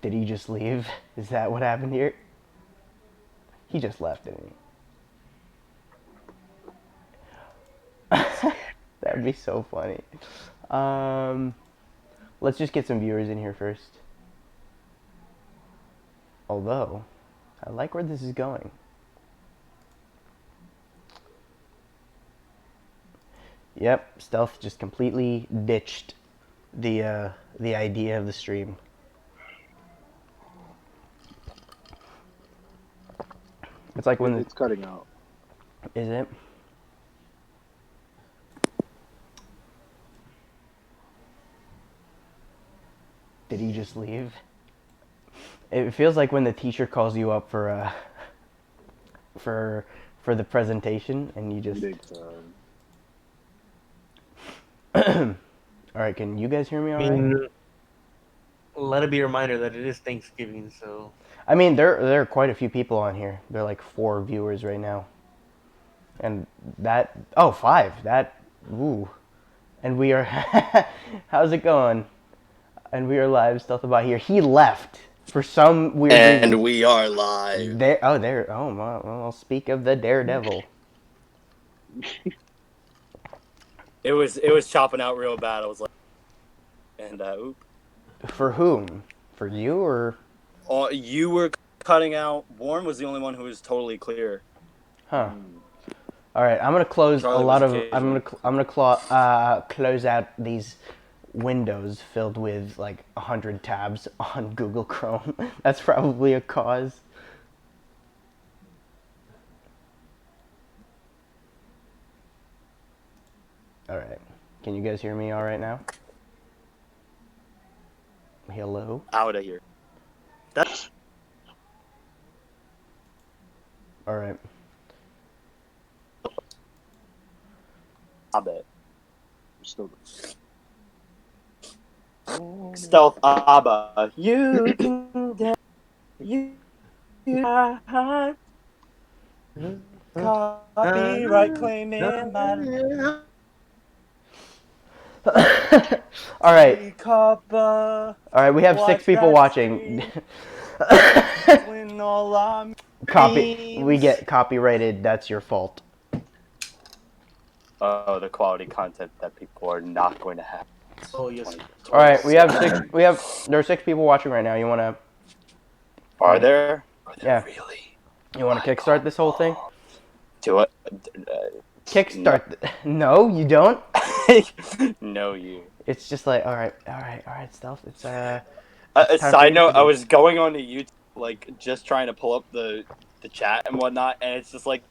Did he just leave? Is that what happened here? He just left, didn't he? That'd be so funny. Let's just get some viewers in here first. Although, I like where this is going. Yep, Stealth just completely ditched the idea of the stream. It's like when it's cutting out. Is it? Did he just leave? It feels like when the teacher calls you up for the presentation and you just. Big time. All right, can you guys hear me all right? Let it be a reminder that it is Thanksgiving, so. I mean, there are quite a few people on here. There are like 4 viewers right now. And that, 5. That, ooh. And we are, how's it going? And we are live, Stealthabotte here. He left for some weird reason. And we are live. Well, speak of the daredevil. It was chopping out real bad. I was like, and For whom? For you or? You were cutting out. Warren was the only one who was totally clear. Huh. All right, I'm gonna close Charlie a lot of. occasionally. I'm gonna close out these windows filled with like 100 tabs on Google Chrome. That's probably a cause. All right, can you guys hear me all right now? Hello. Out of here. That's All right. I bet. Still. Stealth Abba. You can get you hide. Copyright claiming my All right. All All right, we have 6 people watching. We get copyrighted. That's your fault. Oh, the quality content that people are not going to have. Oh, yes. All right, there are 6 people watching right now. You want to Are there? Yeah. Really? You want to kickstart this whole thing? Do it. Kickstart. No, you don't. No, you. It's just like, all right, Stealth. It's A time for side you note, to I do- was going on to YouTube, like, just trying to pull up the chat and whatnot, and it's just like,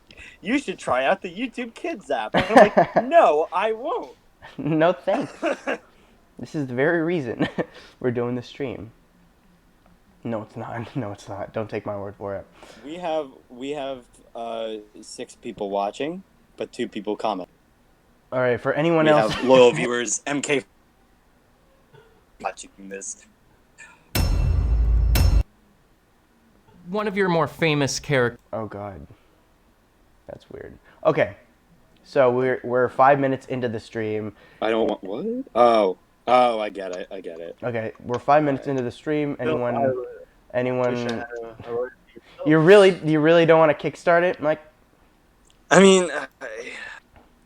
you should try out the YouTube Kids app. And I'm like, no, I won't. No thanks. This is the very reason we're doing the stream. No, it's not. No, it's not. Don't take my word for it. We have 6 people watching, but 2 people comment. All right, for anyone We else. have loyal viewers, MK watching this. One of your more famous characters. Oh God, that's weird. Okay, so we're 5 minutes into the stream. I don't want what? Oh, I get it. Okay, we're 5 minutes into the stream. Anyone? Wish You really don't want to kickstart it, Mike? I mean,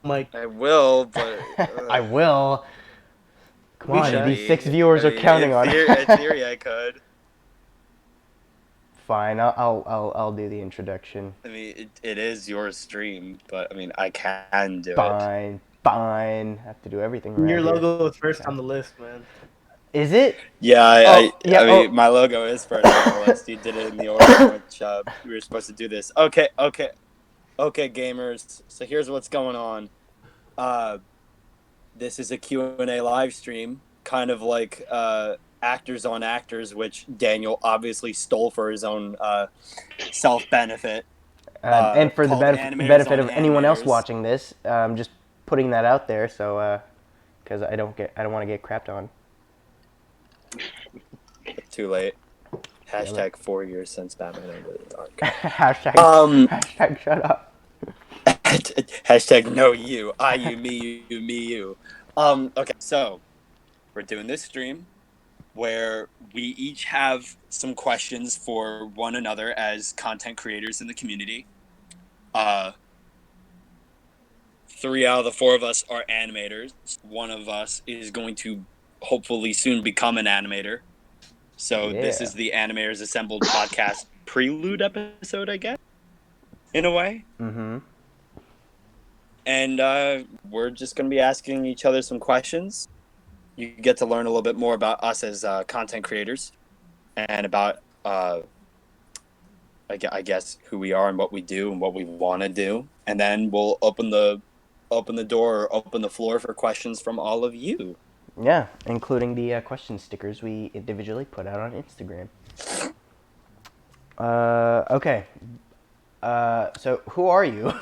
Mike. I will, but I will. Come on, I these mean, 6 viewers are counting on it. In theory, I could. Fine, I'll do the introduction. I mean, it is your stream, but I mean, I can do it. Fine. I have to do everything right. Your here. logo is first on the list, man. Is it? Yeah, I mean, my logo is first on the list. You did it in the order which we were supposed to do this. Okay, gamers. So here's what's going on. This is a Q&A live stream, kind of like Actors on Actors, which Daniel obviously stole for his own self-benefit. And for the called benefit Animators of on anyone else Animators. watching this, just putting that out there, so because I don't want to get crapped on. Too late. Hashtag 4 years since Batman Under the Dark. Hashtag shut up. Hashtag no you. I you, me you, me you. Okay, so we're doing this stream. where we each have some questions for one another as content creators in the community. 3 out of the 4 of us are animators. One of us is going to hopefully soon become an animator. So this Yeah. is the Animators Assembled Podcast prelude episode, I guess, in a way. Mm-hmm. And we're just going to be asking each other some questions. You get to learn a little bit more about us as content creators and about, I guess, who we are and what we do and what we want to do. And then we'll open the door or open the floor for questions from all of you. Yeah, including the question stickers we individually put out on Instagram. Okay. So who are you?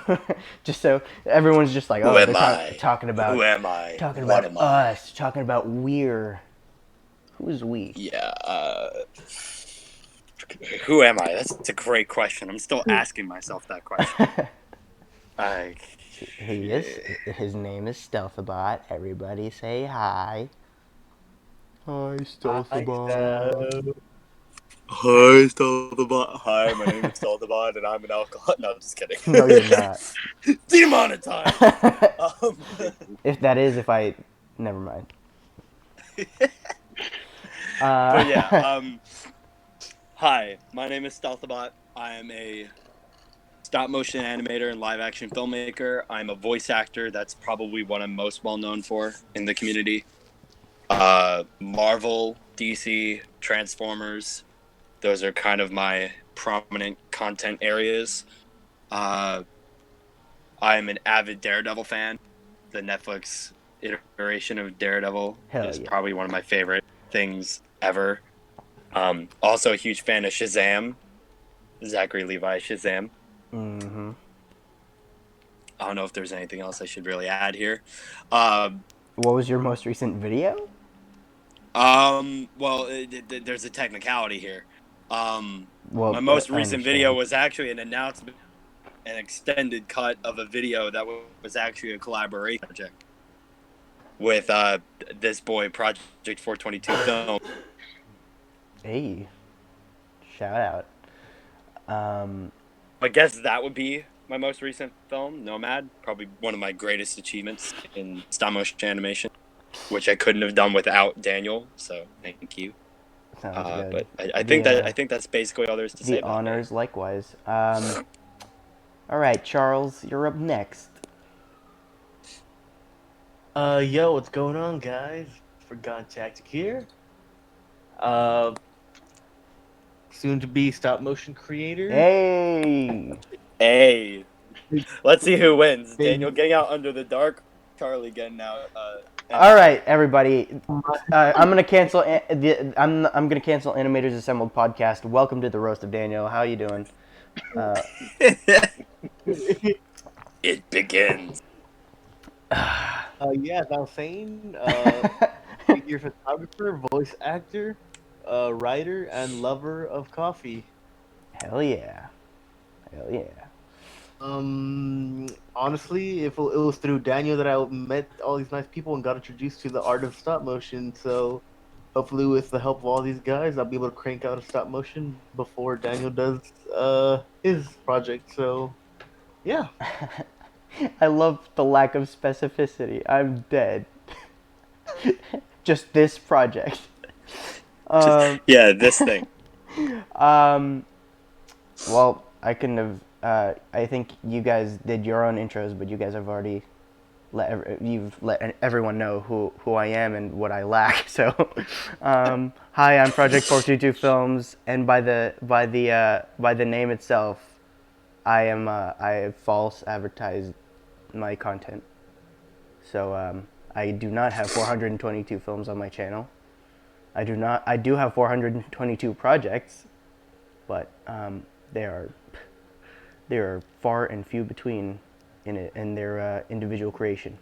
Just so everyone's just like, oh, they're talking about. Who am I? Talking What about am I? us. Talking about we're. Who's we? Yeah. Who am I? That's a great question. I'm still asking myself that question. He is. His name is Stealthabotte. Everybody say hi. Hi, Stealthabotte. Hi, Stealthabotte. Hi, my name is Stealthabotte, and I'm an alcoholic. No, I'm just kidding. No, you're not. Demonetized. If I, never mind. But yeah, hi, my name is Stealthabotte. I am a stop motion animator and live action filmmaker. I'm a voice actor. That's probably what I'm most well known for in the community. Marvel, DC, Transformers. Those are kind of my prominent content areas. I am an avid Daredevil fan. The Netflix iteration of Daredevil is probably one of my favorite things ever. Also a huge fan of Shazam. Zachary Levi Shazam. Mm-hmm. I don't know if there's anything else I should really add here. What was your most recent video? Well, there's a technicality here. My most recent video was actually an announcement, an extended cut of a video that was actually a collaboration project with this boy, Project422 Films. Hey, shout out. I guess that would be my most recent film, Nomad. Probably one of my greatest achievements in stop motion animation, which I couldn't have done without Daniel. So thank you. Sounds good. But I think that's basically all there is to say The about honors, likewise. All right, Charles, you're up next. Yo, what's going on, guys? ForgottenTactic here. Soon to be stop motion creator. Hey. Let's see who wins. Daniel getting out under the dark. Charlie getting out. All right, everybody. I'm gonna cancel. I'm gonna cancel Animators Assembled Podcast. Welcome to the roast of Daniel. How you doing? It begins. Yeah, as I was saying, you're a photographer, voice actor, writer, and lover of coffee. Hell yeah. Honestly, if it was through Daniel that I met all these nice people and got introduced to the art of stop motion, so hopefully with the help of all these guys, I'll be able to crank out a stop motion before Daniel does his project. So, yeah. I love the lack of specificity. I'm dead. Just this project. This thing. Well, I couldn't have. I think you guys did your own intros, but you guys have already let everyone know who I am and what I lack. So, hi, I'm Project422 Films, and by the name itself, I have false advertised my content. So I do not have 422 films on my channel. I do have 422 projects, but they are far and few between in their individual creation.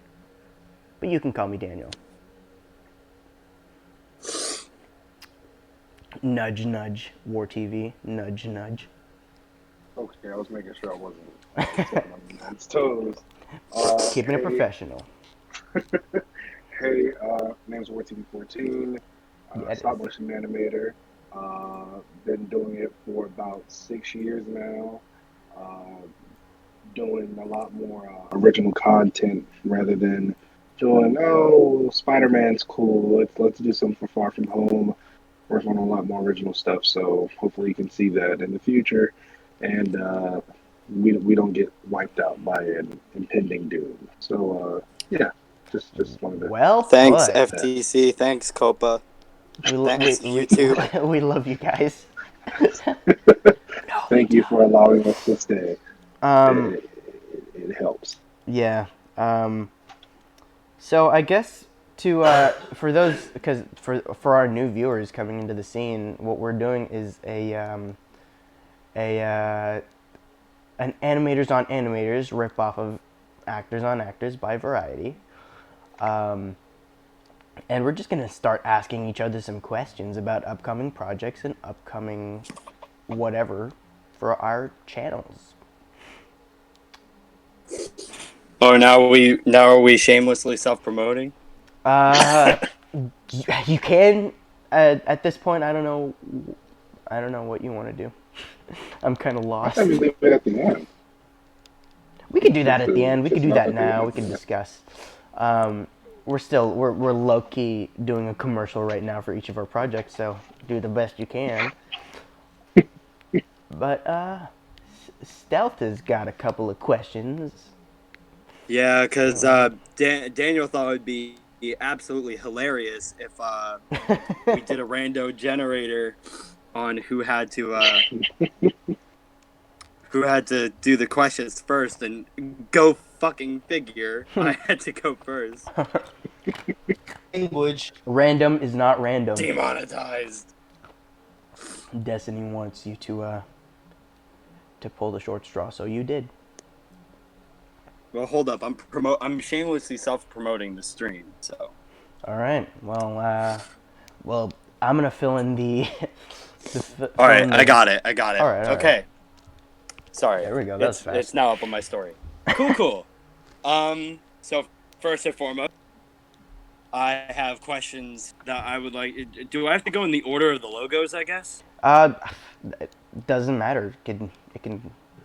But you can call me Daniel. Nudge, nudge. War TV. Nudge, nudge. Okay, I was making sure I wasn't stepping on anyone's toes. Keeping it professional. Hey, name's War TV 14. Yeah, it stop is. motion animator. Been doing it for about 6 years now. Uh, Doing a lot more original content rather than doing Spider Man's cool. Let's do something for Far From Home. Working on a lot more original stuff. So hopefully you can see that in the future, and we don't get wiped out by an impending doom. So yeah, just wanted to Well Thanks, put. that. FTC. Thanks, Copa. We Thanks, YouTube. we love you guys. No, we Thank you for don't. allowing us to stay. Um, It helps. yeah. So I guess to for those because for our new viewers coming into the scene, what we're doing is a an animators on animators rip off of actors on actors by Variety. Um, and we're just gonna start asking each other some questions about upcoming projects and upcoming whatever for our channels. Oh, now are we shamelessly self-promoting? Uh, you can at this point. I don't know. I don't know what you want to do. I'm kind of I lost. thought we leave it at the end. We could do that Just at the to end. We could just do not that at the now. end. We could Yeah. discuss. We're low key doing a commercial right now for each of our projects, so do the best you can. But Stealth has got a couple of questions. Yeah, because Daniel thought it would be absolutely hilarious if we did a rando generator on who had to do the questions first, and go fucking figure, I had to go first. Language. Random is not random. Demonetized. Destiny wants you to pull the short straw, so you did. Well, hold up. I'm shamelessly self-promoting the stream, so. All right. Well, I'm gonna fill in the. All right, I got it. All right. Okay. Sorry. There we go. That was It's fast. now up on my story. Cool. So first and foremost, I have questions that I would like. Do I have to go in the order of the logos? I guess. It doesn't matter.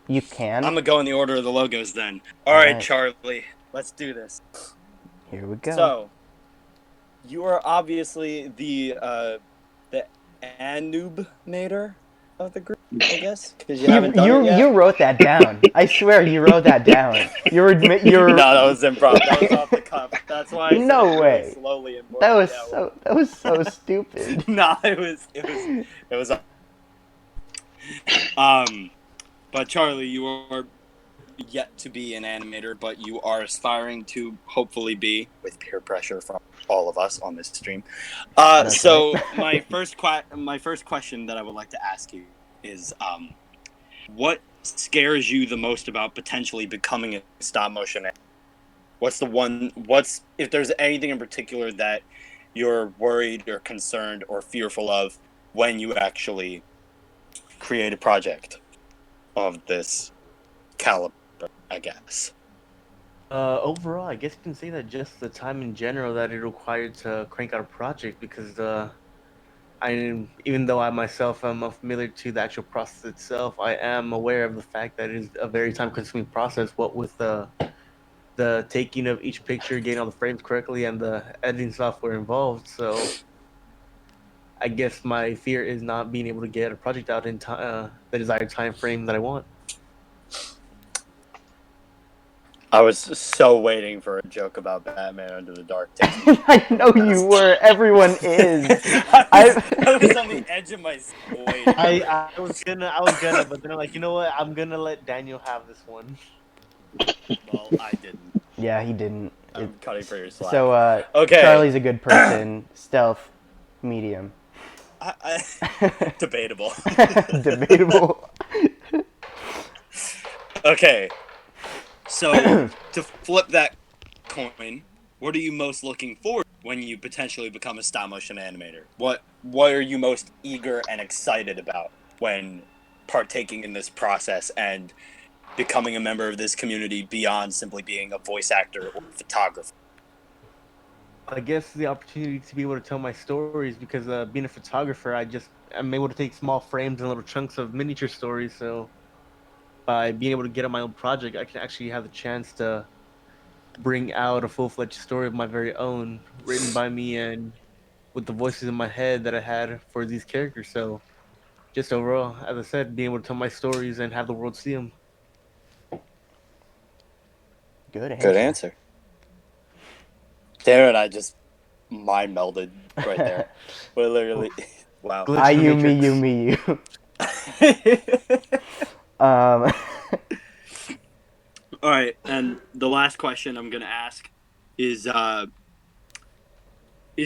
You can. I'm gonna go in the order of the logos then. All All right, right. Charlie. Let's do this. Here we go. So, you are obviously the Animator of the group, I guess, because you haven't done it yet. You wrote that down. I swear you wrote that down. You're No, that was improv. That was off the cuff. That's why I said No it really way. slowly and That was yeah, that was so stupid. No, it was. But Charlie, you are yet to be an animator, but you are aspiring to hopefully be, with peer pressure from all of us on this stream. That's So right. my first question that I would like to ask you is, what scares you the most about potentially becoming a stop motion animator? What's if there's anything in particular that you're worried or concerned or fearful of when you actually create a project of this caliber, I guess. Overall, I guess you can say that just the time in general that it required to crank out a project, because even though I myself am familiar to the actual process itself, I am aware of the fact that it is a very time-consuming process. What with the taking of each picture, getting all the frames correctly, and the editing software involved. So I guess my fear is not being able to get a project out in the desired time frame that I want. I was so waiting for a joke about Batman Under the Dark Tower. I know you were. Everyone is. I was on the edge of my seat waiting. I was gonna, but then I'm like, you know what? I'm gonna let Daniel have this one. Well, I didn't. Yeah, he didn't. I'm cutting for your slack. So Okay. Charlie's a good person. Stealth, medium. Debatable. Debatable. Okay. So, to flip that coin, what are you most looking forward to when you potentially become a stop motion animator? What are you most eager and excited about when partaking in this process and becoming a member of this community beyond simply being a voice actor or photographer? I guess the opportunity to be able to tell my stories because being a photographer, I'm able to take small frames and little chunks of miniature stories. So by being able to get on my own project, I can actually have the chance to bring out a full-fledged story of my very own, written by me and with the voices in my head that I had for these characters. So just overall, as I said, being able to tell my stories and have the world see them. Good Good answer. answer. Darren and I just mind melded right there. We're literally, wow. Glitch in the You, me, Matrix. you, me, you. Um, All right, and the last question I'm gonna ask is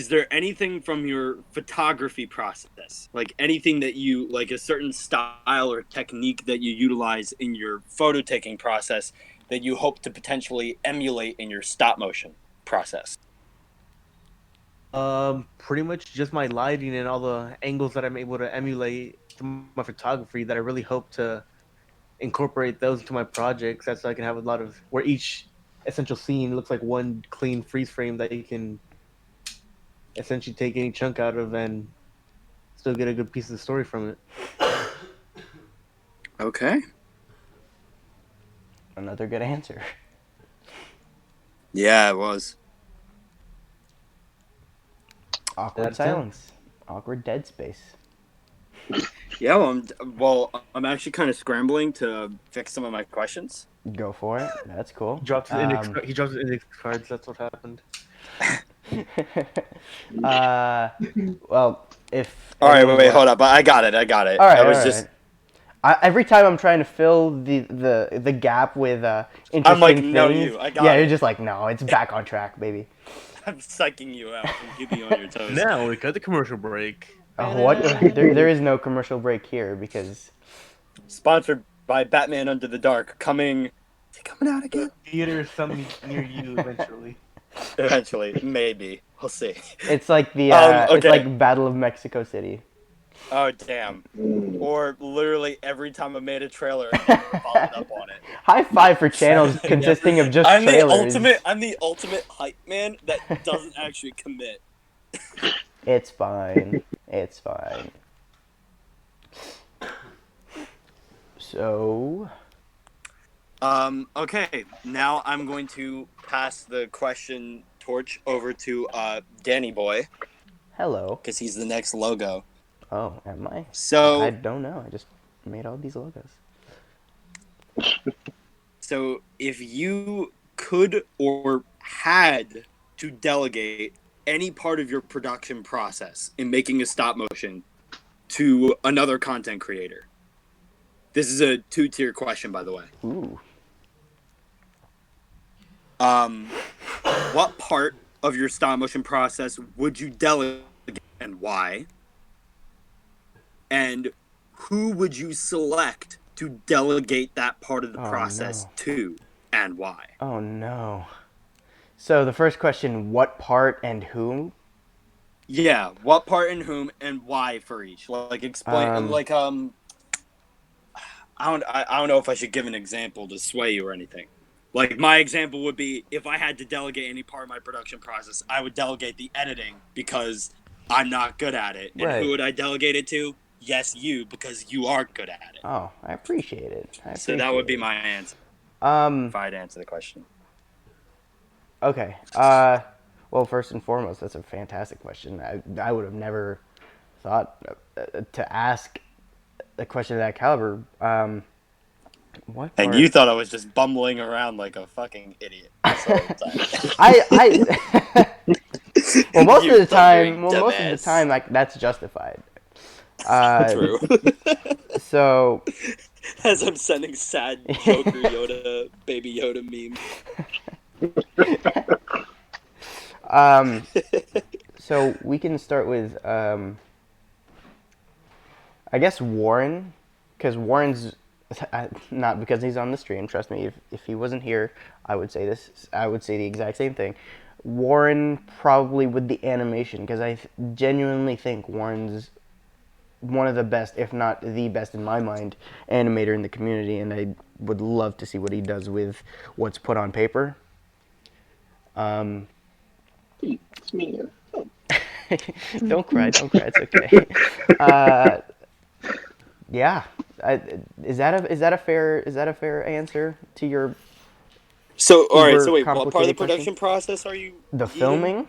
there anything from your photography process, like anything that you like, a certain style or technique that you utilize in your photo taking process that you hope to potentially emulate in your stop motion process? Pretty much just my lighting and all the angles that I'm able to emulate through my photography that I really hope to incorporate those into my projects. That's so I can have a lot of where each essential scene looks like one clean freeze frame that you can essentially take any chunk out of and still get a good piece of the story from it. Okay. another good answer. Yeah, it was. Awkward That's 10. silence. Awkward dead space. Yeah, I'm actually kind of scrambling to fix some of my questions. Go for it. That's cool. He dropped his index cards. That's what happened. Well, if All right, wait, anyone... hold up. I got it. All right, I all was right. just. Every time I'm trying to fill the gap with interesting I'm like, things, no, you. I got yeah, it. you're just like, no, it's back on track, baby. I'm psyching you out and keeping you on your toes. Now we cut the commercial break. What? There is no commercial break here because Sponsored by Batman Under the Dark. Coming. Is it coming out again? Theater something near you eventually. Eventually, maybe. We'll see. it's like the Okay. it's like Battle of Mexico City. Oh damn! Or literally every time I made a trailer, I never followed up on it. High five for channels consisting of just I'm trailers. I'm the ultimate hype man that doesn't actually commit. It's fine. It's fine. So, Okay, now I'm going to pass the question torch over to Danny Boy hello. because he's the next logo. Oh, am I? So I don't know. I just made all these logos. So if you could or had to delegate any part of your production process in making a stop motion to another content creator, this is a 2-tier question, by the way. Ooh. What part of your stop motion process would you delegate and why? And who would you select to delegate that part of the process to and why? Oh no. So the first question, what part and whom? Yeah, what part and whom and why for each. Like explain I don't know if I should give an example to sway you or anything. Like my example would be if I had to delegate any part of my production process, I would delegate the editing because I'm not good at it. And Right. who would I delegate it to? Yes, you, because you are good at it. Oh, I appreciate it. So that would be my answer if I had to answer the question. Okay. Well, first and foremost, that's a fantastic question. I would have never thought to ask a question of that caliber. What And part? you thought I was just bumbling around like a fucking idiot. Well, most of the time, dumbass. like that's justified. True. So, As I'm sending sad Joker Yoda, Baby Yoda meme. So we can start with, I guess Warren, because Warren's not because he's on the stream. Trust me, if he wasn't here, I would say this. I would say the exact same thing. Warren probably with the animation, because I genuinely think Warren's one of the best, if not the best in my mind, animator in the community, and I would love to see what he does with what's put on paper. It's me. Don't cry. It's okay. Yeah. Is that a fair answer to your So, all right. So, uber wait. What part of the complicated question? production process are you? The eating? filming.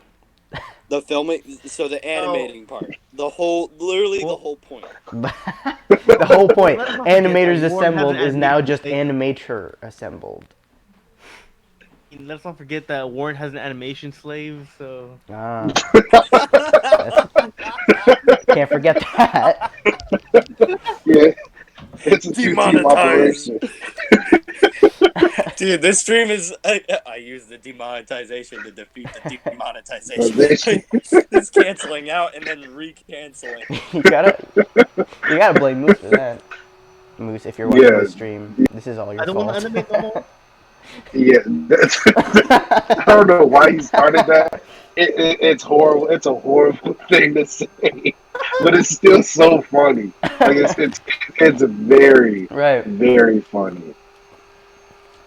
The filming. So the animating part. Literally the whole point. The whole point. Let's not forget Animators that Warren has Assembled an is now animation just slave. Animator Assembled. Let's not forget that Warren has an animation slave, so... Ah. Can't forget that. Yeah, it's a two-team Demonetized. operation. Dude, this stream is. I use the demonetization to defeat the demonetization. Monetization. It's canceling out and then re-canceling. You gotta blame Moose for that. Moose, if you're watching Yeah. the stream, this is all your I don't want to fault. animate no more. Yeah, I don't know why he started that. It's horrible. It's a horrible thing to say, but it's still so funny. Like it's very, Right. very funny.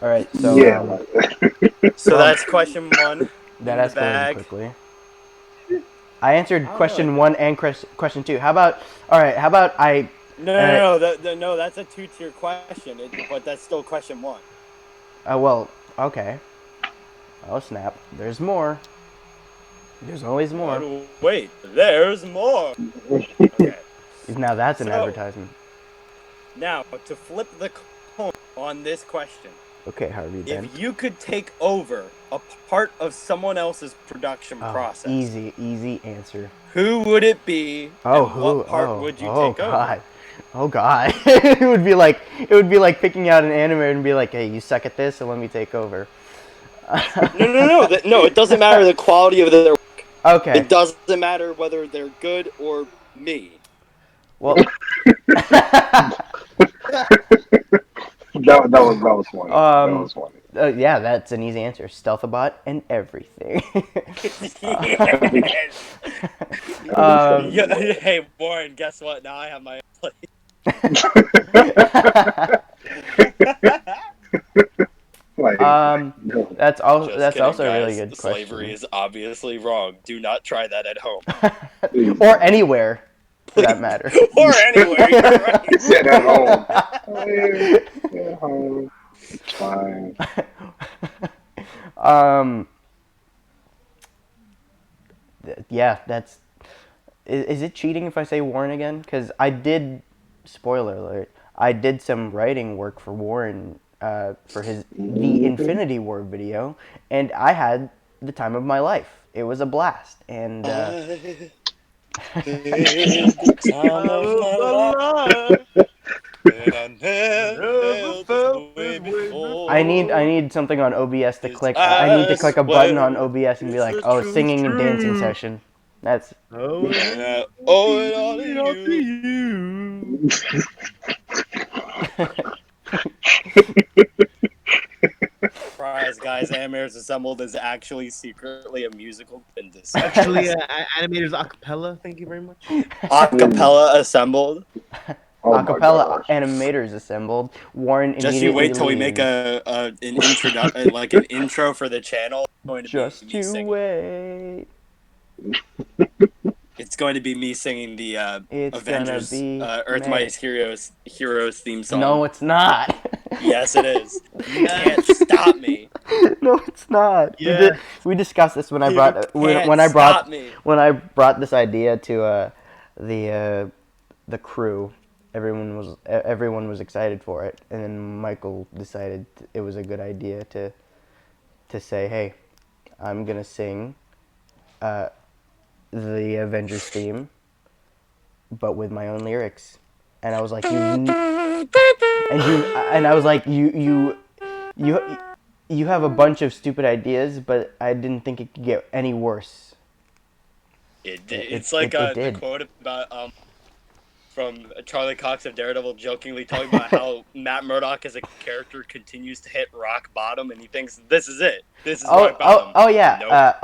All right. So Yeah, So that's question one. that in the escalated bag. quickly. I answered question 1 and question 2. How about I? No. No, that's a two-tier question, but that's still question one. Well, okay. Oh snap! There's more. There's always more. Oh, wait, there's more. Okay. Now that's an So- advertisement. Now, to flip the coin on this question, Okay, Harvey. Then. if you could take over a part of someone else's production process, Easy answer. who would it be? Oh, and who? What part would you oh take God. over? Oh God. It would be like picking out an animator and be like, hey, you suck at this, so let me take over. No. No, it doesn't matter the quality of their work. Okay. It doesn't matter whether they're good or me. Well. that was funny. That was funny. Yeah, that's an easy answer. Stealthabotte and everything. Hey, Warren, guess what? Now I have my own Like, that's also Just that's kidding, also a really guys. good Slavery question. is obviously wrong. Do not try that at home. Or anywhere, for that matter. Or anywhere, you're right. Sit at home. At home. It's fine. Yeah, that's. Is it cheating if I say Warren again? Because I did. Spoiler alert. I did some writing work for Warren for the Infinity War video, and I had the time of my life. It was a blast, and. I need something on OBS to click. I need to click a button on OBS and be like, oh, singing and dancing session. That's. Oh, it all to you. Surprise, guys! Animators Assembled is actually secretly a musical in disguise. Actually, Animators Acapella, thank you very much. Acapella Assembled. Oh my Acapella gosh. Animators Assembled. Warren Just you immediately wait till we leaves. make an introduction, like an intro for the channel. It's going to Just be me you singing. wait. It's going to be me singing the It's Avengers gonna be Earth May. Mighty Heroes theme song. No, it's not. Yes, it is. You can't stop me. No, it's not. Yeah. We discussed this when I You brought can't when I brought stop me. when I brought this idea to the crew. Everyone was excited for it, and then Michael decided it was a good idea to say, hey, I'm gonna sing the Avengers theme, but with my own lyrics. And I was like, you have a bunch of stupid ideas, but I didn't think it could get any worse. It's like the quote about from Charlie Cox of Daredevil jokingly talking about how Matt Murdock as a character continues to hit rock bottom, and he thinks this is it. This is rock bottom. Oh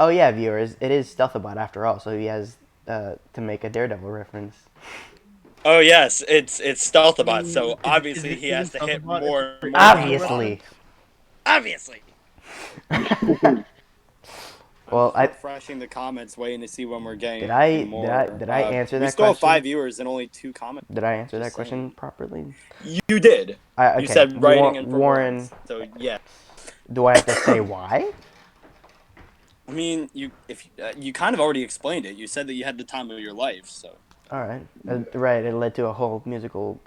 yeah, viewers, it is Stealthabotte after all, so he has to make a Daredevil reference. Oh yes, it's Stealthabotte. So obviously he has to hit more. And more Obviously. Obviously. Well, I'm just refreshing the comments, waiting to see when we're getting did I more. did I answer that We still have question? 5 viewers and only 2 comments. Did I answer that Just question saying. properly? You did. You Okay, said writing and Warren. performance. So yeah. Do I have to say why? I mean, you kind of already explained it. You said that you had the time of your life. So All right, right. It led to a whole musical.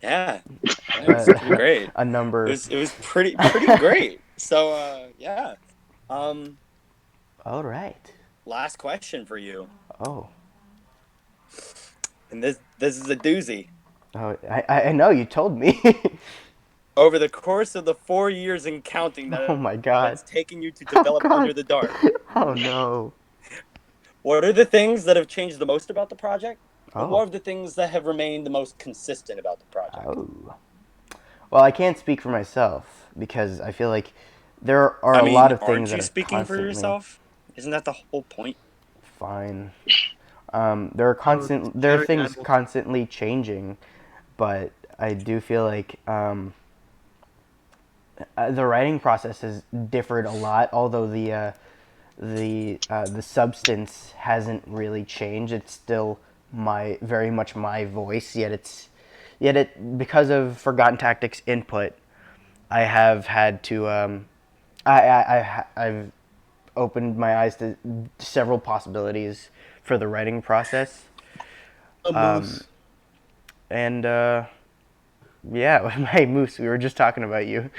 yeah, it was pretty great. A number. It was pretty great. So yeah. All right. Last question for you. Oh. And this is a doozy. Oh, I know you told me. Over the course of the 4 years and counting that Oh my God. it's taken you to Oh develop God. Under the Dark, Oh no. what are the things that have changed the most about the project? And Oh. what are the things that have remained the most consistent about the project? Oh. Well, I can't speak for myself because I feel like there are a lot of things aren't that you are speaking for constantly yourself? Isn't that the whole point? fine. There are things constantly changing, but I do feel like the writing process has differed a lot. Although the substance hasn't really changed. It's still very much my voice. Yet because of Forgotten Tactics input, I have had to I've opened my eyes to several possibilities for the writing process. And yeah, hey Moose, we were just talking about you.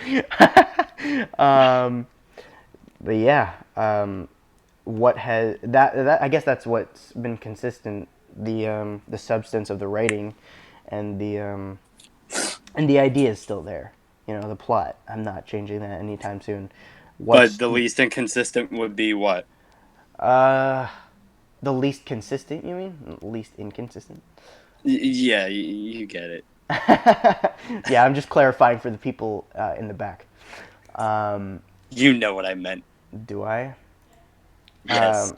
But yeah, what has that I guess that's what's been consistent, the substance of the writing, and the idea is still there. The plot. I'm not changing that anytime soon. But the least inconsistent would be what? The least consistent, you mean? Least inconsistent? Yeah, you get it. Yeah, I'm just clarifying for the people in the back. You know what I meant. Do I? Yes.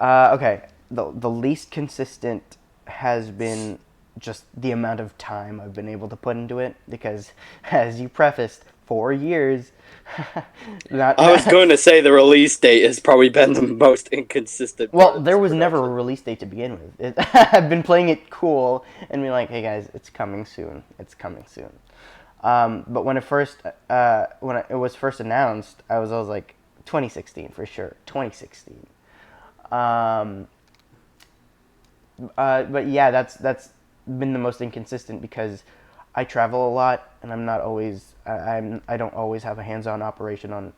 Okay. The least consistent has been just the amount of time I've been able to put into it, because, as you prefaced, 4 years. I was going to say the release date has probably been the most inconsistent. Well, there was never a release date to begin with. I've been playing it cool and be like, hey guys, it's coming soon. It's coming soon. But when it was first announced, I was like 2016 for sure. 2016. But yeah, that's been the most inconsistent because I travel a lot and I'm not always I don't always have a hands-on operation on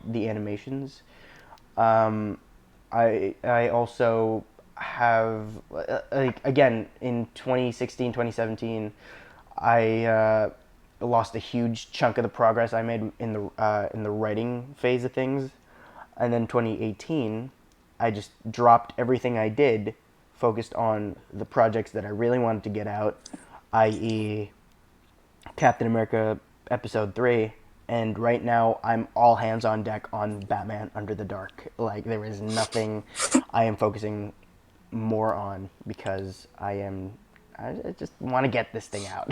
the animations. I also have like, again, in 2016, 2017, I lost a huge chunk of the progress I made in the writing phase of things, and then 2018, I just dropped everything I did, focused on the projects that I really wanted to get out, i.e. Captain America Episode 3, and right now I'm all hands on deck on Batman Under the Dark. Like, there is nothing I am focusing more on because I just want to get this thing out.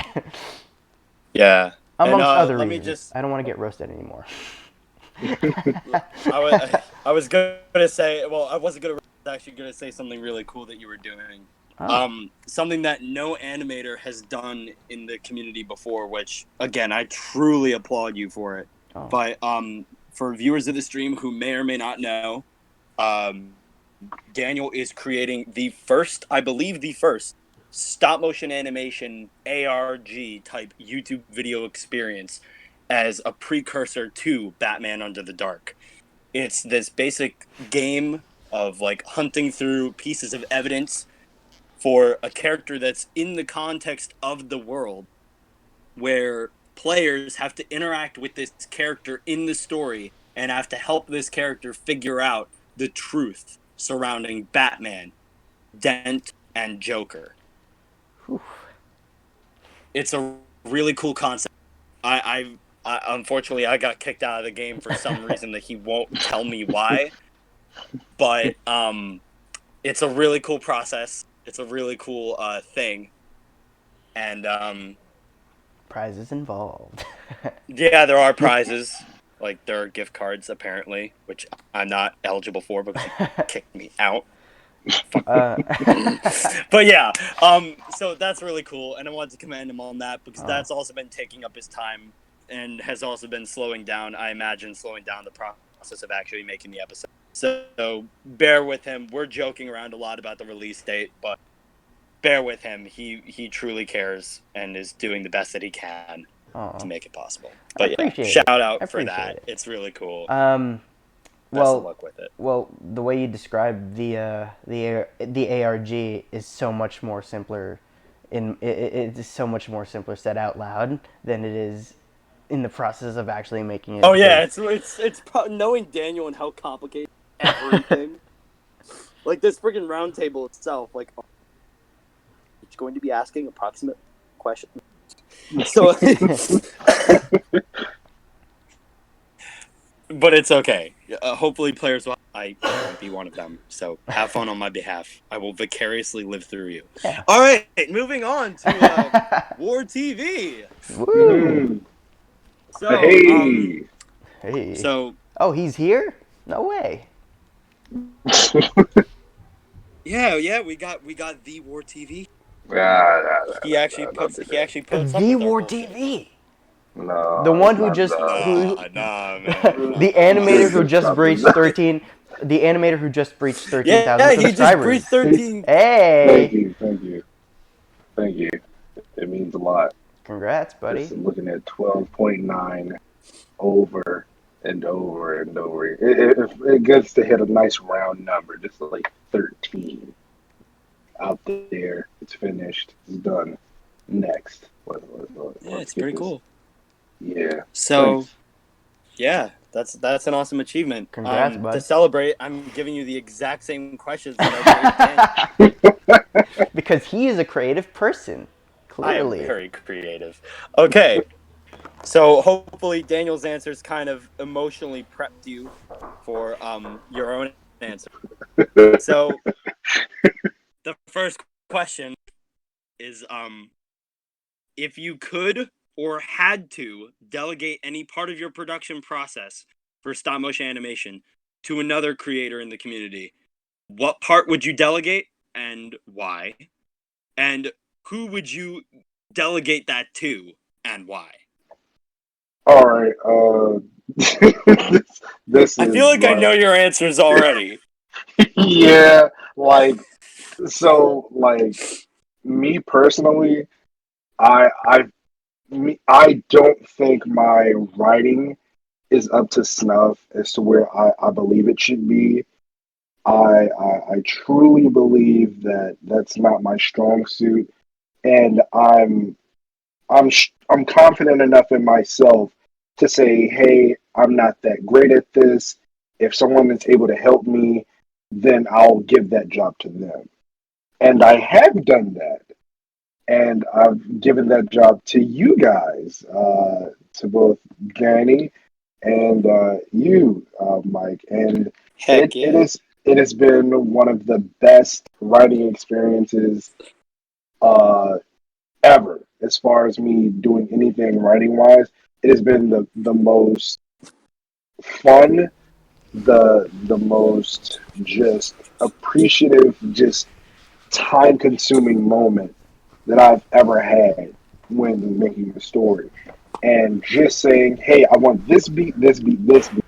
Yeah. Amongst other let me reasons. just... I don't want to get roasted anymore. I was going to say, well, I wasn't going to... actually going to say something really cool that you were doing. Oh. Something that no animator has done in the community before, which, again, I truly applaud you for it. Oh. But for viewers of the stream who may or may not know, Daniel is creating I believe the first stop motion animation ARG type YouTube video experience as a precursor to Batman Under the Dark. It's this basic game of like hunting through pieces of evidence for a character that's in the context of the world, where players have to interact with this character in the story and have to help this character figure out the truth surrounding Batman, Dent, and Joker. Whew. It's a really cool concept. I unfortunately I got kicked out of the game for some reason that he won't tell me why. But it's a really cool process. It's a really cool thing. And Prizes involved. yeah, there are prizes. Like, there are gift cards, apparently, which I'm not eligible for because he kicked me out. But yeah, so that's really cool, and I wanted to commend him on that because that's also been taking up his time and has also been slowing down, I imagine, slowing down the process of actually making the episode. So bear with him. We're joking around a lot about the release date, but bear with him. He truly cares and is doing the best that he can to make it possible. But yeah, shout out for that. It's really cool. Best of luck with it. Well, the way you described the ARG is so much more simpler. It is so much more simpler said out loud than it is in the process of actually making it. Oh yeah, it's knowing Daniel and how complicated everything. Like this freaking roundtable itself. Like, it's going to be asking approximate questions. So. But it's okay. Hopefully players will. I won't be one of them. So have fun on my behalf. I will vicariously live through you. Yeah. All right, moving on to War TV. Woo! So, hey. So. Oh, he's here? No way. Yeah. We got the War TV. He actually puts the up with War bullshit. TV. No, the one who just man. The animator who just breached 13. The animator who just breached 13,000 subscribers. Yeah, he just breached 13. Hey. Thank you. It means a lot. Congrats, buddy. Just looking at 12.9 over and over and over. It gets to hit a nice round number, just like 13. Out there, it's finished. It's done. Next. It's pretty cool. Yeah. So, thanks. Yeah, that's an awesome achievement. Congrats, bud. To celebrate, I'm giving you the exact same questions. Because he is a creative person. Clearly. I am very creative. Okay. So hopefully Daniel's answers kind of emotionally prepped you for your own answer. So the first question is if you could or had to delegate any part of your production process for stop motion animation to another creator in the community, what part would you delegate and why? And who would you delegate that to and why? All right. This I feel like I know your answers already. Yeah, me personally, I don't think my writing is up to snuff as to where I believe it should be. I truly believe that that's not my strong suit, and I'm confident enough in myself to say, hey, I'm not that great at this. If someone is able to help me, then I'll give that job to them. And I have done that. And I've given that job to you guys, to both Danny and you, Mike. And it has been one of the best writing experiences ever. As far as me doing anything writing wise, it has been the most fun, the most just appreciative, just time consuming moment that I've ever had when making a story. And just saying, hey, I want this beat, this beat, this beat.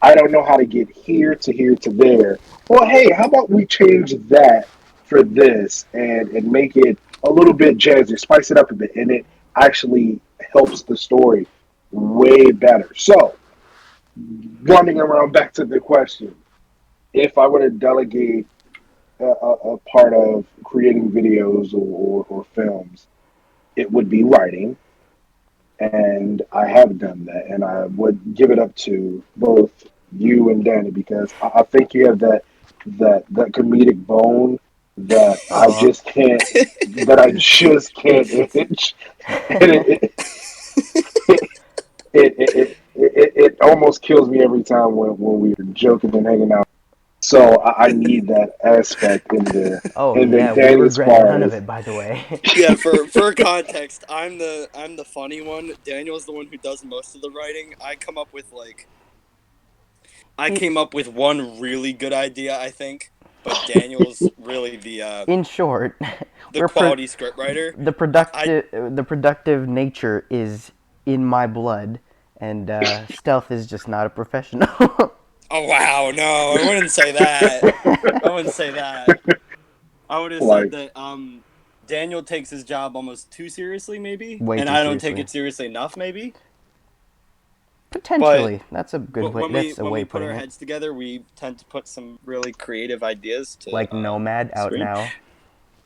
I don't know how to get here to here to there. Well, hey, how about we change that for this and make it a little bit jazzy, spice it up a bit, and it actually helps the story way better. So, running around back to the question, if I were to delegate a part of creating videos or films, it would be writing, and I have done that, and I would give it up to both you and Danny because I think you have that comedic bone that I just can't itch. And it almost kills me every time when we're joking and hanging out. So I need that aspect in the Oh in the yeah, we game as regret far none of as it, by the way. Yeah, for context, I'm the funny one. Daniel's the one who does most of the writing. I came up with one really good idea, I think, but Daniel's really In short, the quality script writer. I the productive nature is in my blood, and stealth is just not a professional. Oh wow, no, I wouldn't say that. I wouldn't say that. I would have said like that Daniel takes his job almost too seriously, maybe, Way and too I don't take seriously. it seriously enough, maybe. But Potentially, that's a good way. That's a when way we of put putting our it. heads together, we tend to put some really creative ideas to Like Nomad out screen. now.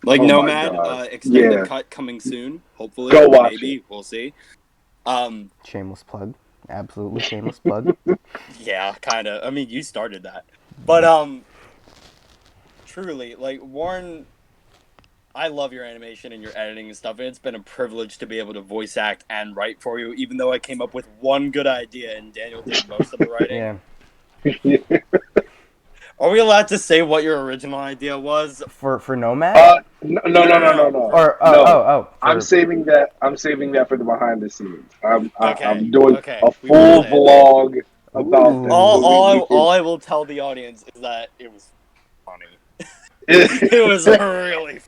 Like oh my Nomad, god, extended yeah, cut coming soon. go Hopefully, watch it. maybe we'll see. Um, Shameless plug. Absolutely shameless plug. yeah, kind of. I mean, you started that, but truly, like Warren, I love your animation and your editing and stuff, and it's been a privilege to be able to voice act and write for you. Even though I came up with one good idea and Daniel did most of the writing. Yeah. Are we allowed to say what your original idea was? For Nomad? No, No, no, no. no. Or No. I'm for saving that. I'm saving that for the behind the scenes. Okay, I'm doing okay, a we won't full say it. vlog about that. Ooh. So we can. All I will tell the audience is that it was funny. It, It was really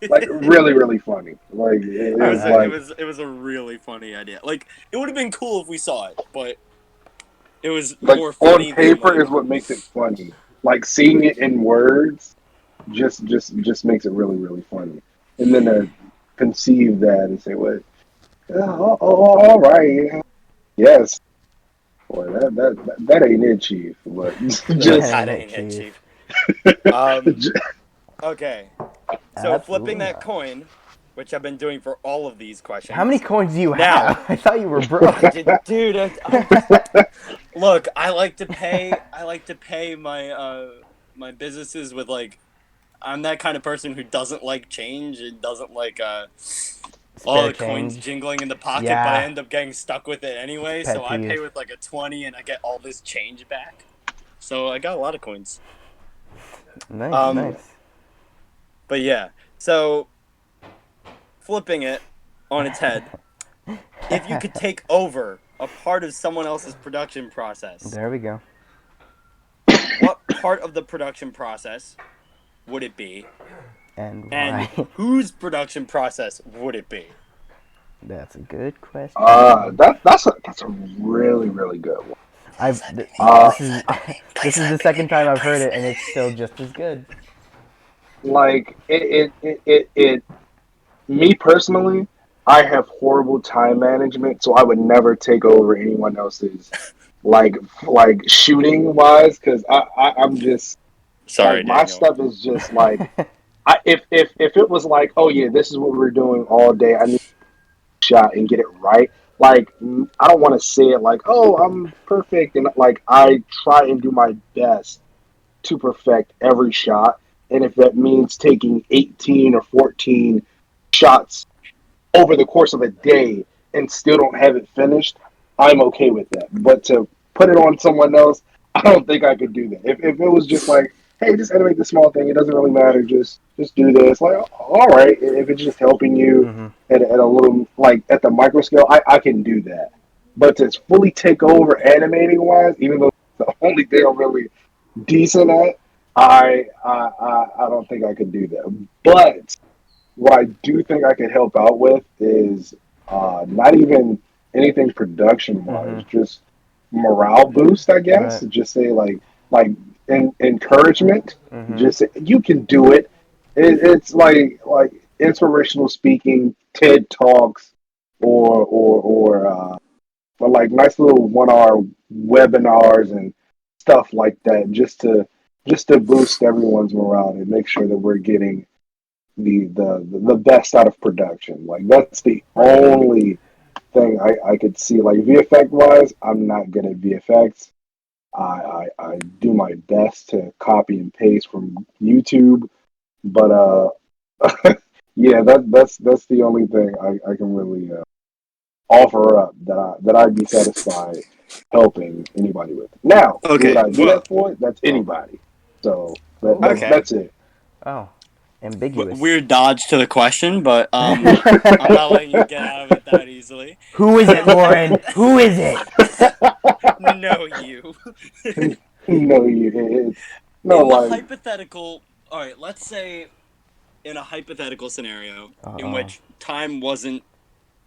like funny. really funny. Like Oh, it's like It was a really funny idea. Like it would have been cool if we saw it, but it was like more on funny than paper like is what makes it funny. Like seeing it in words just makes it really funny. And then to conceive that and say, "What? All right, yes." Boy, that ain't it, Chief. But that just ain't that it, ain't it, Chief. Chief. Um okay. So flipping Absolutely that not. coin, which I've been doing for all of these questions. How many coins do you Now, have? I thought you were broke. dude, look, I like to pay. I like to pay my my businesses with like. I'm that kind of person who doesn't like change and doesn't like all Spare the coins change. jingling in the pocket, but I Yeah. end up getting stuck with it anyway. Pet So I pay peeve. with like a 20 and I get all this change back. So I got a lot of coins. Nice, Um, nice. but yeah, so flipping it on its head, if you could take over a part of someone else's production process, There we go. what part of the production process would it be? And And why? whose production process would it be? That's a good question. that's a really good one. Uh, This is this is the second time I've heard it, and it's still just as good. like it me personally, I have horrible time management, so I would never take over anyone else's like shooting wise because I'm just like Sorry, my Daniel. stuff is just like if it was like, oh yeah, this is what we're doing all day, I need to shot and get it right. Like I don't want to say it like, oh, I'm perfect, and like I try and do my best to perfect every shot. And if that means taking 18 or 14 shots over the course of a day and still don't have it finished, I'm okay with that. But to put it on someone else, I don't think I could do that. If it was just like, hey, just animate the small thing, it doesn't really matter, just do this. Like, all right, if it's just helping you Hmm. at a little like at the micro scale, I can do that. But to fully take over animating wise, even though it's the only thing I'm really decent at, I don't think I could do that. But what I do think I could help out with is not even anything production Hmm. wise, just morale boost, I guess. Right. Just say like encouragement. Hmm. Just say, you can do it. It's like inspirational speaking, TED talks, or like nice little 1 hour webinars and stuff like that, just to boost everyone's morale and make sure that we're getting the best out of production. Like that's the only thing I could see. Like VFX wise, I'm not good at VFX. I do my best to copy and paste from YouTube, but yeah, that's the only thing I can really offer up that I'd be satisfied helping anybody with. Now, who would Okay. I do Well, that for? That's anybody. So okay. that's it. Oh, ambiguous. Weird dodge to the question, but I'm not letting you get out of it that easily. Who is it, Lauren? Who is it? No, you. No, you. No, In the like hypothetical, all right, let's say in a hypothetical scenario in which time wasn't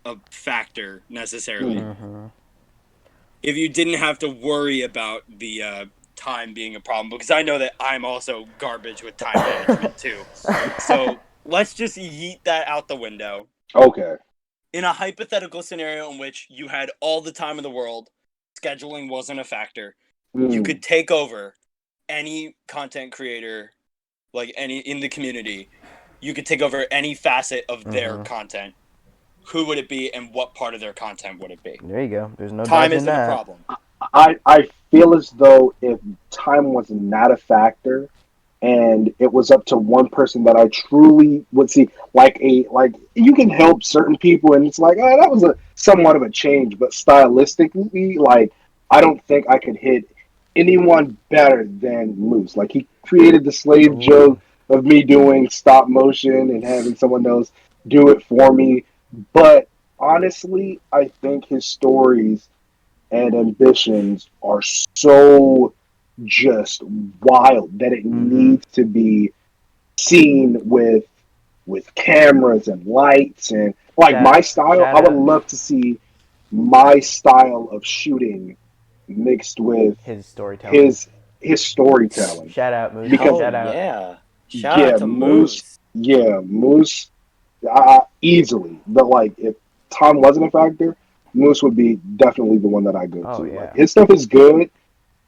a factor necessarily. If you didn't have to worry about the time being a problem, because I know that I'm also garbage with time management too. So let's just yeet that out the window. okay. In a hypothetical scenario in which you had all the time in the world, scheduling wasn't a factor, you could take over any content creator, like any in the community. You could take over any facet of their content. Who would it be, and what part of their content would it be? There you go. There's no Time dodging isn't that. a problem. I feel as though if time was not a factor and it was up to one person that I truly would see like you can help certain people and it's like, oh, that was a somewhat of a change, but stylistically, like I don't think I could hit anyone better than Moose. Like he created the slave joke of me doing stop motion and having someone else do it for me. But honestly, I think his stories and ambitions are so just wild that it needs to be seen with cameras and lights and like my style. I would love to see my style of shooting mixed with his storytelling. His storytelling. Shout out, Moose. Because, shout out. Yeah. Shout out to Moose. Yeah, Moose. Easily, but like if time wasn't a factor, Moose would be definitely the one that I go to. Yeah. Like, his stuff is good,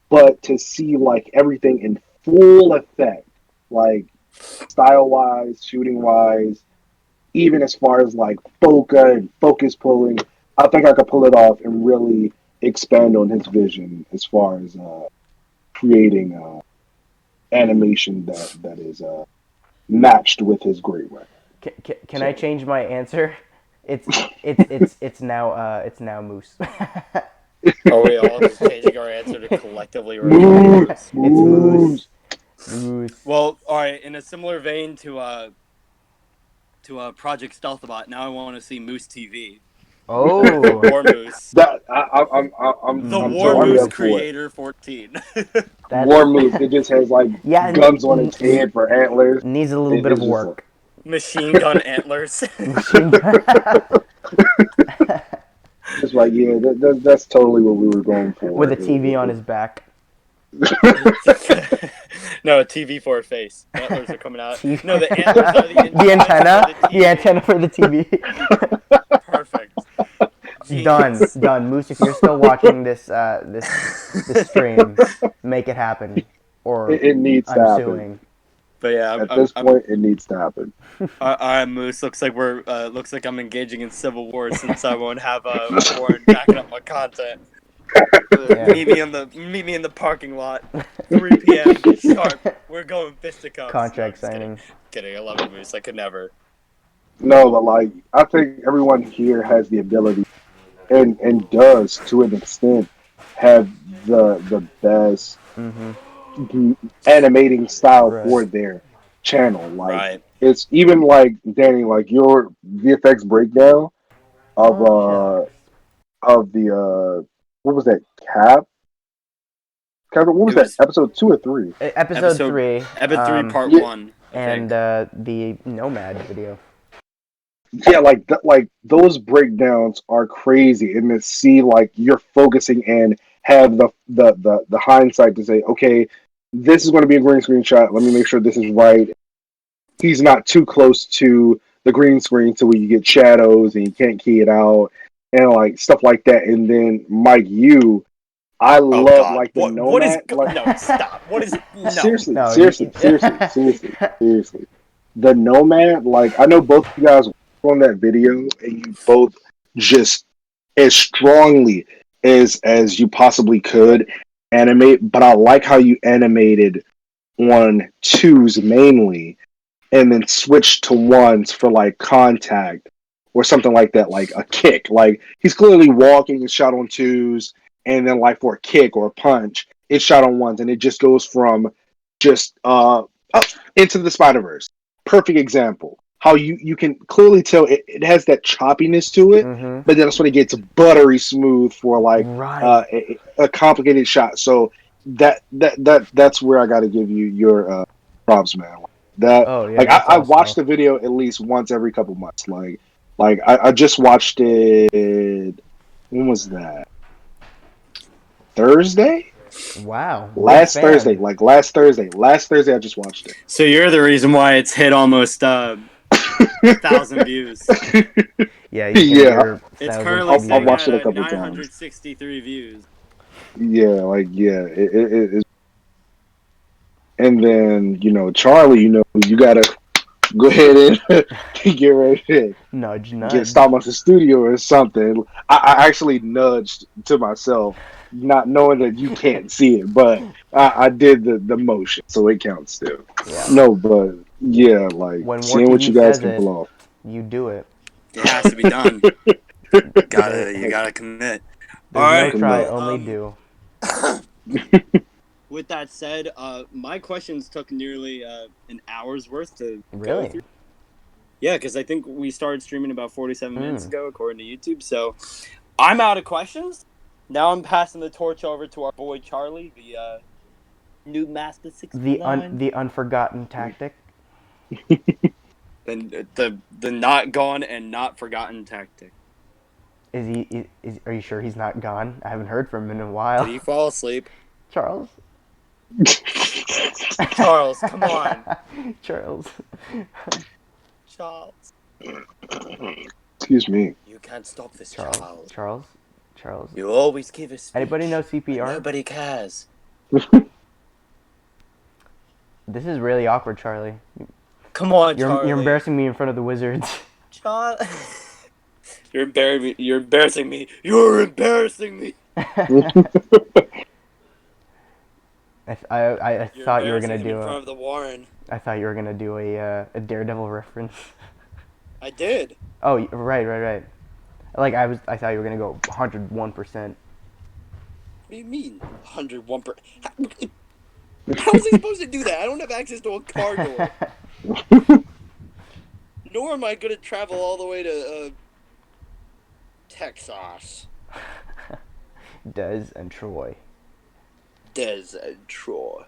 but to see like everything in full effect, like style wise, shooting wise, even as far as like bokeh and focus pulling, I think I could pull it off and really expand on his vision as far as creating animation that is matched with his great work. Can I change my answer? It's now Moose. Are we all just changing our answer to collectively Moose. It's Moose. Moose. Well, all right. In a similar vein to Project Stealthabotte, now I want to see Moose TV. Oh, War Moose. That I'm The I'm War totally Moose up for it. Creator 14. War Moose. It just has like guns on its head for antlers. Needs a little bit of work. Machine gun antlers. Machine gun. It's like that's totally what we were going for. With a TV on his back. No, a TV for a face. Antlers are coming out. No, the antlers are the antenna. The antenna for the TV. Perfect. Done. Moose, if you're still watching this stream, make it happen. Or it needs to happen. Suing. But yeah, at this point, it needs to happen. All right, Moose. Looks like I'm engaging in civil war since I won't have Warren backing up my content. Yeah. Meet me in the parking lot. 3 p.m. sharp. We're going fisticuffs. Contract signing. Kidding. I love you, Moose. I could never. No, but like I think everyone here has the ability, and does to an extent have the best animating style for their channel. Like it's even like Danny, like your VFX breakdown of the what was that Cap? What was that? Episode 2 or 3? Episode 3. Episode 3, part 1. And the Nomad video. Yeah, like those breakdowns are crazy, and to see like you're focusing and have the hindsight to say, okay, this is going to be a green screen shot. Let me make sure this is right. He's not too close to the green screen, so you get shadows and you can't key it out, and like stuff like that. And then Mike, I love like the Nomad. What is no stop? What is no. Seriously. The Nomad, like I know both of you guys on that video, and you both just as strongly as you possibly could animate, but I like how you animated on 2s mainly and then switched to 1s for like contact or something like that, like a kick. Like he's clearly walking and shot on twos, and then like for a kick or a punch, it's shot on ones, and it just goes from just up into the Spider-Verse. Perfect example. How you can clearly tell it has that choppiness to it, Mm-hmm. but then that's when it gets buttery smooth for like Right. a complicated shot. So that's where I got to give you your props, man. That Oh yeah, like that's I watch awesome. the video at least once every couple months. Like I just watched it. When was that? Thursday? Wow, big Last Thursday. fan. Like last Thursday. Last Thursday I just watched it. So you're the reason why it's hit almost 1,000 views. Yeah, you can Yeah, hear It's thousands currently of I've sitting viewers. watched at it a couple times. 963 views. Yeah, like yeah, it's and then Charlie, you gotta go ahead and get ready to Nudge, get nudge. Stop Motion Studio or something. I actually nudged to myself, not knowing that you can't see it, but I did the motion, so it counts still. Yeah. No, but yeah, like When War seeing what you TV guys says can it, pull off. you do it. It has to be done. There, You gotta commit. All there's no right. try, Commit. Well, only do. with that said, my questions took nearly an hour's worth to go Really? through. Yeah, because I think we started streaming about 47 minutes ago, according to YouTube. So I'm out of questions. Now I'm passing the torch over to our boy Charlie, the new Master 69. The unforgotten tactic. The not gone and not forgotten tactic. Is he? Are you sure he's not gone? I haven't heard from him in a while. Did he fall asleep? Charles. Charles, come on. Charles. Charles. Excuse me. You can't stop this, Charles. Charles. Charles. Charles. You always give a speech. Anybody know CPR? Nobody cares. This is really awkward, Charlie. Come on, Charlie. You're embarrassing me in front of the wizards. Charlie. You're embarrassing me. You're embarrassing me. You're embarrassing me. I You're thought you were embarrassing gonna him do in front a. of the Warren. I thought you were gonna do a Daredevil reference. I did. Oh, right. Like I thought you were gonna go 101%. What do you mean, 101%? How is he supposed to do that? I don't have access to a car door. Nor am I going to travel all the way to Texas. Des and Troy. Des and Troy.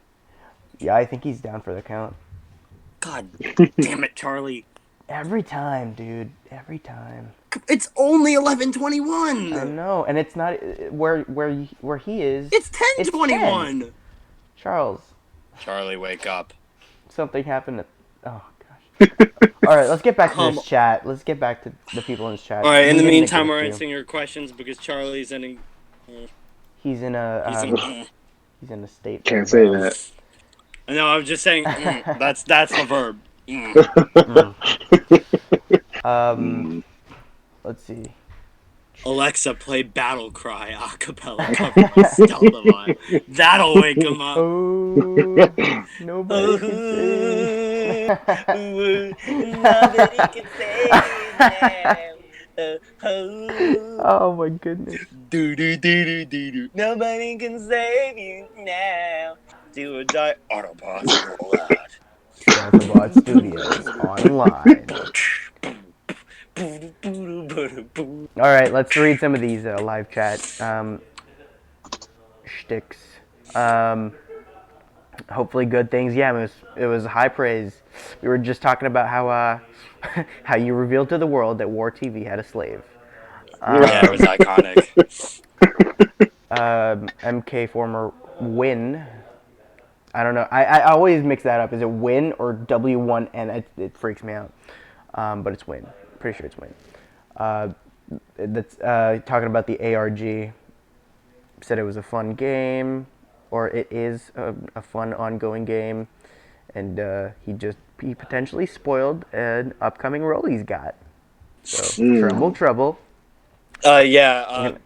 Yeah, I think he's down for the count. God damn it, Charlie. Every time, dude. Every time. It's only I 11:21. know, and it's not where he is. It's 10:21. 10. Charles, Charlie, wake up. something happened. Oh gosh. All right, let's get back to this chat. Let's get back to the people in this chat. All right. In the He's in meantime, group, we're too. answering your questions because Charlie's in. He's in a. He's in a state. Can't of, say that. No, I'm just saying. That's the verb. Let's see. Alexa, play Battle Cry a cappella cover by Stealthabotte. That'll wake him up. Oh, nobody can save. Nobody can save now. Oh my goodness. Do do do do do do. Nobody can save you now. Do or die. Autobots roll out. Stealthabotte Studios online. All right, let's read some of these live chat shticks. Hopefully, good things. Yeah, it was high praise. We were just talking about how how you revealed to the world that War TV had a slave. Yeah, it was iconic. MK former Win. I don't know. I always mix that up. Is it Win or W1N? It freaks me out. But it's Win. Pretty sure it's Win. That's talking about the ARG. Said it was a fun game, or it is a fun ongoing game, and he potentially spoiled an upcoming role he's got. So trouble. In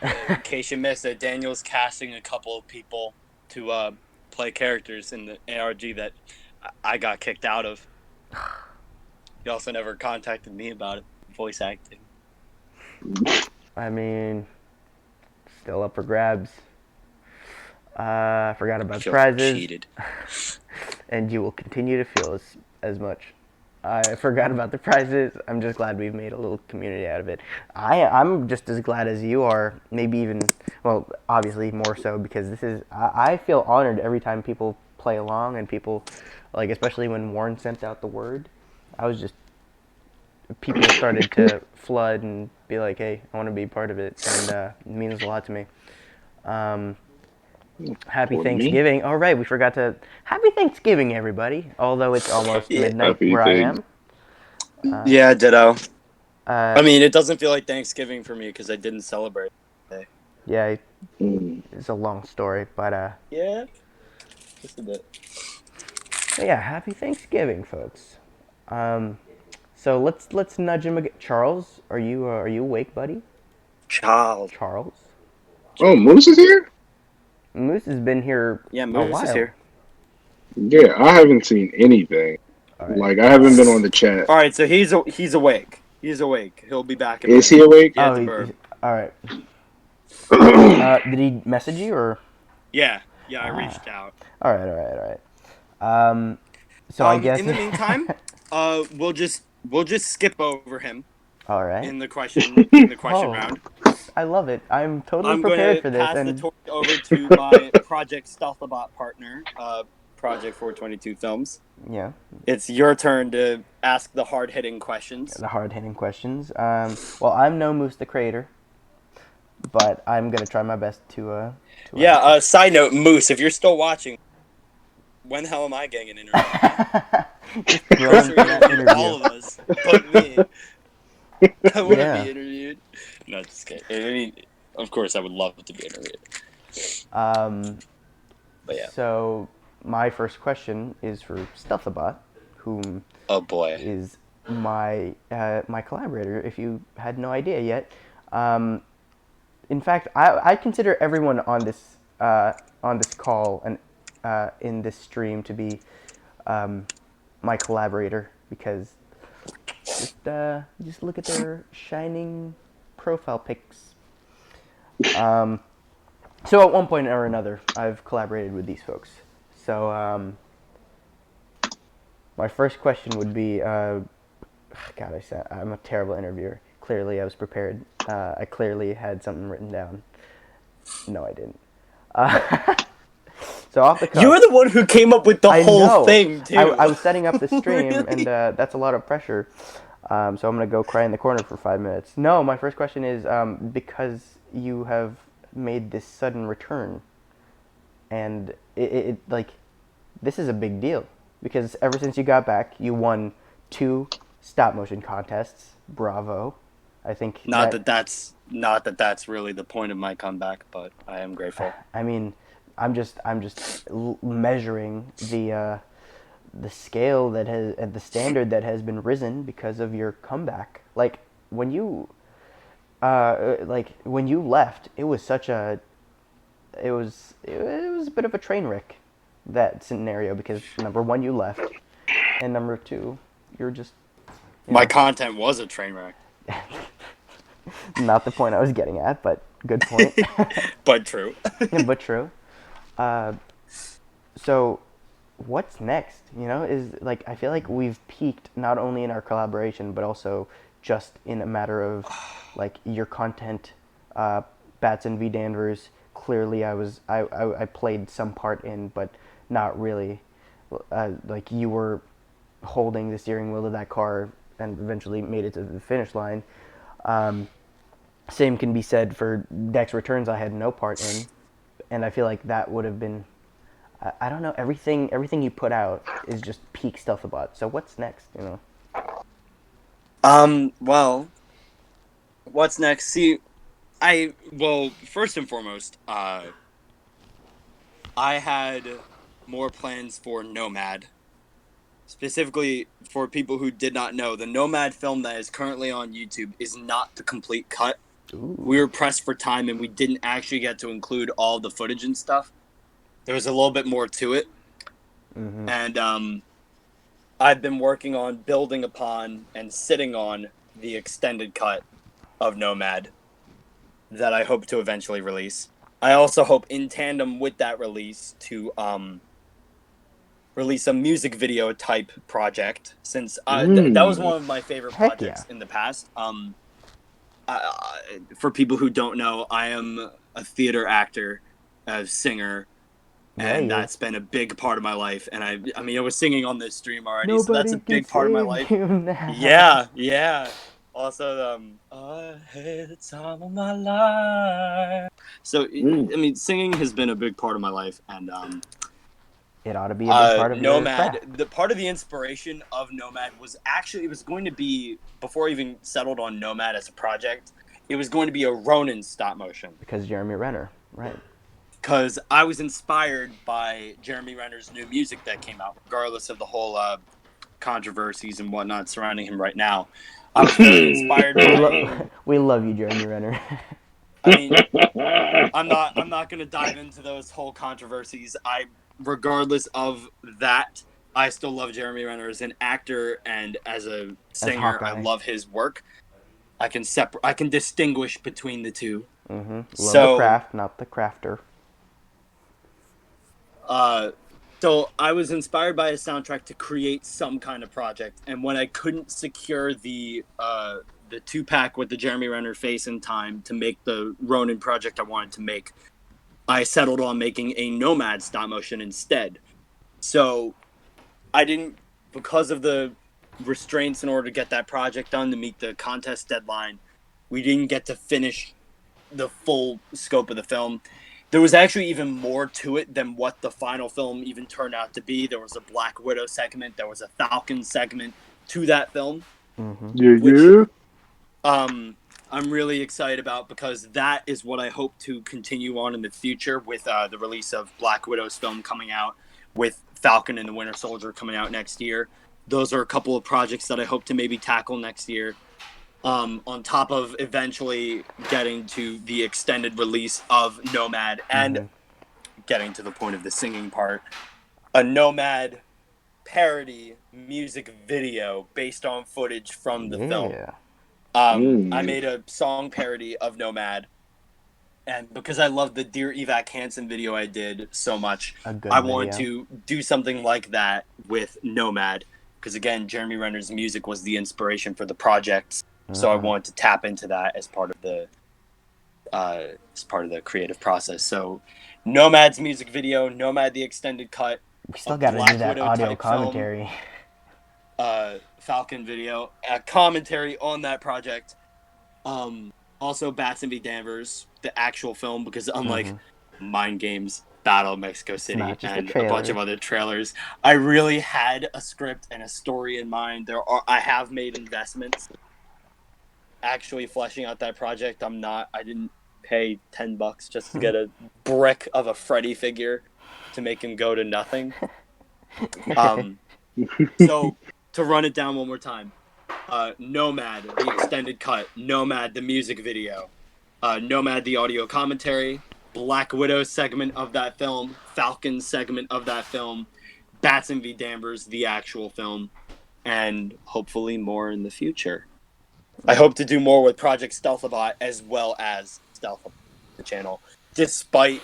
case you missed it, Daniel's casting a couple of people to play characters in the ARG that I got kicked out of. He also never contacted me about it, voice acting. I mean, still up for grabs. I forgot I about the feel prizes, cheated. and you will continue to feel as much. I forgot about the prizes. I'm just glad we've made a little community out of it. I'm just as glad as you are, maybe even, well, obviously more so because I feel honored every time people play along and people, like, especially when Warren sent out the word. I was just, people started to flood and be like, hey, I want to be part of it, and it means a lot to me. Um, Happy For me, Thanksgiving. All right, we forgot to. Happy Thanksgiving, everybody. Although it's almost Yeah. midnight happy where I thing. am. Yeah, ditto. Uh, I mean, it doesn't feel like Thanksgiving for me because I didn't celebrate today. yeah, Mm. it's a long story, Yeah, just a bit. but yeah, Happy Thanksgiving, folks. Um, so let's nudge him again. Charles, are you awake, buddy? Child. Charles, Oh, Moose is here? Moose has been here Yeah, a Moose is while. here. Yeah, I haven't seen anything. All right. Like, I haven't been on the chat. All right, so he's awake. He's awake. He'll be back in a Is he minute. awake? He had Oh, to burp. all right. Did he message you or? Yeah, I Ah, reached out. all right, all right, all right. So I guess. In the meantime, we'll just skip over him All right. in the question Oh, round. I love it. I'm totally I'm prepared gonna for this, pass the and torch over to my Project Stealthabotte partner, Project422 Films. yeah, It's your turn to ask the hard-hitting questions. the hard-hitting questions. Well, I'm no Moose the Creator, but I'm gonna try my best to Yeah. answer. Side note, Moose, if you're still watching, when the hell am I getting an interview? Just throw Pretty him sure for you that interviewed interview. all of us, but me. I want to Yeah. be interviewed. No, just kidding. I mean, of course, I would love to be interviewed. Um, But yeah. so my first question is for Stealthabotte, whom Oh boy. is my collaborator. If you had no idea yet, um, in fact, I consider everyone on this call and in this stream to be my collaborator because just look at their shining profile pics. So at one point or another, I've collaborated with these folks. So my first question would be, God, I'm a terrible interviewer. Clearly, I was prepared. I clearly had something written down. No, I didn't. So off the cuff. You were the one who came up with the I whole know. thing, too. I was setting up the stream, Really? and that's a lot of pressure. So I'm gonna go cry in the corner for 5 minutes. No, my first question is because you have made this sudden return, and it like this is a big deal because ever since you got back, you won 2 stop motion contests. Bravo! I think Not that that's really the point of my comeback, but I am grateful. I mean, I'm just measuring the scale that has and the standard that has been risen because of your comeback. Like when you left, it was such a it was a bit of a train wreck, that scenario, because number one, you left, and number two, you're just My content was a train wreck, not the point I was getting at, but good point. but true. But true. So what's next? Is like I feel like we've peaked not only in our collaboration but also just in a matter of like your content. Batson v Danvers. Clearly, I played some part in, but not really. Like you were holding the steering wheel of that car and eventually made it to the finish line. Same can be said for Dex Returns. I had no part in, and I feel like that would have been. I don't know. Everything you put out is just peak Stealthabotte. So what's next? Well, what's next? See, first and foremost, I had more plans for Nomad. Specifically, for people who did not know, the Nomad film that is currently on YouTube is not the complete cut. Ooh. We were pressed for time, and we didn't actually get to include all the footage and stuff. There was a little bit more to it. Mm-hmm. And I've been working on building upon and sitting on the extended cut of Nomad that I hope to eventually release. I also hope in tandem with that release to release a music video type project, since that was one of my favorite Heck yeah. projects in the past. For people who don't know, I am a theater actor, a singer, and Yeah. that's been a big part of my life. And I mean, I was singing on this stream already, so that's a Nobody can big part of my save life. you now. Yeah. Also, I had the time of my life. So, I mean, singing has been a big part of my life, and It ought to be a big part of your Nomad. craft. The part of the inspiration of Nomad was actually, it was going to be, before I even settled on Nomad as a project, it was going to be a Ronin stop motion. Because Jeremy Renner, right? Because I was inspired by Jeremy Renner's new music that came out, regardless of the whole controversies and whatnot surrounding him right now. I was very inspired by. We love you, Jeremy Renner. I mean, I'm not gonna dive into those whole controversies. Regardless of that, I still love Jeremy Renner as an actor and as a singer. I love his work. I can distinguish between the two. Mm-hmm. Love So, the craft, not the crafter. So I was inspired by a soundtrack to create some kind of project, and when I couldn't secure the 2-pack with the Jeremy Renner face in time to make the Ronin project I wanted to make, I settled on making a Nomad stop motion instead. So I didn't, because of the restraints in order to get that project done to meet the contest deadline, we didn't get to finish the full scope of the film. There was actually even more to it than what the final film even turned out to be. There was a Black Widow segment. There was a Falcon segment to that film. Mm-hmm. Which, I'm really excited about, because that is what I hope to continue on in the future with the release of Black Widow's film coming out, with Falcon and the Winter Soldier coming out next year. Those are a couple of projects that I hope to maybe tackle next year. On top of eventually getting to the extended release of Nomad and getting to the point of the singing part, a Nomad parody music video based on footage from the film. I made a song parody of Nomad, and because I love the Dear Evac Hansen video I did so much, I wanted to do something like that with Nomad, because again, Jeremy Renner's music was the inspiration for the project. So I wanted to tap into that as part of the creative process. So Nomad's music video, Nomad the extended cut, we still got to do that audio commentary. Falcon video, a commentary on that project. Also Bats and V Danvers, the actual film, because unlike Mind Games, Battle of Mexico City, and a bunch of other trailers, I really had a script and a story in mind. I have made investments actually fleshing out that project. I didn't pay $10 just to get a brick of a Freddy figure to make him go to nothing. So to run it down one more time, Nomad the extended cut, Nomad the music video, Nomad the audio commentary, Black Widow segment of that film, Falcon segment of that film, Bats and V Danvers the actual film, and hopefully more in the future. I hope to do more with Project Stealthabotte as well as Stealthabotte, the channel, despite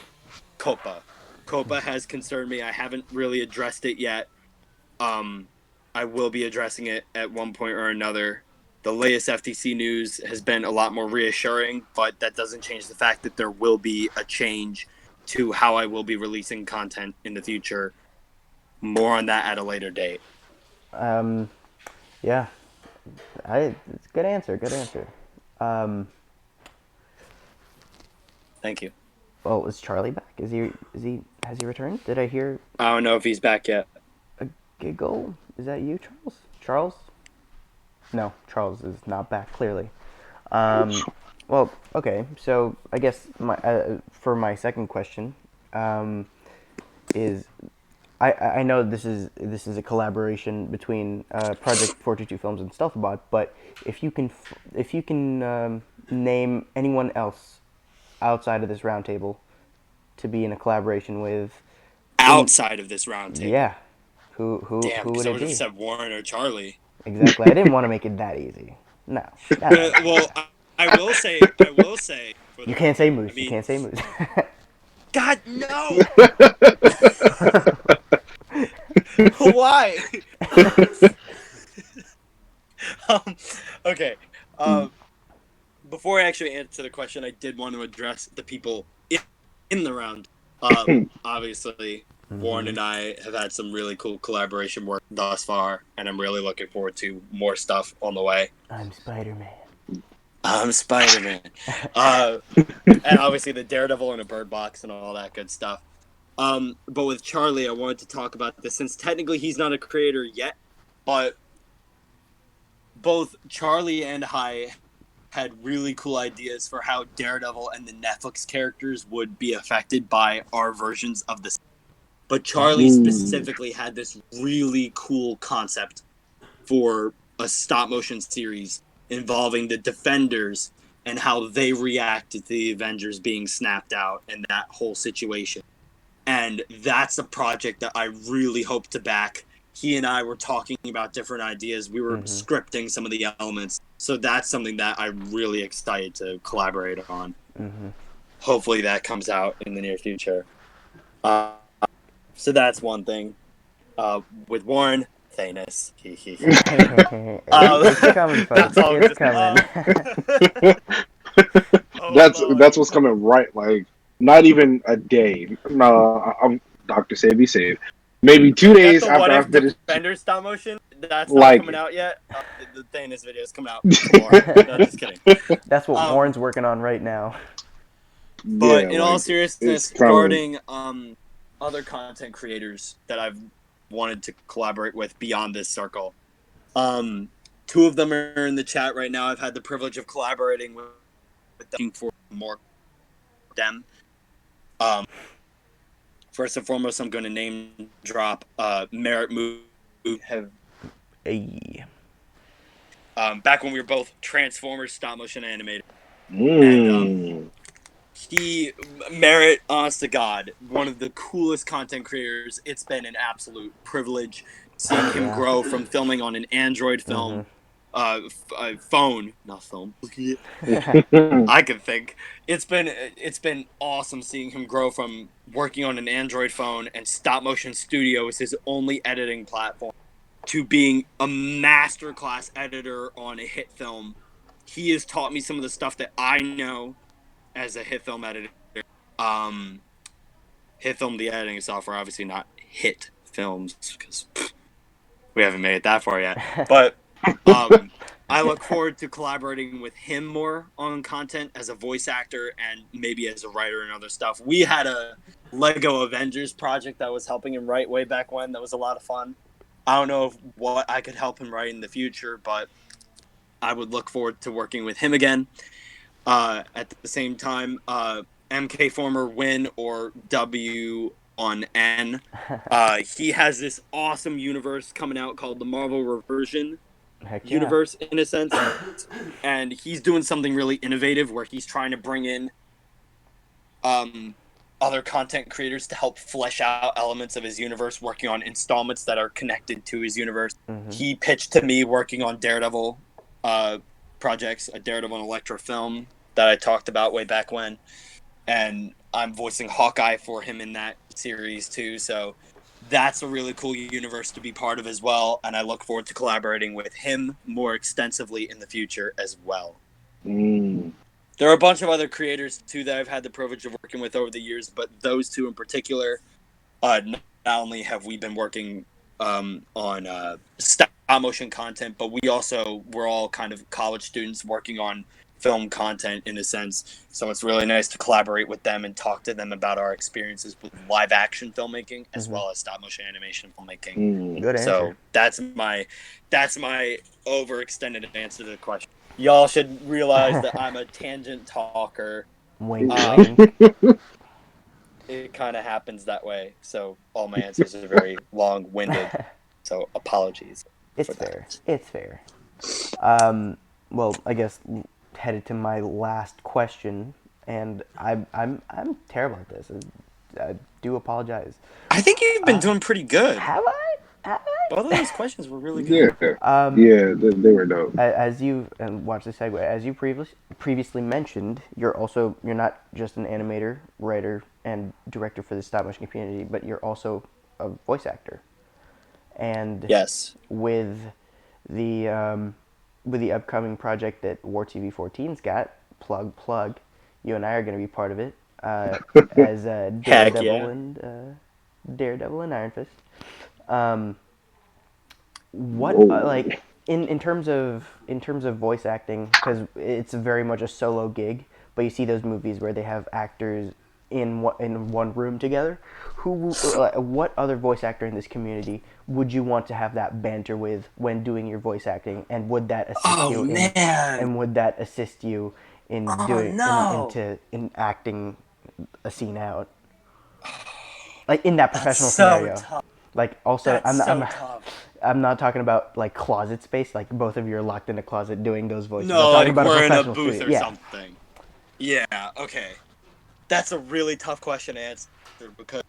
Copa. Copa has concerned me. I haven't really addressed it yet. I will be addressing it at one point or another. The latest FTC news has been a lot more reassuring, but that doesn't change the fact that there will be a change to how I will be releasing content in the future. More on that at a later date. Yeah. It's good answer. Thank you. Well, is Charlie back? Has he returned? Did I hear I don't know if he's back yet. a giggle? Is that you, Charles? No, Charles is not back, clearly. Well, okay, so I guess for my second question, is I know this is a collaboration between Project422 Films and Stealthabotte, but if you can name anyone else outside of this roundtable to be in a collaboration with, outside of this roundtable, yeah, who would I it would have be? said Warren or Charlie. Exactly. I didn't want to make it that easy. No. Well, I will say. For You the can't say record, moose. I mean, You can't say moose. God, no! Why? um, okay. Before I actually answer the question, I did want to address the people in the round. Obviously, Warren and I have had some really cool collaboration work thus far, and I'm really looking forward to more stuff on the way. I'm Spider-Man. I'm Spider-Man. And obviously the Daredevil and a Bird Box and all that good stuff. But with Charlie, I wanted to talk about this since technically he's not a creator yet, but both Charlie and I had really cool ideas for how Daredevil and the Netflix characters would be affected by our versions of this. But Charlie specifically had this really cool concept for a stop motion series involving the Defenders and how they reacted to the Avengers being snapped out and that whole situation. And that's a project that I really hope to back. He and I were talking about different ideas. We were scripting some of the elements. So that's something that I'm really excited to collaborate on. Hopefully that comes out in the near future. So that's one thing. With Warren, Thanos. It's coming, folks. It's coming. That's what's coming right. Like not even a day. No, I'm Doctor Save Be Save. Maybe 2 days after I finish. Defender stop motion. That's like not coming out yet. The Thanos video is coming out tomorrow. No, just kidding. That's what Warren's working on right now. But yeah, in all seriousness, regarding other content creators that I've wanted to collaborate with beyond this circle, 2 of them are in the chat right now. I've had the privilege of collaborating with them for more them. First and foremost, I'm going to name drop Merritt Move. Back when we were both Transformers stop motion animators. And Merritt, honest to God, one of the coolest content creators. It's been an absolute privilege seeing him grow from filming on an Android phone, phone, not film. I can think. It's been awesome seeing him grow from working on an Android phone and stop motion studio is his only editing platform to being a masterclass editor on a hit film. He has taught me some of the stuff that I know as a hit film editor. Hit film, the editing software, obviously not hit films because we haven't made it that far yet. But I look forward to collaborating with him more on content as a voice actor and maybe as a writer and other stuff. We had a Lego Avengers project that was helping him write way back when. That was a lot of fun. I don't know what I could help him write in the future, but I would look forward to working with him again. At the same time, MK former Win or W on N. He has this awesome universe coming out called the Marvel Reversion universe, in a sense. And he's doing something really innovative where he's trying to bring in other content creators to help flesh out elements of his universe, working on installments that are connected to his universe. He pitched to me working on Daredevil projects, a Daredevil and Elektra film that I talked about way back when, and I'm voicing Hawkeye for him in that series too, so that's a really cool universe to be part of as well, and I look forward to collaborating with him more extensively in the future as well. There are a bunch of other creators too that I've had the privilege of working with over the years, but those 2 in particular, not only have we been working on stop motion content, but we're all kind of college students working on film content in a sense. So it's really nice to collaborate with them and talk to them about our experiences with live action filmmaking as well as stop motion animation filmmaking. Good answer. So that's my overextended answer to the question. Y'all should realize that I'm a tangent talker. Wink. It kind of happens that way. So all my answers are very long-winded. So apologies. It's fair. It's fair. Well, I guess headed to my last question, and I'm terrible at this. I do apologize. I think you've been doing pretty good. Have I? Both of those questions were really good. Yeah, yeah, they were dope. As you and watch the segue, as you previously mentioned, you're not just an animator, writer, and director for the stop motion community, but you're also a voice actor. And Yes. with the upcoming project that War TV 14's got, plug, you and I are going to be part of it as Heck Daredevil yeah. and Iron Fist. What Whoa. like in terms of voice acting, because it's very much a solo gig, but you see those movies where they have actors in one room together. What other voice actor in this community would you want to have that banter with when doing your voice acting, and would that assist you in man. and would that assist you in Oh, doing no. in acting a scene out, like in that That's professional so scenario? tough. Like, also, That's so tough. I'm not talking about like closet space, like both of you are locked in a closet doing those voices. I'm No, talking like about a we're in a professional booth studio. or Yeah. something. Yeah, okay. That's a really tough question to answer because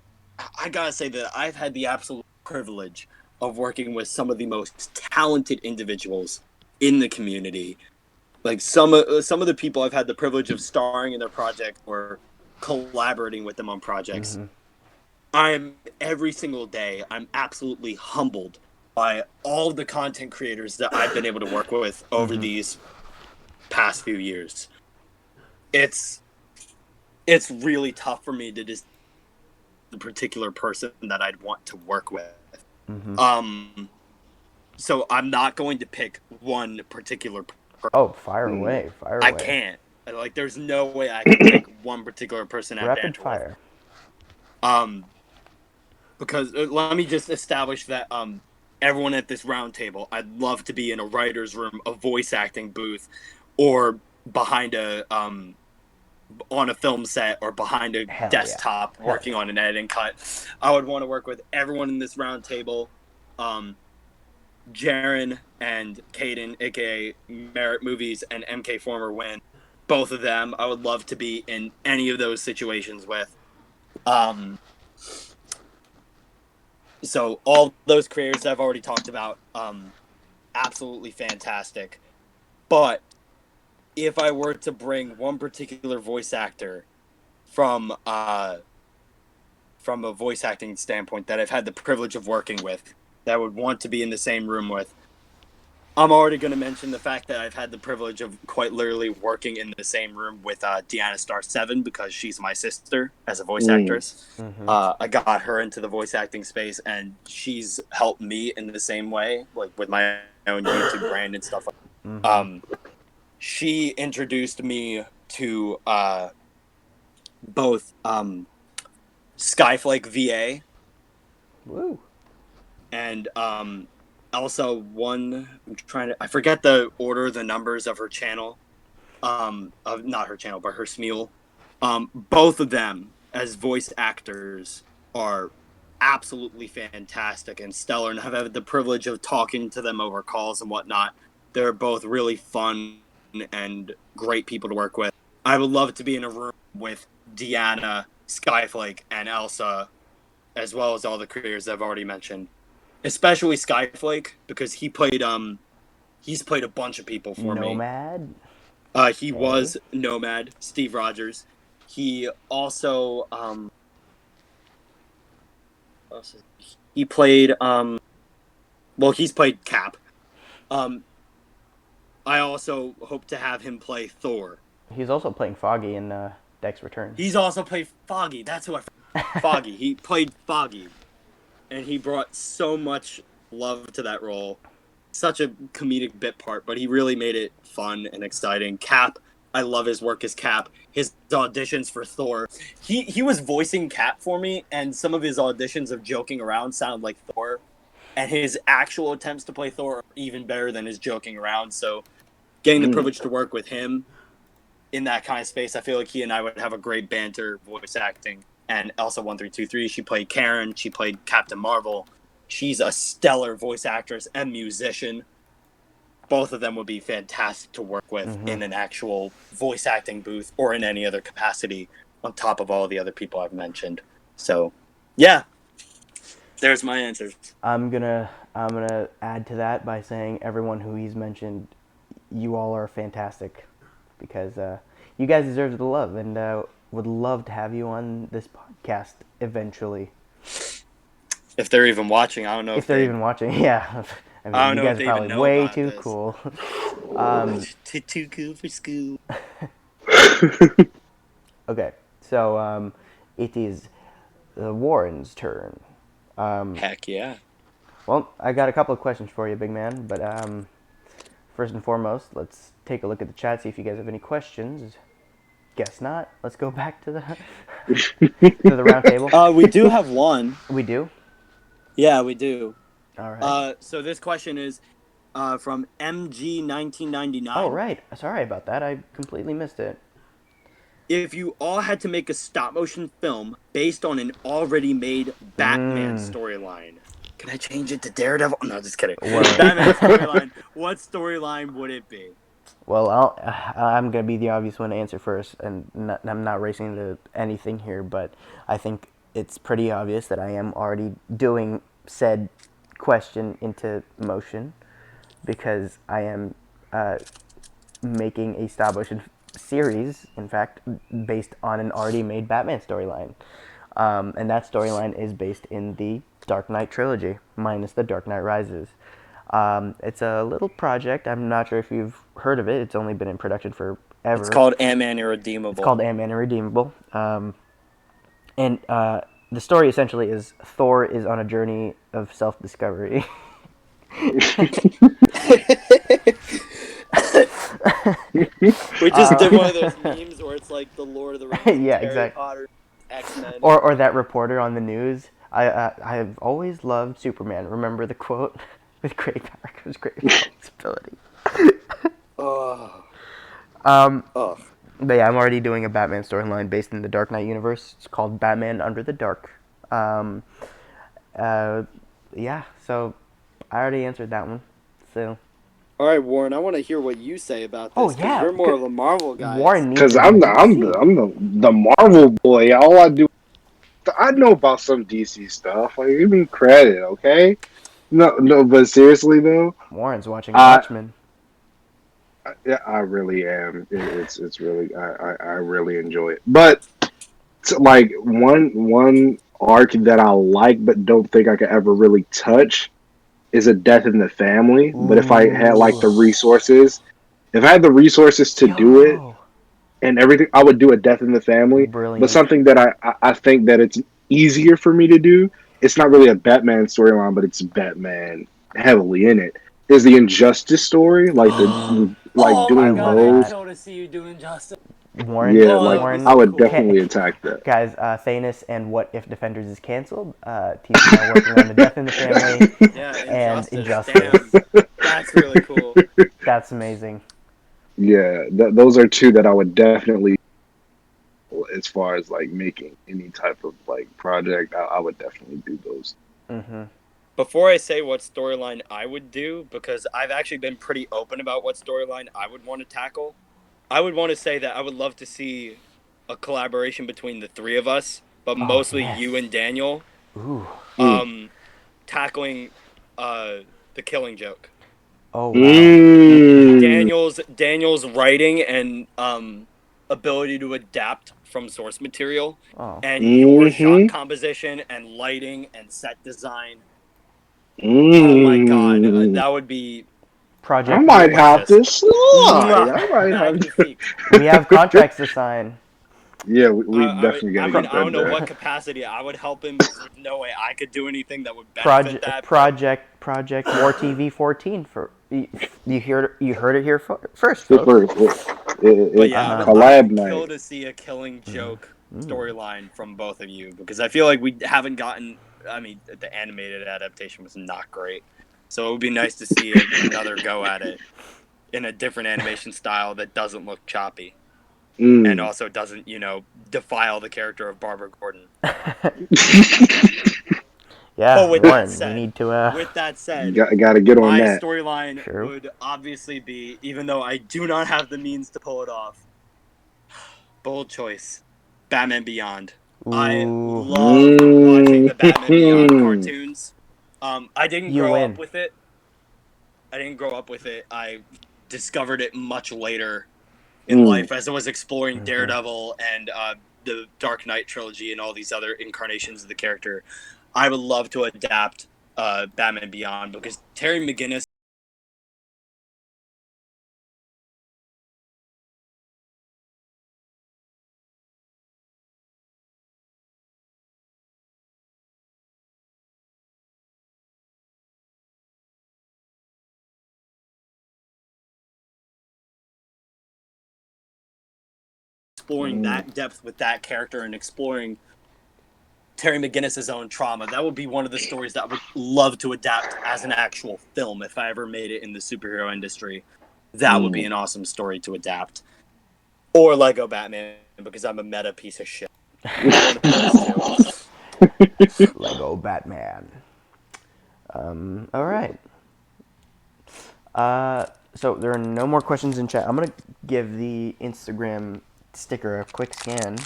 I gotta say that I've had the absolute privilege of working with some of the most talented individuals in the community. Like some of the people I've had the privilege of starring in their project or collaborating with them on projects. I'm every single day, I'm absolutely humbled by all the content creators that I've been able to work with over these past few years. It's really tough for me to just the particular person that I'd want to work with. So I'm not going to pick one particular person. Oh, fire away, fire away. I can't. Like, there's no way I can pick one particular person I'd Rapid banter fire. with. Because let me just establish that everyone at this round table, I'd love to be in a writer's room, a voice acting booth, or behind on a film set or behind a Hell desktop yeah. working on an editing cut. I would want to work with everyone in this round table. Jaren and Caden, aka Merit Movies and MK Former Win, both of them I would love to be in any of those situations with. So all those creators I've already talked about, absolutely fantastic. But if I were to bring one particular voice actor from a voice acting standpoint that I've had the privilege of working with, that I would want to be in the same room with, I'm already going to mention the fact that I've had the privilege of quite literally working in the same room with Deanna Star 7 because she's my sister as a voice actress. I got her into the voice acting space, and she's helped me in the same way, like with my own YouTube brand and stuff. She introduced me to both Skyflake VA Woo. and also I forget the order, the numbers of her channel, of not her channel, but her Smeal. Both of them as voice actors are absolutely fantastic and stellar, and have had the privilege of talking to them over calls and whatnot. They're both really fun and great people to work with. I would love to be in a room with Deanna, Skyflake, and Elsa, as well as all the creators I've already mentioned. Especially Skyflake, because he's played a bunch of people for me. Nomad. He was Nomad, Steve Rogers. He also he played he's played Cap. I also hope to have him play Thor. He's also playing Foggy in Dex Return. He's also played Foggy. That's who Foggy. He played Foggy, and he brought so much love to that role. Such a comedic bit part, but he really made it fun and exciting. Cap, I love his work as Cap. His auditions for Thor, he was voicing Cap for me, and some of his auditions of joking around sound like Thor, and his actual attempts to play Thor are even better than his joking around. So, getting the privilege to work with him in that kind of space, I feel like he and I would have a great banter voice acting. And Elsa 1323, she played Karen, she played Captain Marvel. She's a stellar voice actress and musician. Both of them would be fantastic to work with in an actual voice acting booth or in any other capacity on top of all the other people I've mentioned. So, yeah. There's my answers. I'm gonna I'm gonna add to that by saying everyone who he's mentioned, you all are fantastic, because you guys deserve the love, and would love to have you on this podcast eventually. If they're even watching, I don't know If they're even watching, yeah. I mean, I don't you know guys if they are even probably know way about too this. cool. Too cool for school. Okay, so it is Warren's turn. Heck yeah. Well, I got a couple of questions for you, big man, but first and foremost, let's take a look at the chat, see if you guys have any questions. Guess not. Let's go back to the to the round table. We do have one. We do? Yeah, we do. All right. So this question is from MG1999. Oh, right. Sorry about that. I completely missed it. If you all had to make a stop motion film based on an already made Batman storyline, can I change it to Daredevil? No, just kidding. Batman storyline. What storyline would it be? Well, I'm going to be the obvious one to answer first, and I'm not racing to anything here, but I think it's pretty obvious that I am already doing said question into motion, because I am making a stop motion series, in fact, based on an already made Batman storyline. And that storyline is based in the Dark Knight trilogy, minus the Dark Knight Rises. It's a little project. I'm not sure if you've heard of it. It's only been in production forever. It's called Ant-Man Irredeemable. It's called Ant-Man Irredeemable. And the story essentially is Thor is on a journey of self-discovery. We just did one of those memes where it's like the Lord of the Rings, yeah, Harry exactly. Potter, X-Men. Or that reporter on the news. I've always loved Superman. Remember the quote? With great power comes great responsibility. But yeah, I'm already doing a Batman storyline based in the Dark Knight universe. It's called Batman Under the Dark. Yeah, so I already answered that one. So. All right, Warren, I want to hear what you say about this. Oh yeah, you're more of a Marvel guy. Warren needs Because to I'm be the Marvel boy. All I do, I know about some DC stuff. Like, give me credit, okay? No, but seriously though, Warren's watching Watchmen. Yeah, I really am. It's really I really enjoy it. But like one arc that I like but don't think I could ever really touch is a Death in the Family. Ooh. But if I had like the resources, if I had the resources to do it and everything, I would do a Death in the Family. Brilliant. But something that I think that it's easier for me to do. It's not really a Batman storyline, but it's Batman heavily in it. Is the Injustice story like the doing those? I totally see you doing Injustice. Warren, Yeah, Warren, I would definitely attack that. Guys, Thanos and What If Defenders is canceled. Team's now working on the Death in the Family and Injustice. Damn, that's really cool. That's amazing. Yeah, those are two that I would definitely, as far as like making any type of like project, I would definitely do those. Mm-hmm. Before I say what storyline I would do, because I've actually been pretty open about what storyline I would want to tackle, I would want to say that I would love to see a collaboration between the three of us, but mostly you and Daniel, tackling the Killing Joke. Oh wow. Daniel's writing and ability to adapt from source material, and your shot composition and lighting and set design. Oh my god, that would be Project. I might have to slide. I might have to. We have contracts to sign. Yeah, we definitely got to get that. I don't know what capacity I would help him, because there's no way I could do anything that would benefit that. Project War TV 14 for you heard it here first, folks. But yeah, collab I would night. kill to see a Killing Joke storyline from both of you, because I feel like we haven't gotten. I mean, the animated adaptation was not great, so it would be nice to see another go at it in a different animation style that doesn't look choppy. And also doesn't, defile the character of Barbara Gordon. Yeah, but with Warren, that said, we need to. With that said, got to get on that. My storyline would obviously be, even though I do not have the means to pull it off, bold choice, Batman Beyond. I love watching the Batman Beyond cartoons. I didn't You grow win. up with it. I discovered it much later in life as I was exploring Daredevil and the Dark Knight trilogy and all these other incarnations of the character. I would love to adapt Batman Beyond because Terry McGinnis exploring that depth with that character and exploring Terry McGinnis' own trauma. That would be one of the stories that I would love to adapt as an actual film if I ever made it in the superhero industry. That would be an awesome story to adapt. Or Lego Batman, because I'm a meta piece of shit. One of those two. Lego Batman. All right. So there are no more questions in chat. I'm gonna give the Instagram sticker a quick scan.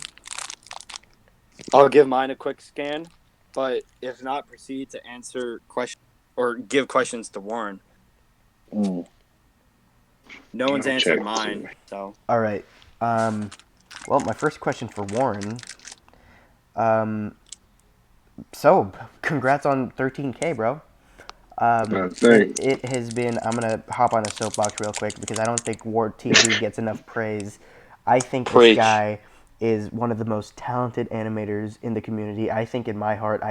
I'll give mine a quick scan, but if not, proceed to answer questions or give questions to Warren. No one's answered mine, so. All right. Well, my first question for Warren. So, congrats on 13K, bro. It has been. I'm gonna hop on a soapbox real quick because I don't think Ward TV gets enough praise. I think this guy is one of the most talented animators in the community. I think in my heart,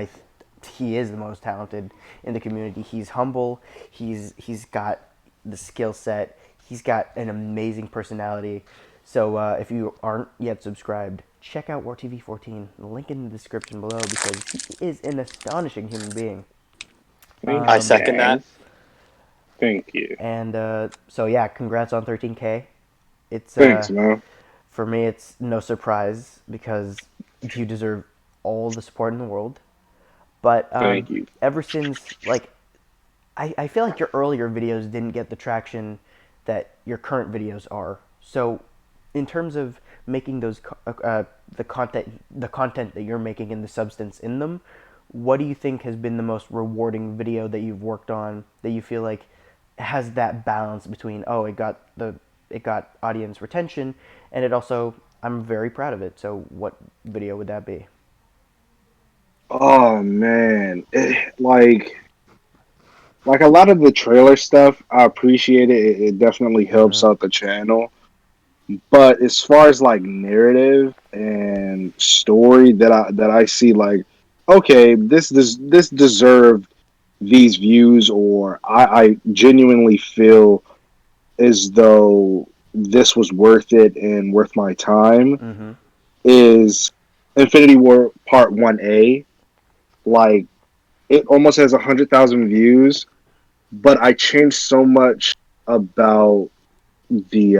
he is the most talented in the community. He's humble. He's got the skill set. He's got an amazing personality. So if you aren't yet subscribed, check out War TV 14. Link in the description below because he is an astonishing human being. I second that. Thank you. And so yeah, congrats on 13K. It's Thanks, man. For me, it's no surprise because you deserve all the support in the world. But Thank you. Ever since, like, I feel like your earlier videos didn't get the traction that your current videos are. So, in terms of making those the content that you're making and the substance in them, what do you think has been the most rewarding video that you've worked on that you feel like has that balance between it got audience retention and it also I'm very proud of it. So what video would that be? Oh man, like a lot of the trailer stuff, I appreciate it. It definitely helps out the channel. But as far as like narrative and story that I see, like, okay, this deserved these views, or I genuinely feel as though this was worth it and worth my time, is Infinity War Part 1A. Like, it almost has 100,000 views, but I changed so much about the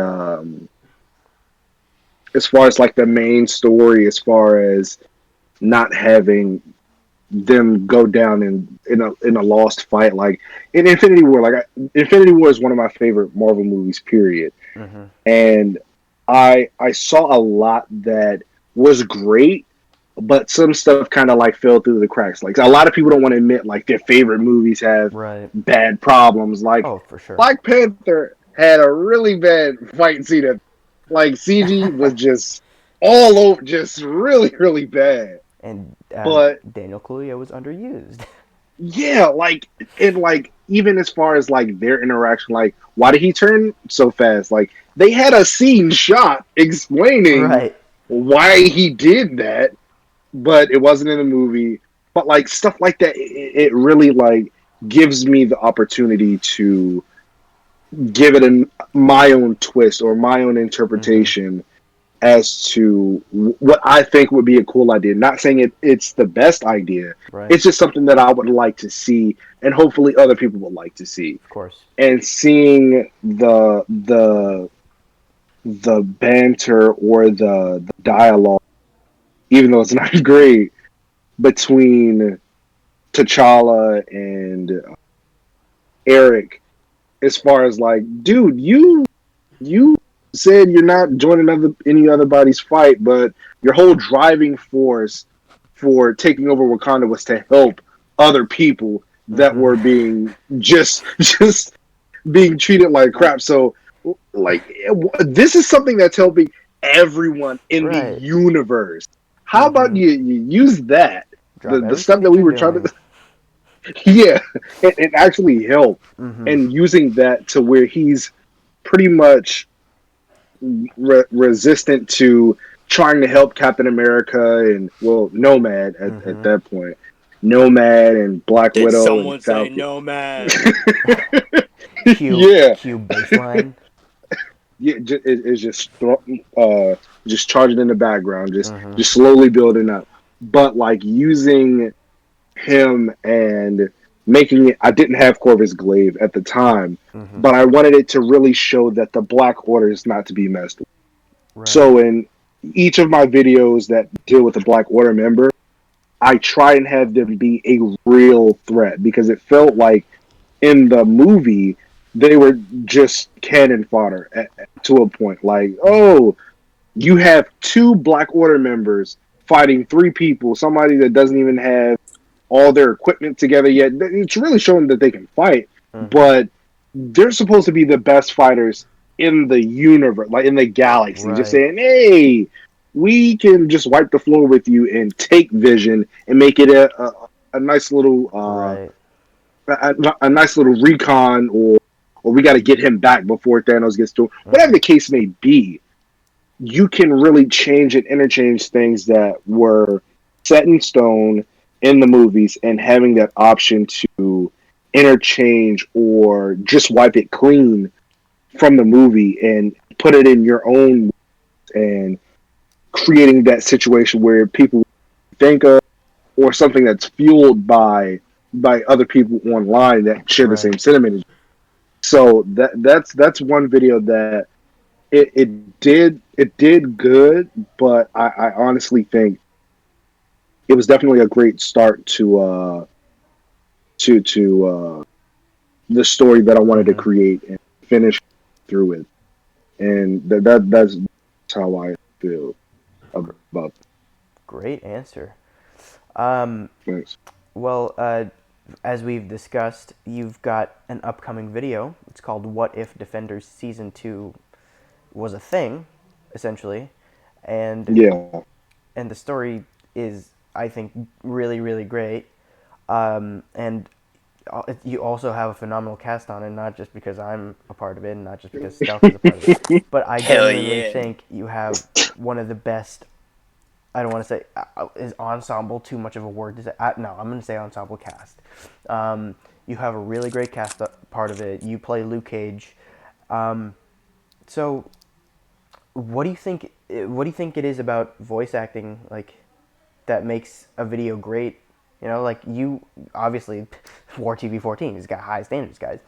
as far as like the main story, as far as not having them go down in a lost fight, like in Infinity War. Like Infinity War is one of my favorite Marvel movies, period. And I saw a lot that was great, but some stuff kind of like fell through the cracks. Like a lot of people don't want to admit like their favorite movies have bad problems. Like for sure. Black Panther had a really bad fight scene that, like, CG was just all over, just really, really bad. And but Daniel Kaluuya was underused. Yeah, like, and like even as far as like their interaction, like why did he turn so fast? Like they had a scene shot explaining why he did that, but it wasn't in the movie. But like stuff like that, it really like gives me the opportunity to give it my own twist or my own interpretation as to what I think would be a cool idea. Not saying it's the best idea. It's just something that I would like to see, and hopefully other people would like to see. Of course. And seeing the banter or the dialogue, even though it's not great, between T'Challa and Eric, as far as like, dude, you said you're not joining any other body's fight, but your whole driving force for taking over Wakanda was to help other people, that were being just being treated like crap. So, like, this is something that's helping everyone in the Right. universe. How about you use that? Drop The stuff everything that that we you're were trying doing. to, yeah, it actually helped, Mm-hmm. and using that to where he's pretty much resistant to trying to help Captain America and, well, Nomad at that point. Nomad and Black Did Widow and someone say Falcon. nomad? Cue Yeah, cue baseline. yeah, it's just charging in the background, Mm-hmm. just slowly building up. But like using him and making it, I didn't have Corvus Glaive at the time, Mm-hmm. but I wanted it to really show that the Black Order is not to be messed with. Right. So in each of my videos that deal with the Black Order member, I try and have them be a real threat, because it felt like in the movie they were just cannon fodder to a point. Like, oh, you have 2 Black Order members fighting 3 people, somebody that doesn't even have all their equipment together yet. It's really showing that they can fight, but they're supposed to be the best fighters in the universe, like in the galaxy. Right. Just saying, hey, we can just wipe the floor with you and take Vision and make it a nice little Right. a nice little recon, or we got to get him back before Thanos gets to him. Whatever the case may be, you can really change and interchange things that were set in stone in the movies, and having that option to interchange or just wipe it clean from the movie and put it in your own, and creating that situation where people think of, or something that's fueled by other people online that share the Right. same sentiment. So that's one video that it did good, but I honestly think it was definitely a great start to the story that I wanted to create and finish through it, and that's how I feel about Great answer. things. Well, as we've discussed, you've got an upcoming video. It's called "What If Defenders Season 2 Was a Thing," essentially, and Yeah, the story is, I think, really, really great. And you also have a phenomenal cast on it, not just because I'm a part of it, and not just because Stealth is a part of it, but I Hell genuinely yeah. think you have one of the best. I don't want to say is ensemble too much of a word to say. No, I'm going to say ensemble cast. You have a really great cast part of it. You play Luke Cage. So, what do you think? What do you think it is about voice acting, like, that makes a video great? You know, like, you obviously War TV 14 has got high standards, guys.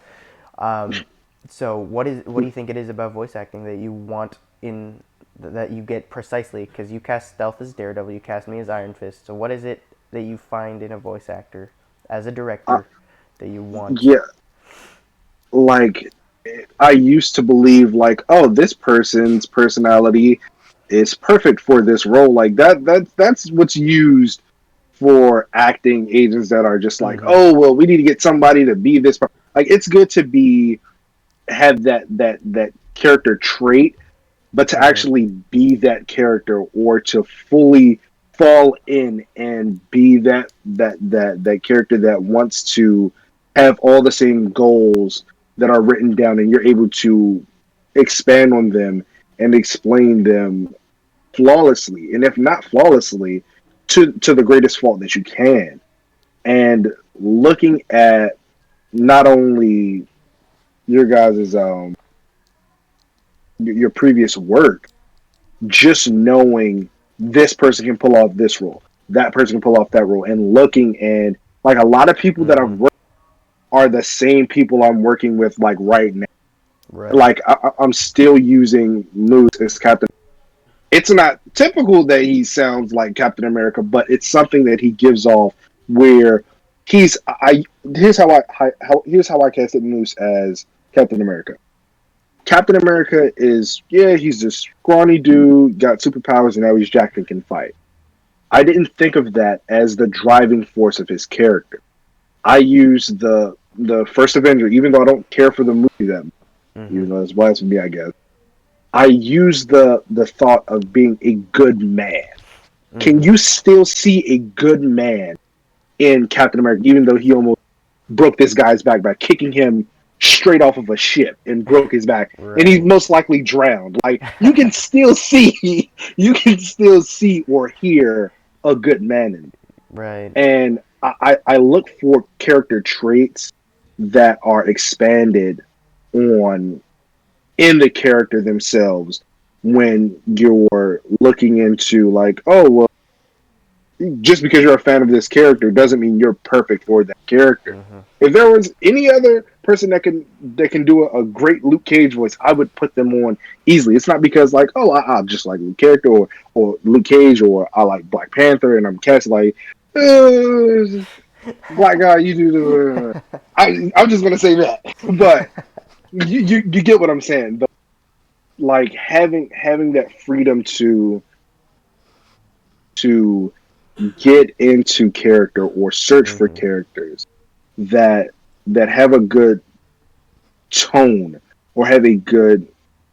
So what do you think it is about voice acting that you want in that you get precisely? Because you cast Stealth as Daredevil, you cast me as Iron Fist. So what is it that you find in a voice actor as a director that you want? yeah. Like, I used to believe, like, oh, this person's personality is perfect for this role. Like that's what's used for acting agents that are just like, oh, well, we need to get somebody to be this. Like, it's good to have that character trait, but to actually be that character, or to fully fall in and be that character that wants to have all the same goals that are written down, and you're able to expand on them and explain them flawlessly, and if not flawlessly, to the greatest fault that you can. And looking at not only your guys's your previous work, just knowing this person can pull off this role, that person can pull off that role, and looking, and like, a lot of people that I've worked are the same people I'm working with, like, right now. Right. Like, I'm still using Moose as Captain. It's not typical that he sounds like Captain America, but it's something that he gives off where here's how I casted Moose as Captain America. Captain America is, yeah, he's this scrawny dude, got superpowers, and now he's jacked and can fight. I didn't think of that as the driving force of his character. I use the first Avenger, even though I don't care for the movie that much, even though it's blasphemy, I guess. I use the thought of being a good man. Can you still see a good man in Captain America, even though he almost broke this guy's back by kicking him straight off of a ship and broke his back, and he most likely drowned? Like, you can still see, or hear a good man in him. Right. And I look for character traits that are expanded on in the character themselves when you're looking into, like, oh, well, just because you're a fan of this character doesn't mean you're perfect for that character. If there was any other person that can do a great Luke Cage voice, I would put them on easily. It's not because, like, oh, I just like Luke character, or Luke Cage, or I like Black Panther and I'm cast like, black guy, you do the. I'm just gonna say that, but you get what I'm saying. Like, having that freedom to get into character or search for characters that have a good tone or have a good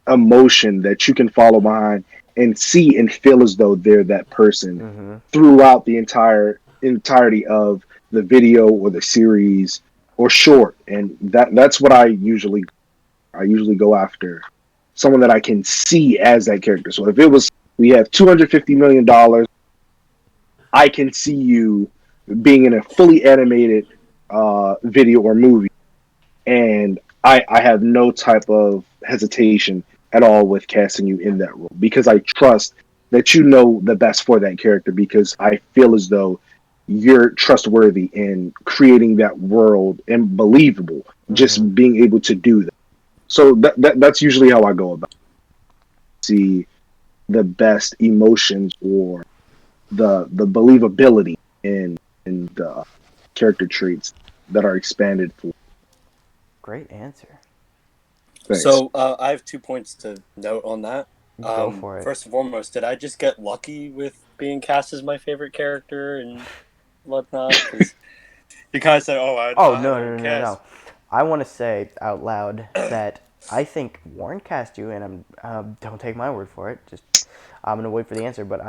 emotion that you can follow behind and see and feel as though they're that person throughout the entirety of the video or the series or short. And that's what I usually go after. Someone that I can see as that character. So if it was, we have $250 million, I can see you being in a fully animated video or movie, and I have no type of hesitation at all with casting you in that role, because I trust that you know the best for that character, because I feel as though you're trustworthy in creating that world and believable, just being able to do that. So that's usually how I go about it. See the best emotions or the believability in the character traits that are expanded for. Great answer. Thanks. So I have 2 points to note on that. Go for it. First and foremost, did I just get lucky with being cast as my favorite character and whatnot? Because you kind of said, No. I want to say out loud that I think Warren cast you, and don't take my word for it. Just I'm gonna wait for the answer. But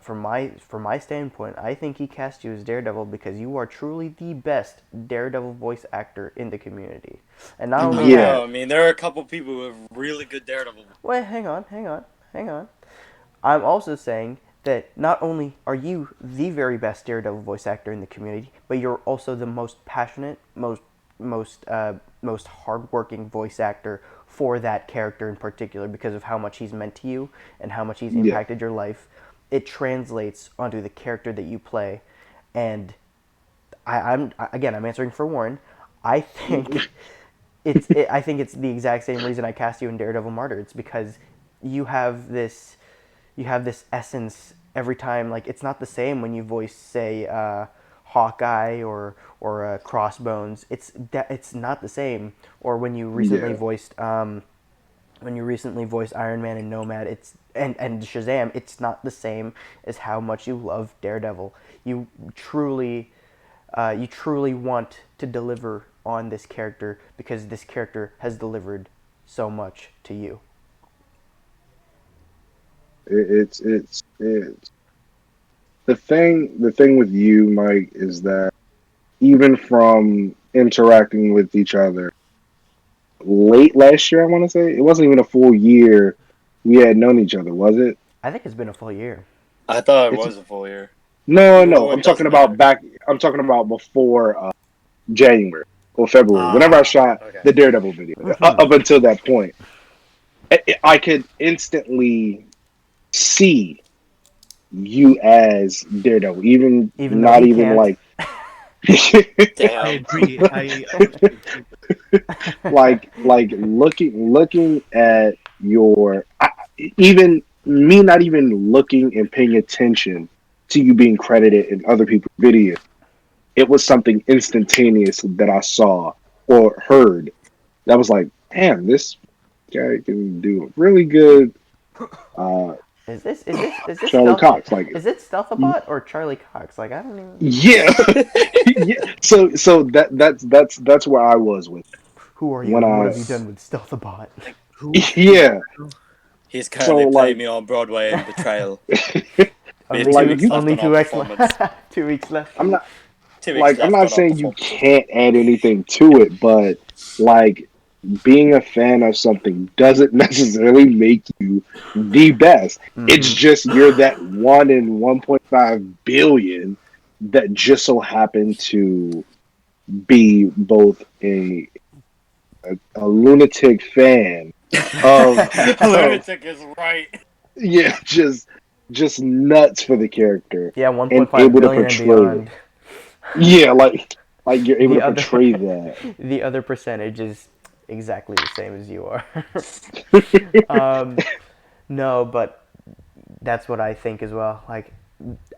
from my standpoint, I think he cast you as Daredevil because you are truly the best Daredevil voice actor in the community. And not only I mean, there are a couple people who have really good Daredevil. Wait, hang on. I'm also saying that not only are you the very best Daredevil voice actor in the community, but you're also the most passionate, most hardworking voice actor for that character in particular, because of how much he's meant to you and how much he's impacted your life. It translates onto the character that you play, and I'm answering for Warren. I think I think it's the exact same reason I cast you in Daredevil Martyr. It's because you have this essence every time. Like, it's not the same when you voice, say, Hawkeye or Crossbones. It's not the same. Or when you recently voiced Iron Man and Nomad, and Shazam, it's not the same as how much you love Daredevil. You truly want to deliver on this character because this character has delivered so much to you. It's the thing with you, Mike, is that even from interacting with each other late last year, I want to say, it wasn't even a full year we had known each other, was it? I think it's been a full year. I thought it was a full year. No, I'm talking about before January or February, whenever I shot the Daredevil video. Up until that point, I could instantly see you as Daredevil, even not even like. Damn. I agree. like looking at your, even me not even looking and paying attention to you being credited in other people's videos. It was something instantaneous that I saw or heard that was like, damn, this guy can do a really good Is this Charlie Cox, like, is it Stealthabotte or Charlie Cox? Like I don't even. yeah, yeah. So that's where I was with Who are you when and what I have you done with Stealthabotte? Like who? yeah. He's So currently like playing me on Broadway in Betrayal. We have Only 2 like two weeks you, left only on our 2 weeks performance. left. 2 weeks left. I'm not 2 weeks like I'm left not on our saying you performance. can't add anything to it, but like being a fan of something doesn't necessarily make you the best. It's just you're that 1 in 1.5 billion that just so happened to be both a lunatic fan of Lunatic is right. yeah, just nuts for the character Yeah, and 1.5 able to billion and portray it. beyond. Yeah, like you're able The to other portray that. the other percentage is exactly the same as you are. um, no, but that's what I think as well. Like,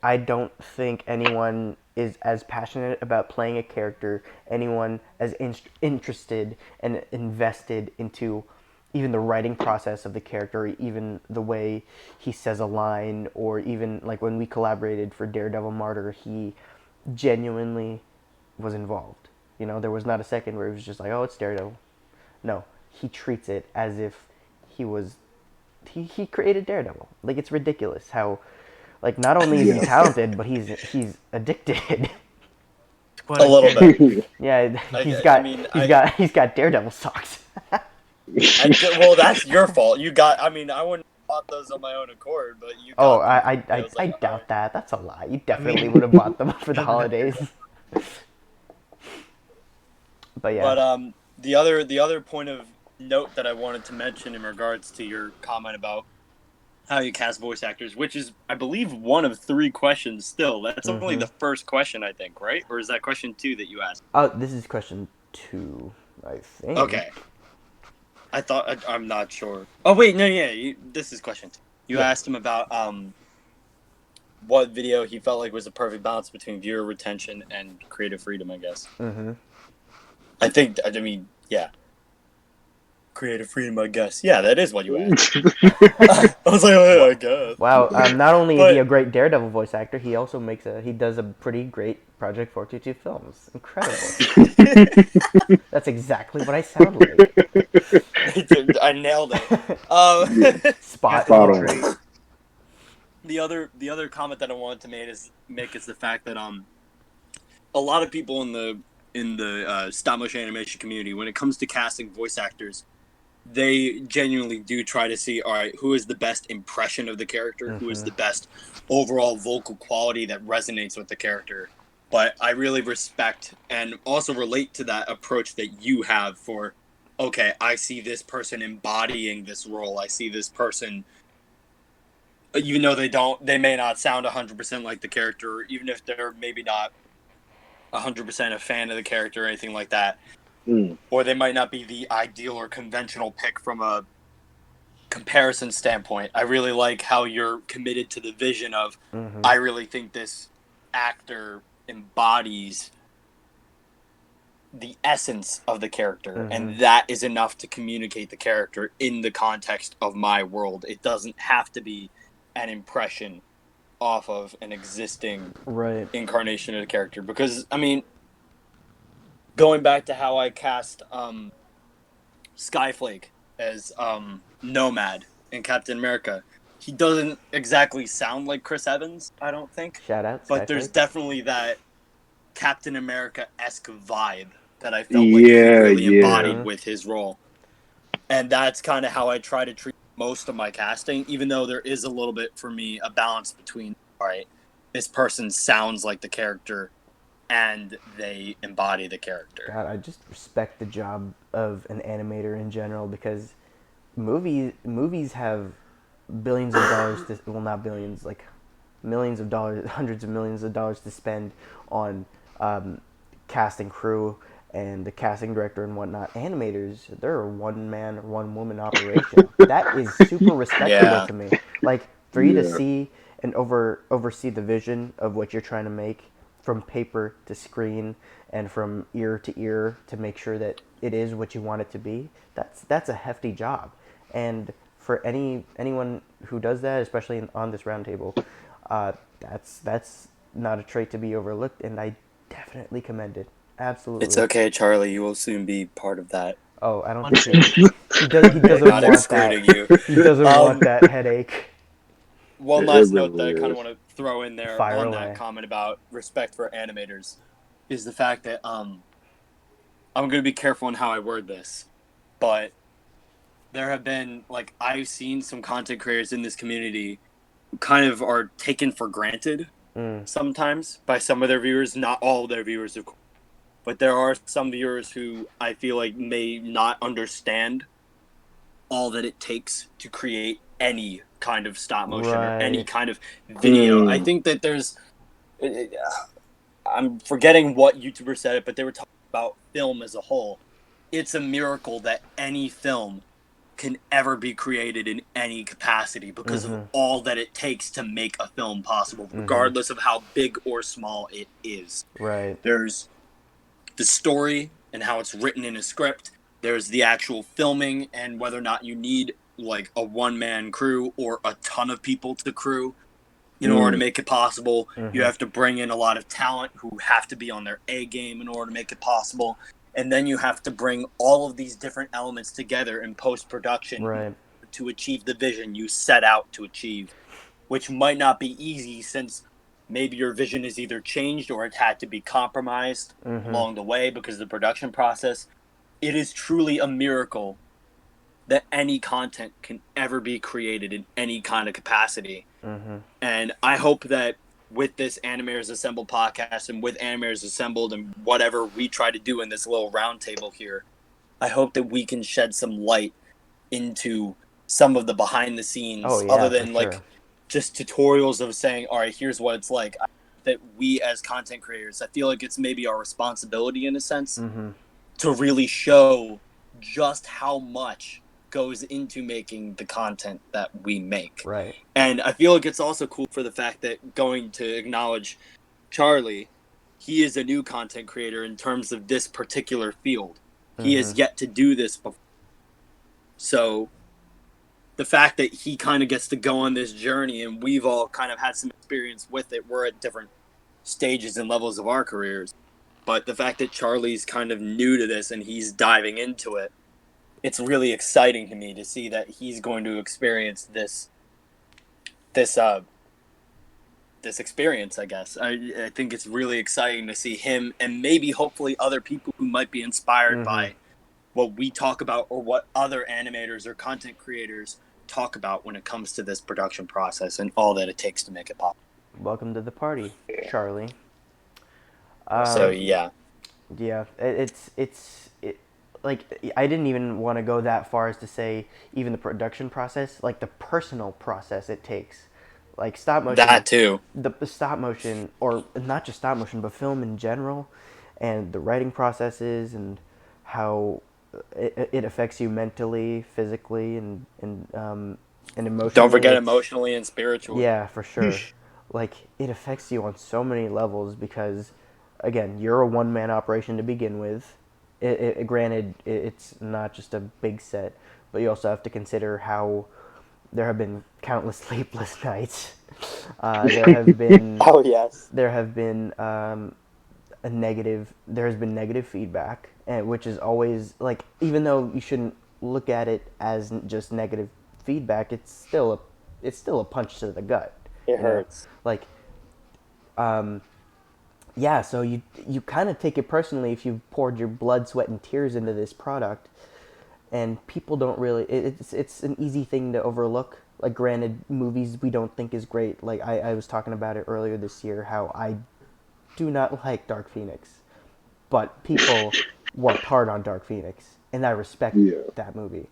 I don't think anyone is as passionate about playing a character, anyone as interested and invested into even the writing process of the character, even the way he says a line, or even like when we collaborated for Daredevil Martyr, he genuinely was involved. You know, there was not a second where it was just like, oh, it's Daredevil. No, he treats it as if he was he created Daredevil. Like it's ridiculous how like not only is he Yeah. talented, but he's addicted. Quite A little bit. Yeah, I mean, he's got Daredevil socks. well, that's your fault. You got. I mean, I wouldn't have bought those on my own accord, but you Oh, got them. For me. I was I like, all doubt right. that. That's a lie. You I definitely mean, would have bought them for the doesn't have holidays. But yeah. But the other point of note that I wanted to mention in regards to your comment about how you cast voice actors, which is I believe one of 3 questions. Still, that's only the first question, I think, right? Or is that question 2 that you asked? Oh, this is question 2, I think. Okay. I'm not sure. Oh wait, no, yeah. This is question 2. You Yeah. asked him about what video he felt like was a perfect balance between viewer retention and creative freedom. I guess. Mm-hmm. I mean, yeah. Creative freedom, I guess. Yeah, that is what you asked. I was like, oh, yeah, I guess. Wow. Not only is he a But great Daredevil voice actor, he also he does a pretty great Project422 Films. Incredible. That's exactly what I sound like. I nailed it. Spot Spot on. on. The other comment that I wanted to make is the fact that a lot of people in the stop motion animation community, when it comes to casting voice actors, they genuinely do try to see, all right, who is the best impression of the character, who is the best overall vocal quality that resonates with the character. But I really respect and also relate to that approach that you have for, okay, I see this person embodying this role. I see this person, even though they may not sound 100% like the character, even if they're maybe not 100% a fan of the character or anything like that. Mm. Or they might not be the ideal or conventional pick from a comparison standpoint. I really like how you're committed to the vision of, I really think this actor embodies the essence of the character, and that is enough to communicate the character in the context of my world. It doesn't have to be an impression off of an existing Right. incarnation of the character. Because, I mean, going back to how I cast Skyflake as Nomad in Captain America, he doesn't exactly sound like Chris Evans, I don't think. Shout out, But there's Skyflake. definitely that Captain America-esque vibe that I felt like he Yeah, really yeah. embodied with his role. And that's kind of how I try to treat most of my casting, even though there is a little bit, for me, a balance between, all right, this person sounds like the character and they embody the character. God, I just respect the job of an animator in general because movies have billions of dollars to, well, not billions, like millions of dollars, hundreds of millions of dollars to spend on casting crew and the casting director and whatnot. Animators, they're a one man or one woman operation. That is super respectable Yeah. to me. Like for you to Yeah. see and oversee the vision of what you're trying to make from paper to screen and from ear to ear to make sure that it is what you want it to be. That's a hefty job. And for anyone who does that, especially on this roundtable, that's not a trait to be overlooked, and I definitely commend it. Absolutely. It's okay, Charlie. You will soon be part of that. Oh, I don't think he doesn't Not want that. excluding you. He doesn't want that headache. One It last note really that I kind is. of want to throw in there Fire on away. that comment about respect for animators is the fact that I'm going to be careful in how I word this, but there have been, like, I've seen some content creators in this community who kind of are taken for granted sometimes by some of their viewers, not all of their viewers, of course. But there are some viewers who I feel like may not understand all that it takes to create any kind of stop motion or any Right. kind of video. I Mm. think that there's, I'm forgetting what YouTuber said it, but they were talking about film as a whole. It's a miracle that any film can ever be created in any capacity because of all that it takes to make a film possible, regardless of how big or small it is. Right. There's the story and how it's written in a script. There's the actual filming and whether or not you need like a one-man crew or a ton of people to crew in order to make it possible. You have to bring in a lot of talent who have to be on their A game in order to make it possible. And then you have to bring all of these different elements together in post-production Right. to achieve the vision you set out to achieve, which might not be easy since maybe your vision is either changed or it had to be compromised along the way because of the production process. It is truly a miracle that any content can ever be created in any kind of capacity. And I hope that with this Animators Assembled podcast and with Animators Assembled and whatever we try to do in this little roundtable here, I hope that we can shed some light into some of the behind the scenes other than like just tutorials of saying, all right, here's what it's like. That we as content creators, I feel like it's maybe our responsibility in a sense to really show just how much goes into making the content that we make. Right. And I feel like it's also cool for the fact that going to acknowledge Charlie, he is a new content creator in terms of this particular field. He has yet to do this before. So the fact that he kind of gets to go on this journey and we've all kind of had some experience with it, we're at different stages and levels of our careers. But the fact that Charlie's kind of new to this and he's diving into it, it's really exciting to me to see that he's going to experience this experience, I guess. I think it's really exciting to see him and maybe hopefully other people who might be inspired by what we talk about or what other animators or content creators talk about when it comes to this production process and all that it takes to make it possible. Welcome to the party, Charlie. So yeah. Yeah, like I didn't even want to go that far as to say even the production process, like the personal process it takes, like stop motion. That too. The stop motion, or not just stop motion, but film in general, and the writing processes and how it affects you mentally, physically, and emotionally. Don't forget emotionally and spiritually. Yeah, for sure. Like it affects you on so many levels because, again, you're a one-man operation to begin with. Granted, it's not just a big set, but you also have to consider how there have been countless sleepless nights. There have been Oh yes. there have been there has been negative feedback, and which is always like, even though you shouldn't look at it as just negative feedback, it's still a punch to the gut. It hurts. Like, yeah, so you kind of take it personally if you've poured your blood, sweat, and tears into this product, and people don't really. It's an easy thing to overlook. Like, granted, movies we don't think is great. Like I was talking about it earlier this year, how I do not like Dark Phoenix, but people worked hard on Dark Phoenix, and I respect that movie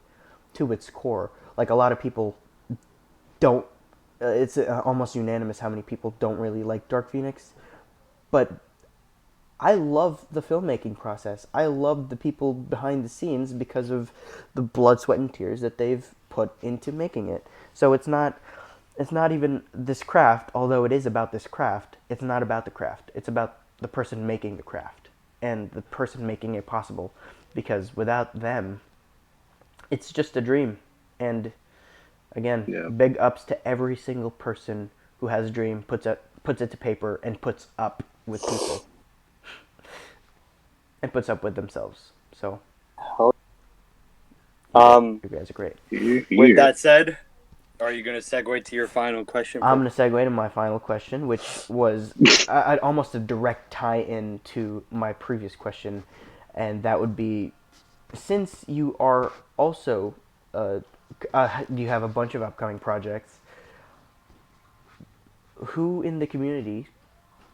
to its core. Like, a lot of people don't. It's almost unanimous how many people don't really like Dark Phoenix. But I love the filmmaking process. I love the people behind the scenes because of the blood, sweat, and tears that they've put into making it. So it's not even this craft, although it is about this craft. It's not about the craft. It's about the person making the craft and the person making it possible. Because without them, it's just a dream. And Again, Yeah. big ups to every single person who has a dream, puts it to paper, and puts up with people, and puts up with themselves. So Um, you guys are great. Here, with here. that said, are you going to segue to your final question? I'm going to segue to my final question, which was almost a direct tie-in to my previous question, and that would be, since you are also, you have a bunch of upcoming projects, who in the community,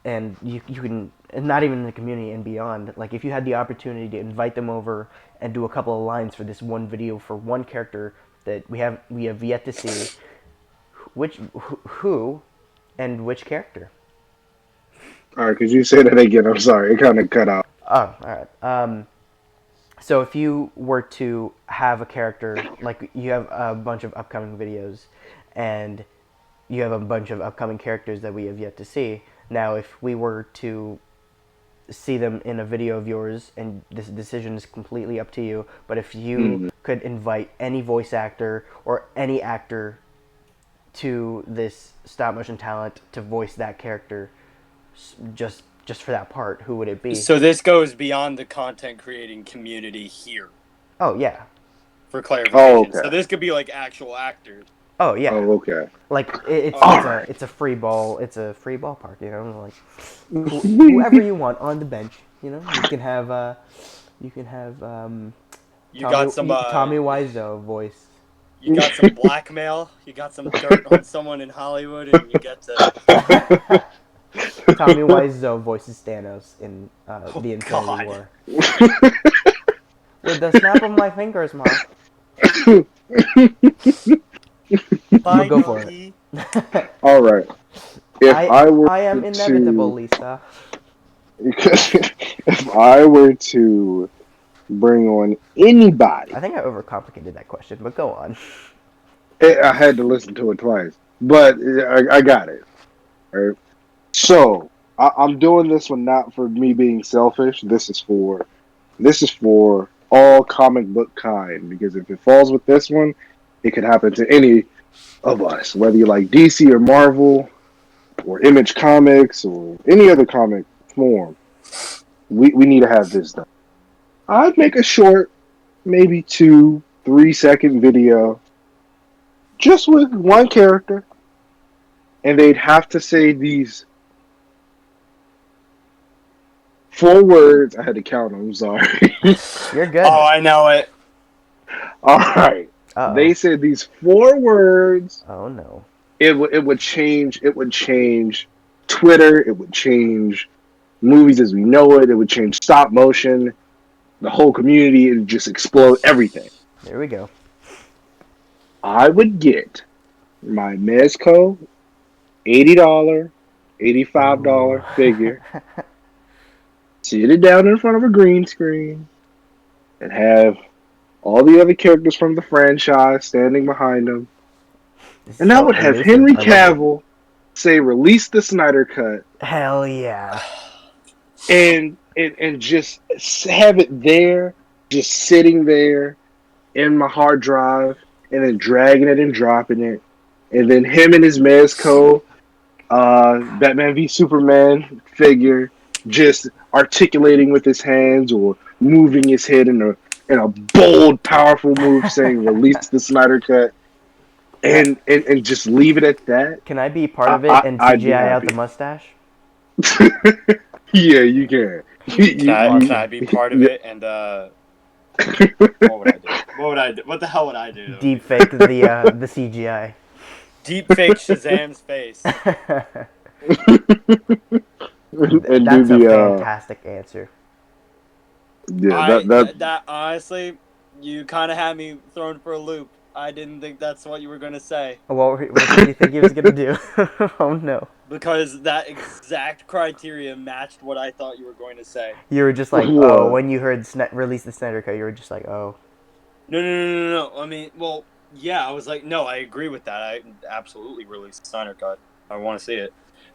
and you can, and not even in the community and beyond, like if you had the opportunity to invite them over and do a couple of lines for this one video for one character that we have yet to see, who and which character? All right, could you say that again? I'm sorry, it kind of cut out. Oh, all right. So if you were to have a character, like you have a bunch of upcoming videos, and you have a bunch of upcoming characters that we have yet to see. Now, if we were to see them in a video of yours, and this decision is completely up to you, but if you could invite any voice actor or any actor to this stop motion talent to voice that character, just for that part, who would it be? So this goes beyond the content creating community here, Oh yeah. for clarification. Oh, So okay. this could be like actual actors. Oh yeah. Oh, okay. Like Alright. it's a free ball. It's a free ballpark. You know, like whoever you want on the bench. You know, you can have You got some Tommy Wiseau voice. you got some blackmail, you got some dirt on someone in Hollywood, and you get to Tommy Wiseau voices Thanos in the Infinity God. War. With the snap of my fingers, Mom. Bye, Go for Yogi. All right. If I were I am inevitable, Lisa. if I were to bring on anybody, I think I overcomplicated that question, but go on. I had to listen to it twice, but I got it. All right. So I'm doing this one not for me being selfish. This is for all comic book kind, because if it falls with this one, it could happen to any of us, whether you like DC or Marvel or Image Comics or any other comic form. We need to have this done. I'd make a short, maybe 2-3 second video just with one character, and they'd have to say these 4 words. I had to count them. I'm sorry. You're good. Oh, I know it. All right. Uh-oh. They said these 4 words. Oh no. It would change. It would change Twitter. It would change movies as we know it. It would change stop motion. The whole community. It would just explode everything. There we go. I would get my Mezco $80, $85 figure, sit it down in front of a green screen, and have all the other characters from the franchise standing behind them. And I would have Henry Cavill say, "Release the Snyder Cut." Hell yeah. And just have it there, just sitting there in my hard drive, and then dragging it and dropping it. And then him and his Mezco Batman v Superman figure just articulating with his hands or moving his head in a bold, powerful move saying, "Release the Snyder Cut." And just leave it at that. Can I be part of it and I'd be CGI out happy. the mustache? Yeah, you can. Can I be part of it? And what would I do? What would I do? What the hell would I do? Deep fake the CGI. Deep fake Shazam's face. And That's do a the fantastic answer. yeah, That honestly, you kind of had me thrown for a loop. I didn't think that's what you were gonna say, What did you think he was gonna do? Oh no. because that exact criteria matched what I thought you were going to say. You were just like, What? oh, when you heard release the Snyder Cut, you were just like, oh. No. I mean, well, yeah, I was like, no, I agree with that. I absolutely released the Snyder Cut. I want to see it.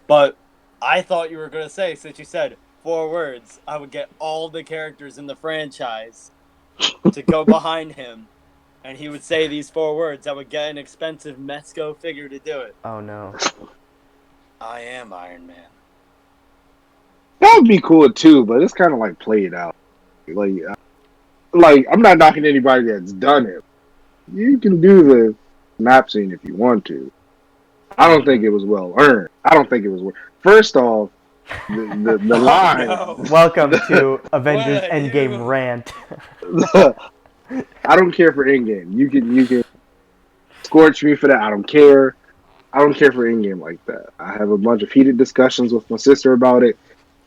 But I thought you were going to say, since you said 4 words, I would get all the characters in the franchise to go behind him and he would say these 4 words. I would get an expensive Mezco figure to do it. Oh no. I am Iron Man. That would be cool too, but it's kind of like played out. Like I'm not knocking anybody that's done it. You can do the map scene if you want to. I don't think it was well earned. I don't think it was. First off, the line. No. Welcome to Avengers What? Endgame rant. I don't care for Endgame. You can scorch me for that. I don't care. I don't care for Endgame like that. I have a bunch of heated discussions with my sister about it.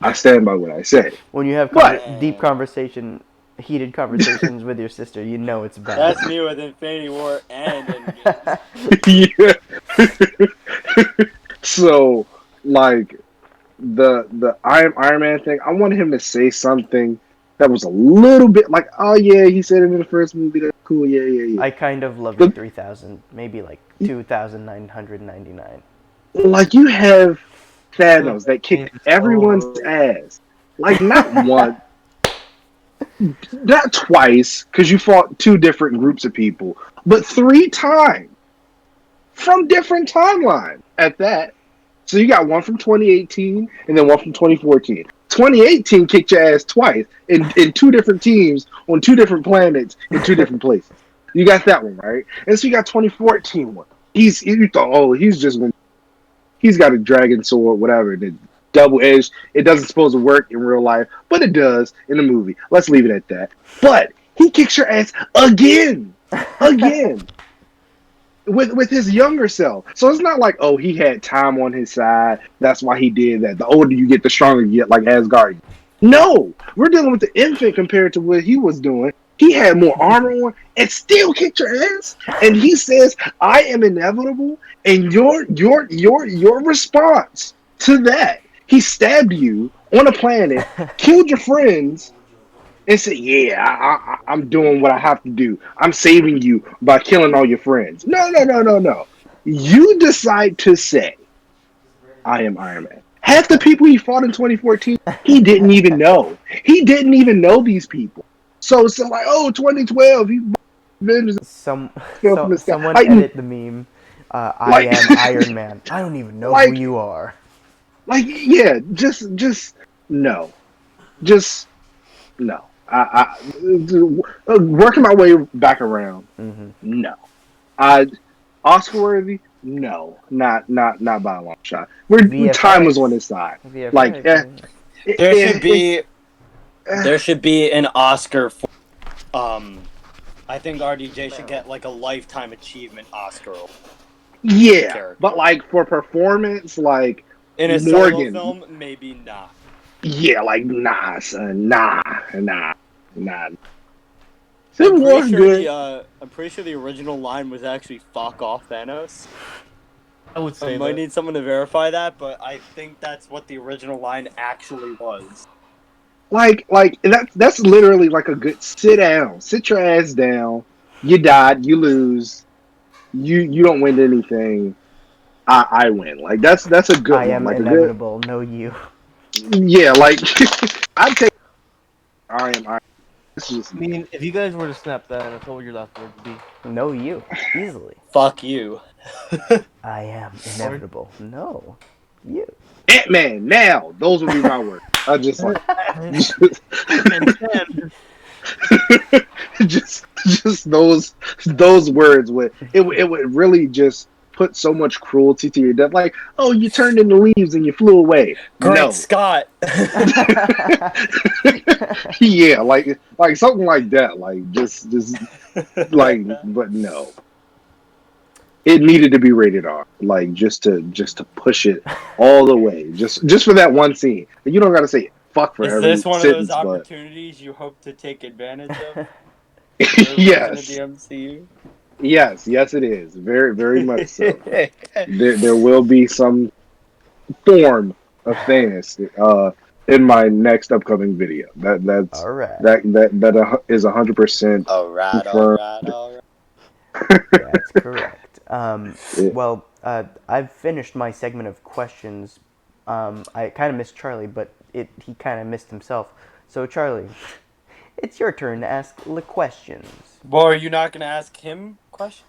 I stand by what I say. When you have But- deep conversation, heated conversations with your sister, you know it's bad. That's me with Infinity War and Endgame. Yeah. So, like the Iron Man thing, I wanted him to say something that was a little bit like, oh yeah, he said it in the first movie. That's cool. Yeah. I kind of love you 3,000, maybe like 2,999. Like you have Thanos that kicked everyone's ass. Like not one, not twice, because you fought 2 different groups of people, but 3 times from different timelines at that. So you got one from 2018 and then one from 2014. 2018 kicked your ass twice in 2 different teams on 2 different planets in 2 different places. You got that one, right? And so you got 2014 one. You thought, oh, he's got a dragon sword, whatever. The double-edged. It doesn't supposed to work in real life, but it does in the movie. Let's leave it at that. But he kicks your ass again. With his younger self. So it's not like, oh, he had time on his side. That's why he did that. The older you get, the stronger you get, like Asgard. No! We're dealing with the infant compared to what he was doing. He had more armor on and still kicked your ass. And he says, I am inevitable. And your response to that, he stabbed you on a planet, killed your friends, and said, yeah, I'm doing what I have to do. I'm saving you by killing all your friends. No. You decide to say, I am Iron Man. Half the people he fought in 2014, he didn't even know. He didn't even know these people. So it's like, oh, 2012, he Someone Like, edit the meme. I am Iron Man. I don't even know who you are. Like, yeah, just no. Just no. I working my way back around. Mm-hmm. No. Oscar worthy? No. Not by a long shot. Time was on his side. VFX. Like There should be an Oscar for I think RDJ should get like a lifetime achievement Oscar. yeah, Character. but like for performance, like In a Morgan. solo film, maybe not. yeah, like nah, son, nah. I'm Civil pretty, War's sure good. I'm pretty sure the original line was actually "fuck off, Thanos." I would I say might that. need someone to verify that, but I think that's what the original line actually was. Like that's literally like a good sit down, sit your ass down. You died, you lose, you don't win anything. I win. Like that's a good I one. am Like inevitable. No, you. yeah, like I'd take. I am. This is just I mean, if you guys were to snap that, what would your last words be? No, you. Easily. Fuck you. I am inevitable. No, you. Ant-Man. Now those would be my words. I just like just those words would it would really just put so much cruelty to your death. Like, oh, you turned into leaves and you flew away. Great No. Scott. Yeah, like something like that. Like just like, but no. It needed to be rated R, like just to push it all the way, just for that one scene. You don't got to say fuck for Is every this one sentence, of those but opportunities you hope to take advantage of? yes, The MCU. yes, it is very, very much so. There will be some form of Thanos in my next upcoming video. That's All right. that is 100%. Alright. That's correct. Yeah. Well, I've finished my segment of questions. I kind of missed Charlie, but he kind of missed himself. So, Charlie, it's your turn to ask the questions. Well, are you not going to ask him questions?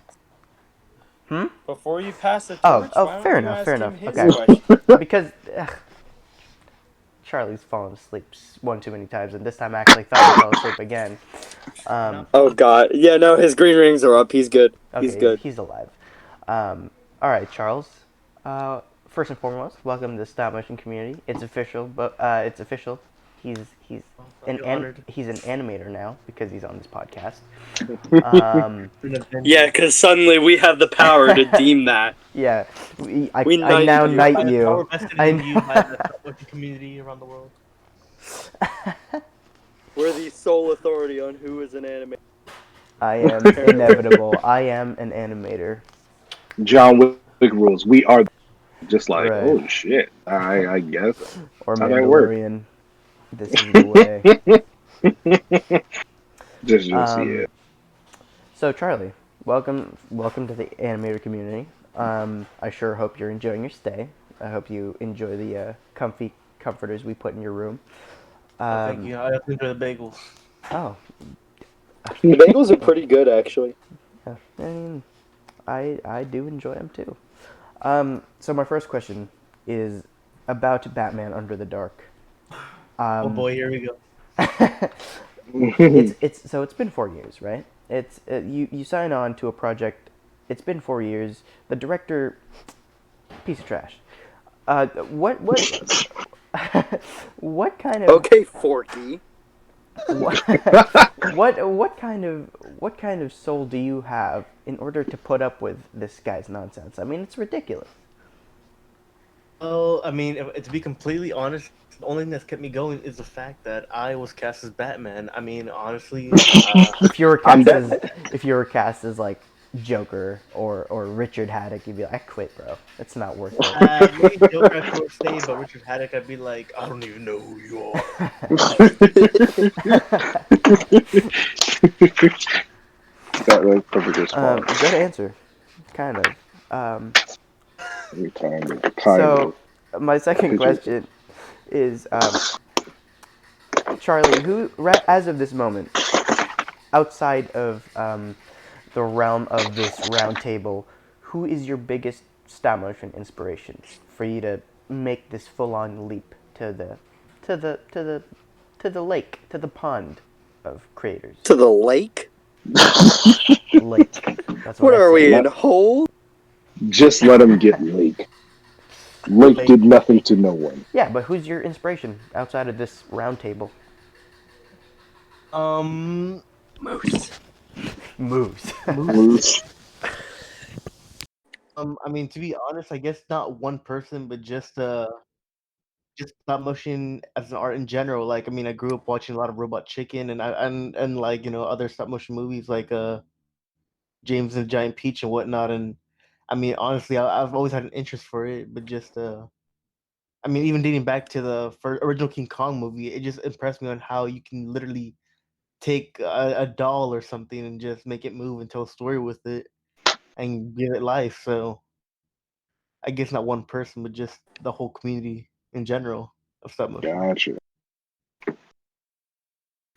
Hmm? Before you pass the Oh, torch, oh, why don't fair you enough, ask fair him enough. his Okay. question? Because Charlie's fallen asleep one too many times, and this time I actually thought he fell asleep again. Oh, God. Yeah, no, his green rings are up. He's good. He's Okay, good. he's alive. All right, Charles. First and foremost, welcome to the stop motion community. It's official, but it's official. He's he's an animator now because he's on this podcast. Yeah, because suddenly we have the power to deem that. Yeah, I We knighted now you. knight By the you. power vested in you by the stop motion community around the world. We're the sole authority on who is an animator. I am inevitable. I am an animator. John Wick rules. We are just like, Right. oh shit. I guess Or how that work. Mandalorian. This is the way. Just yeah. So Charlie, welcome to the animator community. I sure hope you're enjoying your stay. I hope you enjoy the comfy comforters we put in your room. Thank you. I definitely enjoy the bagels. Oh, The bagels are pretty good, actually. yeah, I mean, I do enjoy them too. So my first question is about Batman Under the Dark. Oh boy, here we go. It's been 4 years, right? You sign on to a project. It's been 4 years. The director, piece of trash. What what kind of Okay, Forky. what kind of soul do you have in order to put up with this guy's nonsense? I mean, it's ridiculous. Well, I mean, to be completely honest, the only thing that's kept me going is the fact that I was cast as Batman. I mean, honestly, If you were cast as like Joker or Richard Haddock, you'd be like, I quit, bro. It's not worth it. maybe Joker I could stay, but Richard Haddock, I'd be like, I don't even know who you are. That was perfect response. Good answer, kind of. So My second question is, Charlie, who, as of this moment, outside of the realm of this roundtable, who is your biggest stop motion inspiration for you to make this full-on leap to the lake, to the pond of creators? To the lake? Lake. That's What I are said. we in, hole? just let him get Lake. Lake did nothing to no one. Yeah, but who's your inspiration outside of this roundtable? Moose. Moose. I mean, to be honest, I guess not one person, but just stop motion as an art in general. Like, I mean, I grew up watching a lot of Robot Chicken and like, other stop motion movies like James and the Giant Peach and whatnot. And I mean, honestly, I've always had an interest for it, but just I mean, even dating back to the first original King Kong movie, it just impressed me on how you can literally take a doll or something and just make it move and tell a story with it and give it life. So I guess not one person, but just the whole community in general of stop motion. Gotcha. That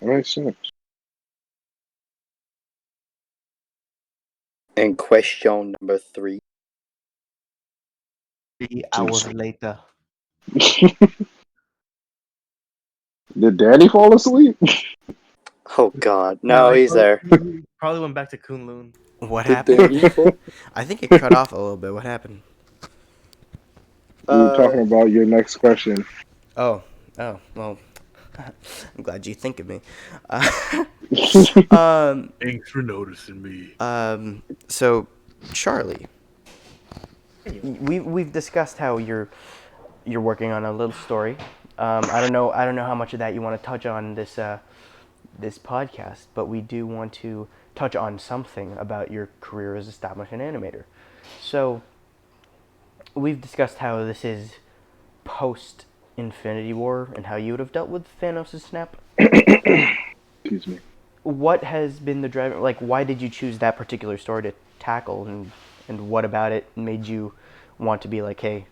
makes sense. And question number 3. 3 hours later. Did Danny fall asleep? Oh, God. No, he's there. Probably went back to Kunlun. What The happened? evil? I think it cut off a little bit. What happened? We were talking about your next question. Oh, well, I'm glad you think of me. Thanks for noticing me. So, Charlie, we've discussed how you're working on a little story. I don't know how much of that you want to touch on this podcast, but we do want to touch on something about your career as a stop motion animator. So, we've discussed how this is post Infinity War and how you would have dealt with Thanos' snap. Excuse me. What has been the driver? Like, why did you choose that particular story to tackle, and what about it made you want to be like, hey,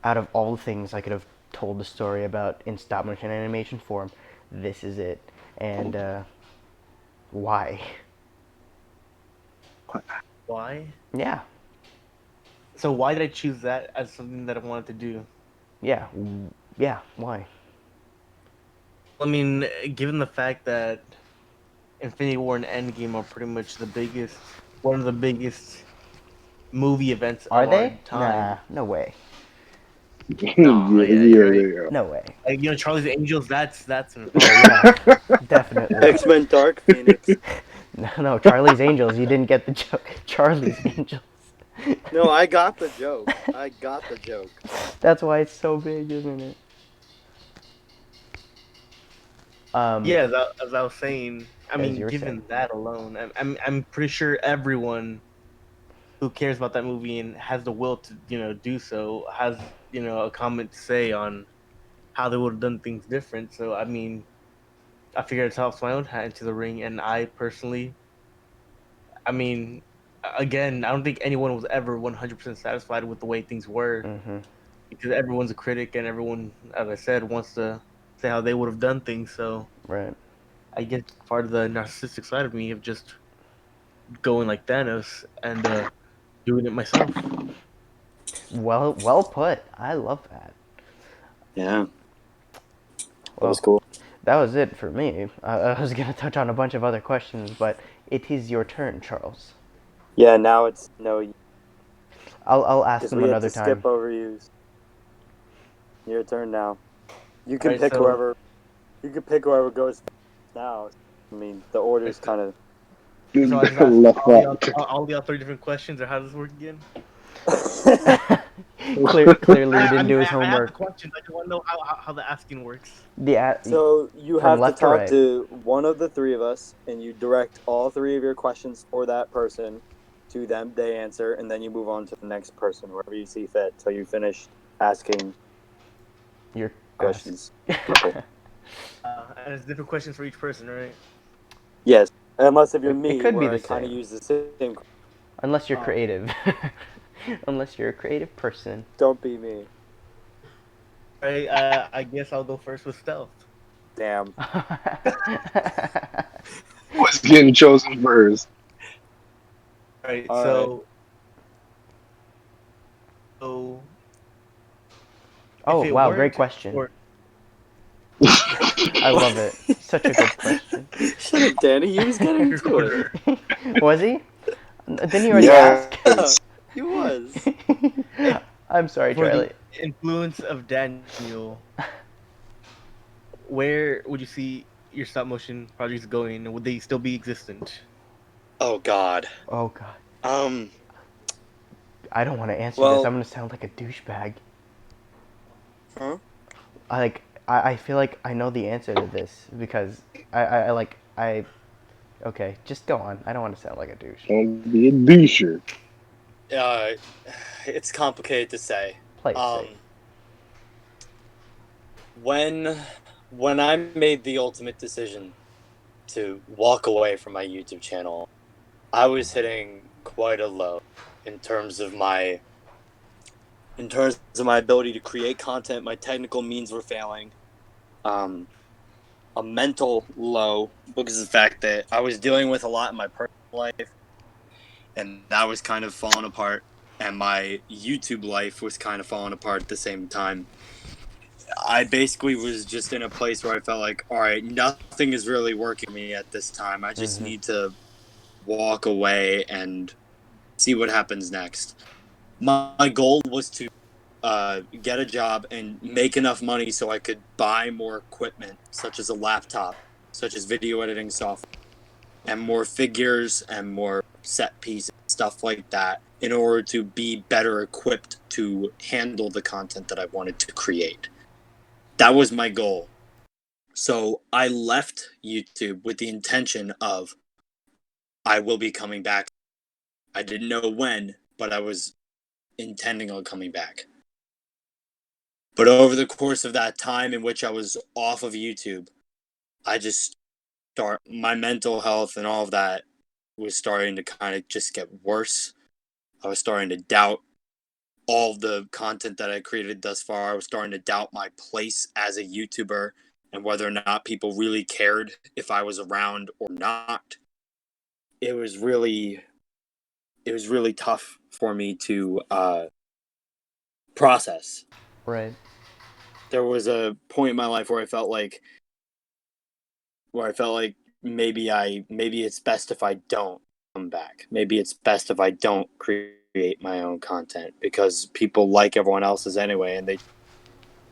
out of all the things I could have told the story about in stop motion animation form, this is it. And Why? Why? Yeah. So why did I choose that as something that I wanted to do? Yeah. Yeah. Why? I mean, given the fact that Infinity War and Endgame are pretty much one of the biggest movie events Are of our they? time. Nah. No way. Yeah, No, yeah, yeah, right. they are. No way. Like, Charlie's Angels. That's an Oh event. yeah. Definitely. X-Men Dark Phoenix. No, Charlie's Angels. You didn't get the joke. Charlie's Angels. No, I got the joke. I got the joke. That's why it's so big, isn't it? Yeah, as I was saying, I As mean, you were saying. given that alone, I'm pretty sure everyone who cares about that movie and has the will to do so has a comment to say on how they would have done things different. So I mean, I figured I'd toss my own hat into the ring, and I personally, I mean, again, I don't think anyone was ever 100% satisfied with the way things were Mm-hmm. because everyone's a critic and everyone, as I said, wants to say how they would have done things. So Right. I guess part of the narcissistic side of me of just going like Thanos and doing it myself. Well put. I love that. Yeah, that was Well, cool. that was it for me. I was gonna touch on a bunch of other questions, but it is your turn, Charles. Yeah, now it's no, I'll ask because them we had another to skip time. over you. Your turn now. You can Alright, pick so whoever. You can pick whoever goes now. I mean, the order's kind of. so I just asked Left out. all y'all 3 different questions, or how does this work again? Clearly, he I didn't mean, do his I have the homework. questions. I just want to know how the asking works. So you from have to left to talk right. to one of the three of us, and you direct all three of your questions for that person to them. They answer, and then you move on to the next person wherever you see fit till you finish asking Your questions. People. And it's different questions for each person, right? Yes, unless if you're It me, could be where the I kind of same, use the same. unless you're Oh. creative. Unless you're a creative person. Don't be me. Right. I guess I'll go first with stealth. Damn. Was getting chosen first. All right. All right. So if Oh it wow, great weren't question. for I love it. Such a good question. Shut up, Danny. He was getting to it. recorder, Was he? Didn't he already ask? Yes. He was. I'm sorry, for the Charlie. influence of Daniel, where would you see your stop motion projects going? And would they still be existent? Oh God. Oh god. Um. I don't want to answer this. I'm Well. gonna sound like a douchebag. Huh? I feel like I know the answer to this because I like I. Okay, just go on. I don't want to sound like a douche. Don't be a doucher. Uh, it's complicated to say. Play it safe. When when I made the ultimate decision to walk away from my YouTube channel, I was hitting quite a low in terms of my ability to create content. My technical means were failing. Um, a mental low because of the fact that I was dealing with a lot in my personal life, and that was kind of falling apart, and my YouTube life was kind of falling apart at the same time. I basically was just in a place where I felt like, all right, nothing is really working for me at this time. I just need to walk away and see what happens next. My goal was to get a job and make enough money so I could buy more equipment, such as a laptop, such as video editing software, and more figures and more set pieces, stuff like that, in order to be better equipped to handle the content that I wanted to create. That was my goal. So I left YouTube with the intention of I will be coming back. I didn't know when, but I was intending on coming back. But over the course of that time in which I was off of YouTube, I just my mental health and all of that was starting to kind of just get worse. I was starting to doubt all the content that I created thus far. I was starting to doubt my place as a YouTuber and whether or not people really cared if I was around or not, it was really tough for me to process. Right. There was a point in my life where I felt like maybe it's best if I don't come back. Maybe it's best if I don't create my own content, because people like everyone else's anyway, and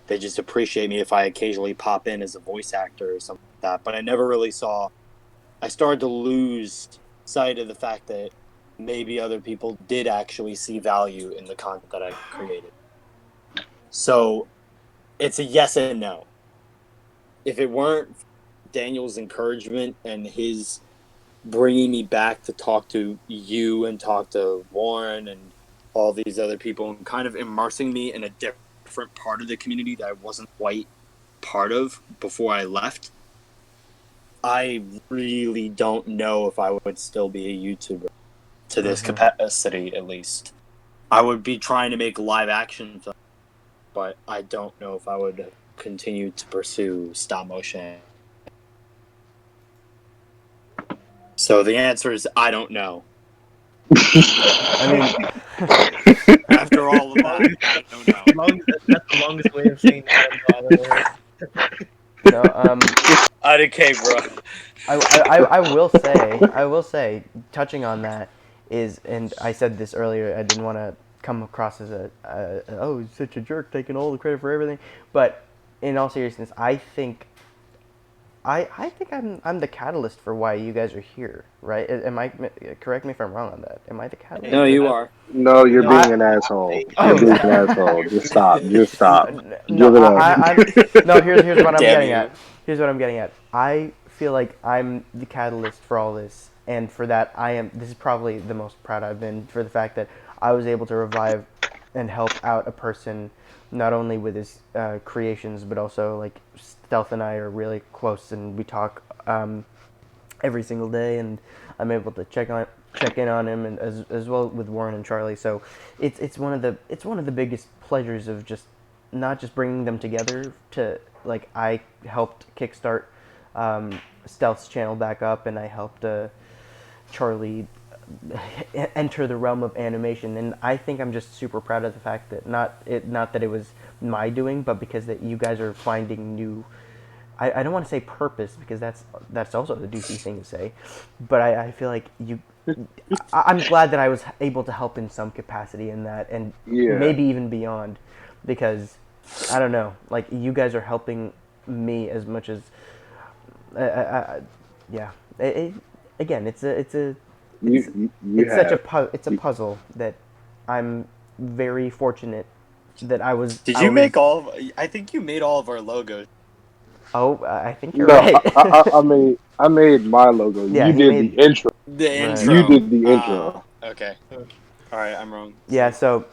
they just appreciate me if I occasionally pop in as a voice actor or something like that. But I started to lose sight of the fact that maybe other people did actually see value in the content that I created. So it's a yes and no. If it weren't Daniel's encouragement and his bringing me back to talk to you and talk to Warren and all these other people and kind of immersing me in a different part of the community that I wasn't quite part of before I left, I really don't know if I would still be a YouTuber to this capacity, at least. I would be trying to make live action films, but I don't know if I would continue to pursue stop motion. So the answer is I don't know. I mean, After all of that, I don't know. That's the longest way of saying that I've ever heard. no, IDK, bro. I will say, touching on that is, and I said this earlier, I didn't want to come across as oh, he's such a jerk, taking all the credit for everything. But in all seriousness, I think I'm the catalyst for why you guys are here, right? Am I, correct me if I'm wrong on that? Am I the catalyst? No, you are. No, you're being an asshole. You're being an asshole. Just stop. Just stop. No, Give it up. no. Here's what I'm Damn getting you. at. Here's what I'm getting at. I feel like I'm the catalyst for all this, and for that, this is probably the most proud I've been for the fact that I was able to revive and help out a person, not only with his creations, but also like Stealth and I are really close, and we talk every single day, and I'm able to check in on him, and as well with Warren and Charlie. So it's one of the biggest pleasures of just not just bringing them together to, like, I helped kickstart Stealth's channel back up, and I helped Charlie enter the realm of animation, and I think I'm just super proud of the fact that not that it was my doing, but because that you guys are finding new, I don't want to say purpose, because that's also the douchey thing to say, but I feel like I'm glad that I was able to help in some capacity in that, and maybe even beyond, because I don't know, like, you guys are helping me as much as yeah. Again, it's such a puzzle that I'm very fortunate that I was. Did you make all? I think you made all of our logos. Oh, I think you're right. I made my logo. Yeah, you did the intro. The intro. You did the intro. Okay. All right, I'm wrong. Yeah, so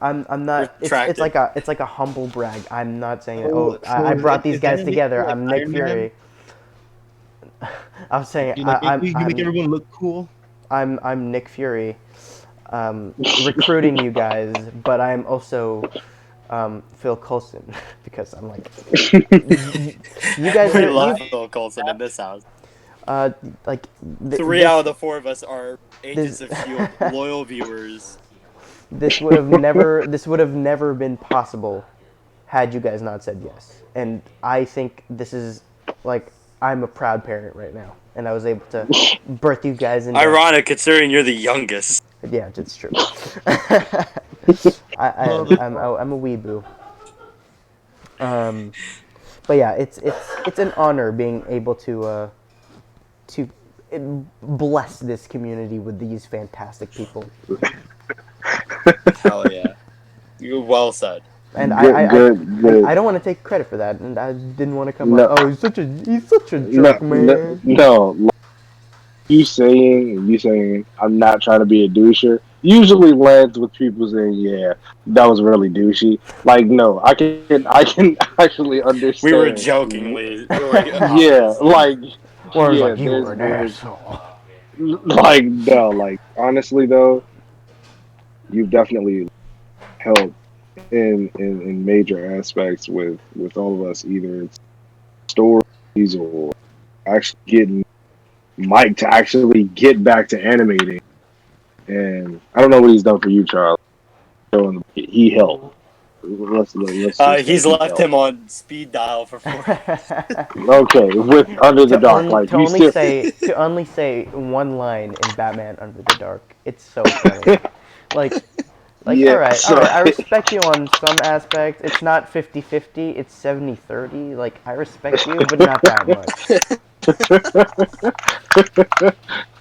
I'm not. It's Retracted. like a humble brag. I'm not saying I brought these guys together. Like I'm Nick Iron Fury. Man? I'm saying You make everyone look cool. I'm Nick Fury, recruiting you guys, but I'm also Phil Coulson, because I'm like, you guys We are, love Phil Coulson in this house. like 3 out of the 4 of us are Agents of S.H.I.E.L.D. loyal viewers. This would have never been possible had you guys not said yes. And I think this is, like, I'm a proud parent right now, and I was able to birth you guys into. Ironic, considering you're the youngest. Yeah, it's true. I'm a weeboo. But yeah, it's an honor being able to bless this community with these fantastic people. Hell yeah. You're well said. And Good. I don't want to take credit for that, and I didn't want to come up. Oh, he's such a jerk, man. No, you saying I'm not trying to be a doucher usually lands with people saying, yeah, that was really douchey. Like, no, I can actually understand. We were jokingly. Yeah, like, Or yeah, like, you were an asshole. like, no, like, honestly though, you've definitely helped in major aspects with all of us. Either it's stories or actually getting Mike to actually get back to animating. And I don't know what he's done for you, Charles. He helped. Let's just say He's he left helped. him on speed dial for 4 Okay, with Under the Dark, like to you only still. say one line in Batman Under the Dark. It's so funny. Like Yeah, all right, so I respect you on some aspects. It's not 50-50, it's 70-30. Like I respect you, but not that much.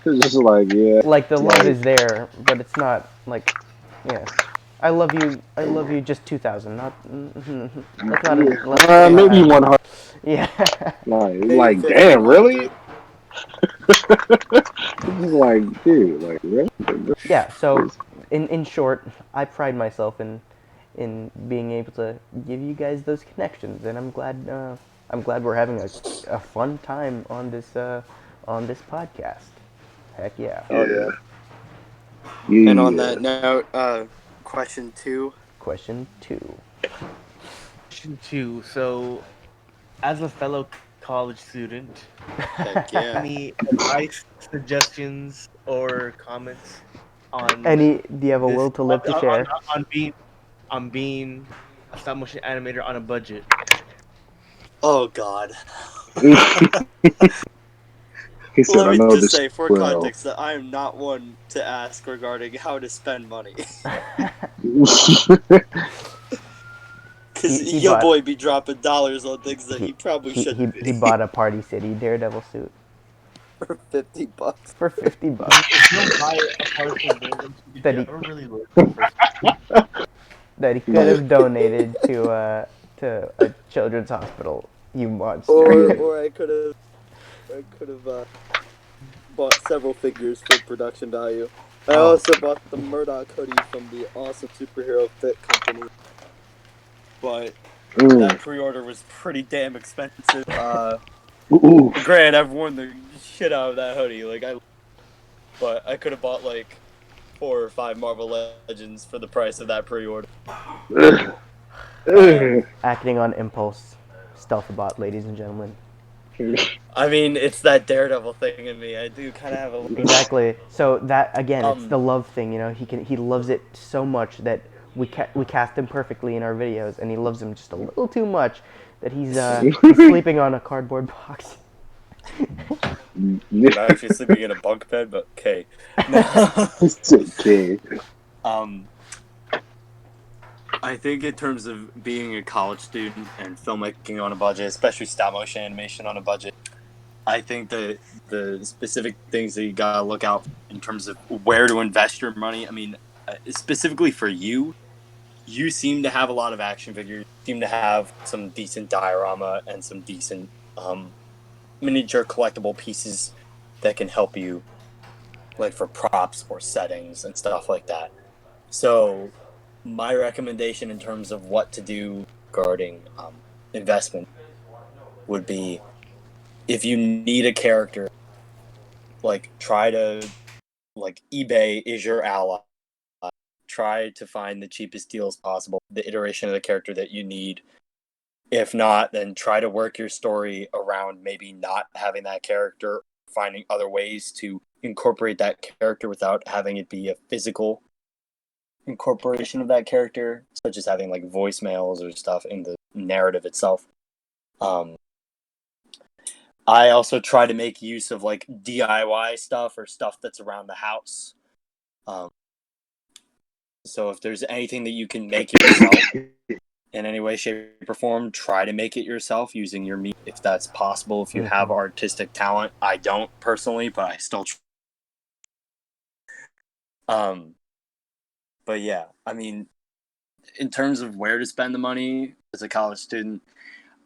it's just like, yeah, Like the love like is there, but it's not like, yeah. I love you just 2,000. Not let's not let's not maybe add. 100. Yeah. Maybe Like, damn, 51. really? It's just like, dude, like, really? Yeah, so in short, I pride myself in being able to give you guys those connections, and I'm glad we're having a fun time on this podcast. Heck yeah. Oh yeah. And on Yeah. that note, question 2. Question 2. Question 2. So, as a fellow college student, Heck yeah. any advice, suggestions, or comments on Do you have a this will to live to on, share? on being a stop motion animator on a budget? Oh God. He said, Let I me know just this say, for well. context, that I am not one to ask regarding how to spend money. Because He your bought boy be dropping dollars on things that he probably shouldn't he be. bought a Party City Daredevil suit For $50. for I $50 mean, if you don't buy a partial game, you that he never really learn the first. that he could Like, have donated to a children's hospital. You Or monster. or I could have bought several figures for production value. I Oh. also bought the Murdoch hoodie from the awesome superhero fit company. But that pre-order was pretty damn expensive. ooh. Granted, I've worn the shit out of that hoodie. But I could have bought like 4 or 5 Marvel Legends for the price of that pre-order. Acting on impulse. Stealthabotte, ladies and gentlemen. I mean, it's that Daredevil thing in me. I do kind of have a little. Exactly. So that again, it's the Um, love thing. You know, he loves it so much that we cast him perfectly in our videos, and he loves him just a little too much that he's sleeping on a cardboard box. I'm actually sleeping in a bunk bed, but okay. It's okay. Um, I think in terms of being a college student and filmmaking on a budget, especially stop motion animation on a budget, I think that the specific things that you gotta look out in terms of where to invest your money. I mean, specifically for you, you seem to have a lot of action figures. You seem to have some decent diorama and some decent miniature collectible pieces that can help you, like for props or settings and stuff like that. So, my recommendation in terms of what to do regarding investment would be if you need a character, like try to like eBay is your ally. Try to find the cheapest deals possible, the iteration of the character that you need. If not, then try to work your story around maybe not having that character, finding other ways to incorporate that character without having it be a physical incorporation of that character, such as having like voicemails or stuff in the narrative itself. Um, I also try to make use of like DIY stuff or stuff that's around the house. Um, so if there's anything that you can make yourself in any way, shape, or form, try to make it yourself using your meat if that's possible. If you have artistic talent, I don't personally, but I still. But yeah, I mean, in terms of where to spend the money as a college student,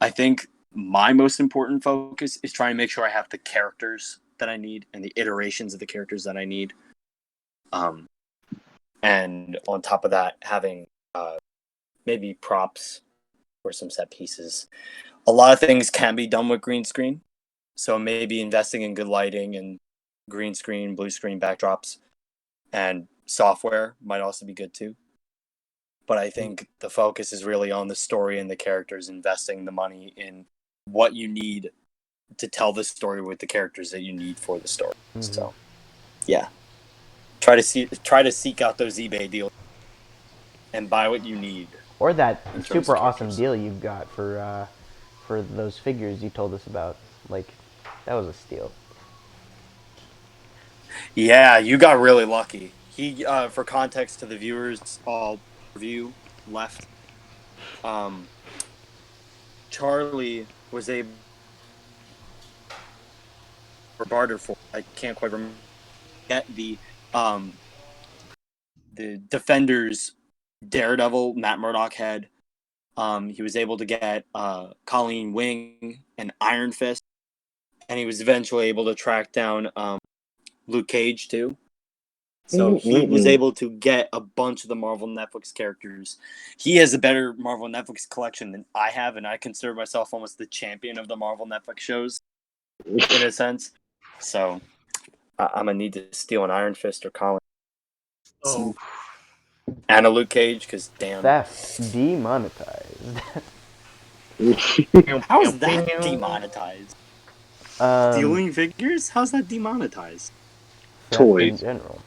I think my most important focus is trying to make sure I have the characters that I need and the iterations of the characters that I need. And on top of that, having maybe props or some set pieces. A lot of things can be done with green screen, so maybe investing in good lighting and green screen, blue screen backdrops, and software might also be good too. But I think the focus is really on the story and the characters, investing the money in what you need to tell the story with the characters that you need for the story. So, yeah, try to seek out those eBay deals and buy what you need. Or that in terms super of awesome characters. deal you've got for those figures you told us about. Like, that was a steal. Yeah, you got really lucky. He, for context to the viewers, all review left. Charlie was able for barter for. I can't quite remember. Get the Defenders Daredevil Matt Murdock head. He was able to get Colleen Wing and Iron Fist, and he was eventually able to track down Luke Cage too. So he was able to get a bunch of the Marvel Netflix characters. He has a better Marvel Netflix collection than I have, and I consider myself almost the champion of the Marvel Netflix shows, in a sense. So I'm gonna need to steal an Iron Fist or Colin. Oh, And a Luke Cage, because damn. Theft demonetized. How is that demonetized? Stealing figures? How's that demonetized? Theft in Toys. general.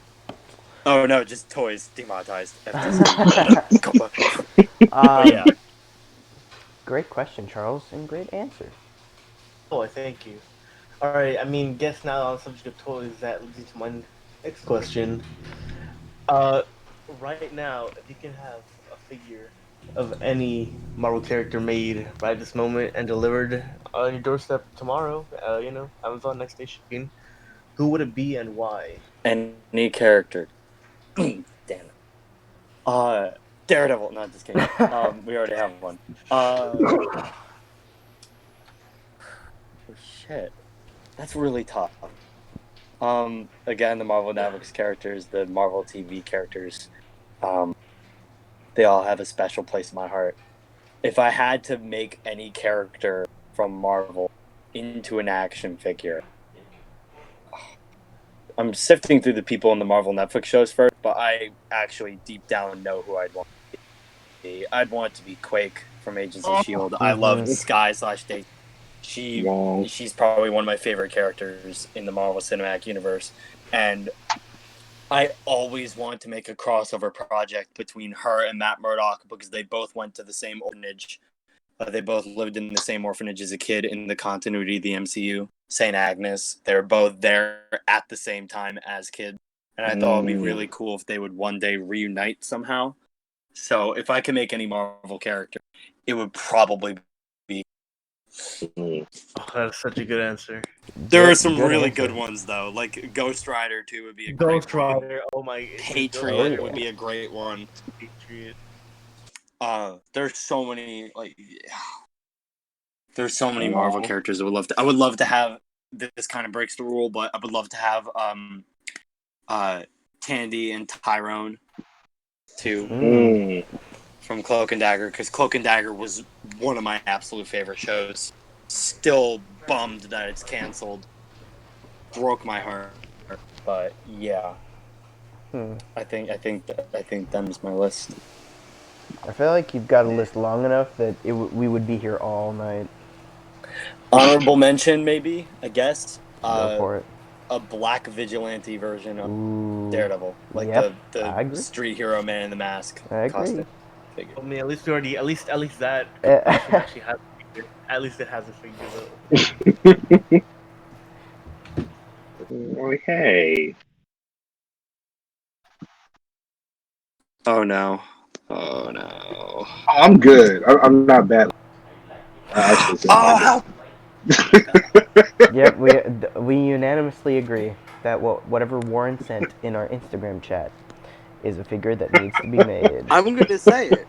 Oh no, just toys demonetized. But yeah. Great question, Charles, and great answer. oh, thank you. All right, I mean, guess now on the subject of toys, that leads me to my next question. Right now, if you can have a figure of any Marvel character made right this moment and delivered on your doorstep tomorrow, Amazon next day shipping, who would it be and why? Any character. Damn it. Daredevil. No, just kidding. We already have one. Oh shit. That's really tough. Again, the Marvel Netflix characters, the Marvel TV characters, they all have a special place in my heart. If I had to make any character from Marvel into an action figure, I'm sifting through the people in the Marvel Netflix shows first, but I actually deep down know who I'd want it to be. I'd want it to be Quake from Agents of S.H.I.E.L.D. I love Sky/Daisy. She's probably one of my favorite characters in the Marvel Cinematic Universe, and I always want to make a crossover project between her and Matt Murdock because they both went to the same orphanage. They both lived in the same orphanage as a kid in the continuity of the MCU, St. Agnes. They were both there at the same time as kids, and I thought it would be really cool if they would one day reunite somehow. So if I could make any Marvel character, it would probably be. Oh, that's such a good answer. There are some Good really answer. good ones though, like Ghost Rider too would be a Ghost great one. Rider, oh my! Patriot would be a great one. Patriot. There's so many there's so many Marvel characters I would love to have. This kind of breaks the rule, but I would love to have Tandy and Tyrone too from Cloak and Dagger, because Cloak and Dagger was one of my absolute favorite shows. Still bummed that it's canceled. Broke my heart, but yeah. I think them's my list. I feel like you've got a list long enough that we would be here all night. Honorable mention, maybe, I guess. Go for it. A black vigilante version of Daredevil, like Yep, I the agree. street hero Man in the Mask. I agree. Costume figure. I mean, at least that costume actually has a figure. At least it has a figure, though. Okay. Oh no! I'm good. I'm not bad. Oh, Yep, we unanimously agree that whatever Warren sent in our Instagram chat is a figure that needs to be made. I'm gonna say it.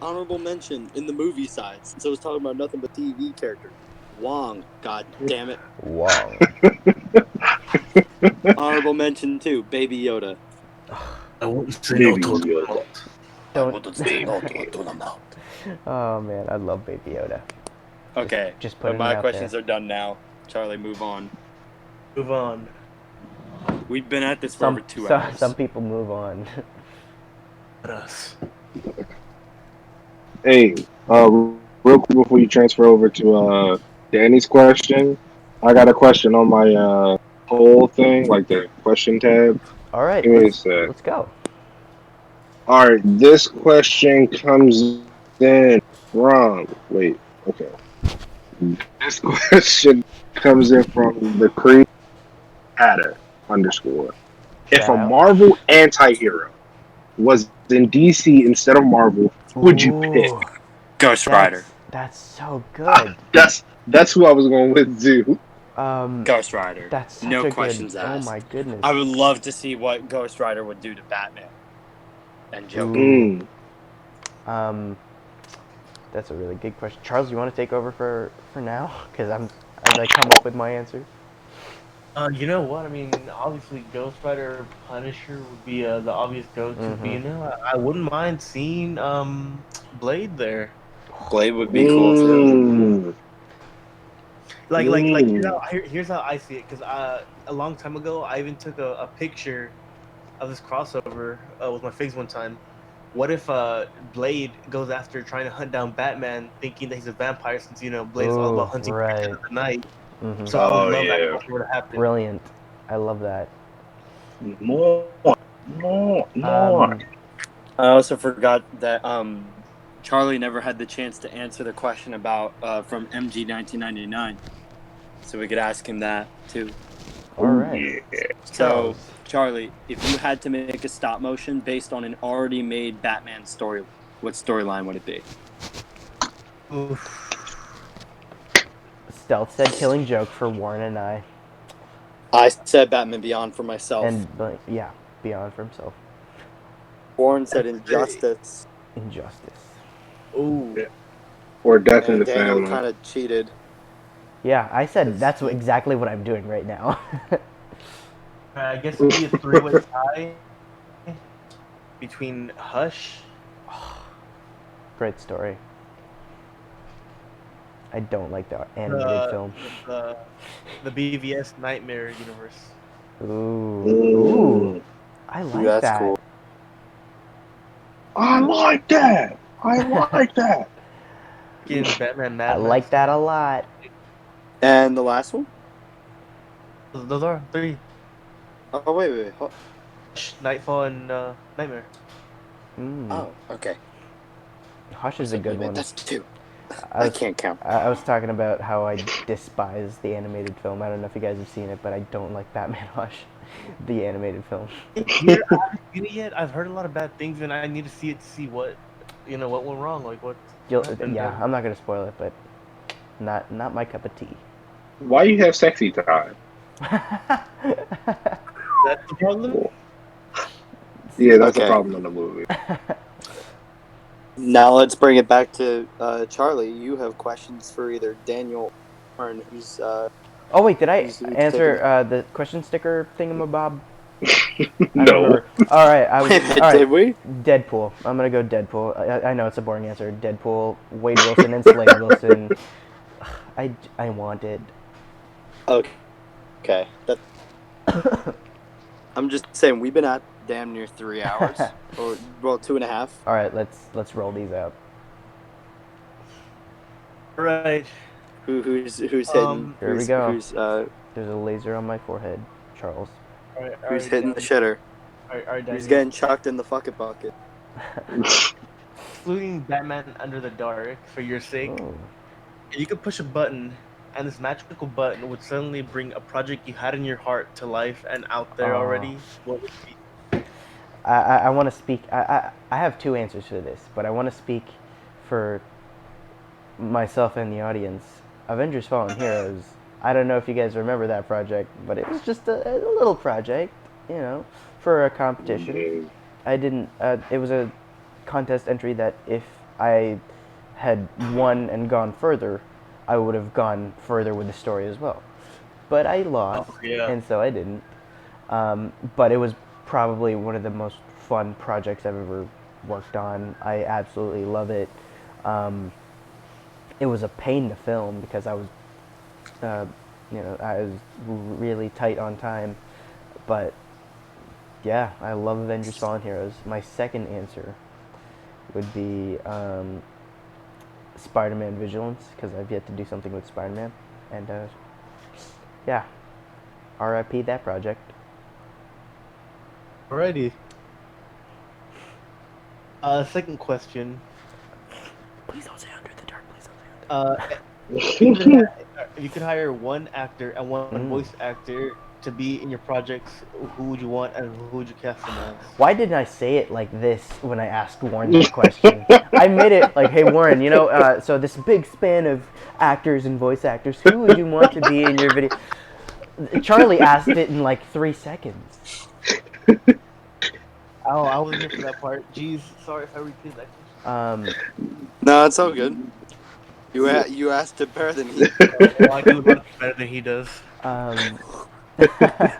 Honorable mention in the movie side, since I was talking about nothing but TV characters. Wong, god damn it. Wong. Honorable mention too, Baby Yoda. I wouldn't say no to Yoda. Oh man, I love Baby Yoda. Okay, Just put my out questions there. are done now. Charlie, move on. Move on. We've been at this for over 2 hours. Some people move on. Us. Hey, real quick before you transfer over to Danny's question, I got a question on my poll thing, like the question tab. All right, Give me a sec. let's go. All right, this question comes in from. Wait, okay. This question comes in from the Creed Hatter _. If Shout a out. Marvel anti-hero was in DC instead of Marvel, who would you pick? Ooh, Ghost Rider. that's so good. That's who I was going with too. Ghost Rider. That's such No a questions good. asked. Oh my goodness. I would love to see what Ghost Rider would do to Batman and Joker. Ooh. Mm. That's a really good question. Charles, you want to take over for now? Because as I come up with my answer. You know what? I mean, obviously, Ghost Rider, Punisher would be the obvious go-to. But you know, I wouldn't mind seeing Blade there. Blade would be cool too. Mm. Like Mm. here's how I see it. Because a long time ago, I even took a picture of this crossover with my face one time. What if Blade goes after trying to hunt down Batman, thinking that he's a vampire, since you know Blade is all about hunting creatures Right. of the night. Mm-hmm. So I would Oh love that yeah. crossover to happen. Brilliant. I love that. More. I also forgot that Charlie never had the chance to answer the question about from MG 1999, so we could ask him that too. All right. Yeah. So, Charles. Charlie, if you had to make a stop motion based on an already made Batman story, what storyline would it be? Stealth said Killing Joke for Warren and I. I said Batman Beyond for myself. And, yeah, Beyond for himself. Warren said Injustice. Injustice. Ooh. Yeah. Or Death in And the Daniel Family. kind of cheated. Yeah, I said that's exactly what I'm doing right now. I guess it would be a three-way tie between Hush. Great story. I don't like the animated film. The BVS Nightmare universe. Ooh. I like That's that. cool. I like that. In Batman Mad I Max. like that a lot. And the last one? Those are three. Oh, wait. Nightfall and Nightmare. Oh, okay. Hush is a good one. That's two. I I can't count. I was talking about how I despise the animated film. I don't know if you guys have seen it, but I don't like Batman Hush, the animated film. I haven't seen it yet. I've heard a lot of bad things, and I need to see it to see what went wrong. Like what happened. Yeah, I'm not gonna spoil it, but not my cup of tea. Why you have sexy time? That's the problem. Yeah, that's Okay. the problem in the movie. Now let's bring it back to Charlie. You have questions for either Daniel or Warren, who's Oh wait, did I who's answer the question sticker thingamabob? I don't No. remember. All right, Wait a minute, all right. did we? Deadpool. I'm gonna go Deadpool. I know it's a boring answer. Deadpool, Wade Wilson, and Slade Wilson. I want it. Okay. That. I'm just saying we've been at damn near 3 hours, or well 2.5. All right, let's roll these out. Right. Who's hitting? Here we go. Who's There's a laser on my forehead, Charles. who's hitting the shitter? All right, Who's getting chucked in the fucking bucket? Including Batman Under the Dark for your sake. Ooh. You could push a button, and this magical button would suddenly bring a project you had in your heart to life and out there already. What would it be? I want to speak. I have two answers for this, but I want to speak for myself and the audience. Avengers Fallen Heroes. I don't know if you guys remember that project, but it was just a little project, for a competition. I didn't. It was a contest entry that if I had won and gone further, I would have gone further with the story as well. But I lost, and so I didn't. But it was probably one of the most fun projects I've ever worked on. I absolutely love it. It was a pain to film because I was, I was really tight on time. But yeah, I love Avengers Fallen Heroes. My second answer would be Spider-Man Vigilance, because I've yet to do something with Spider-Man. And, yeah. R.I.P. that project. Alrighty. Second question. Please don't say Under the Dark. Please don't say If you could hire one actor and one voice actor to be in your projects, who would you want and who would you cast them as? Why didn't I say it like this when I asked Warren that question? I made it like, hey, Warren, so this big span of actors and voice actors, who would you want to be in your video? Charlie asked it in like 3 seconds. Oh, I wasn't here for that part. Jeez, sorry if I repeated that question. No, it's all good. You asked it better than he. Well, I do better than he does.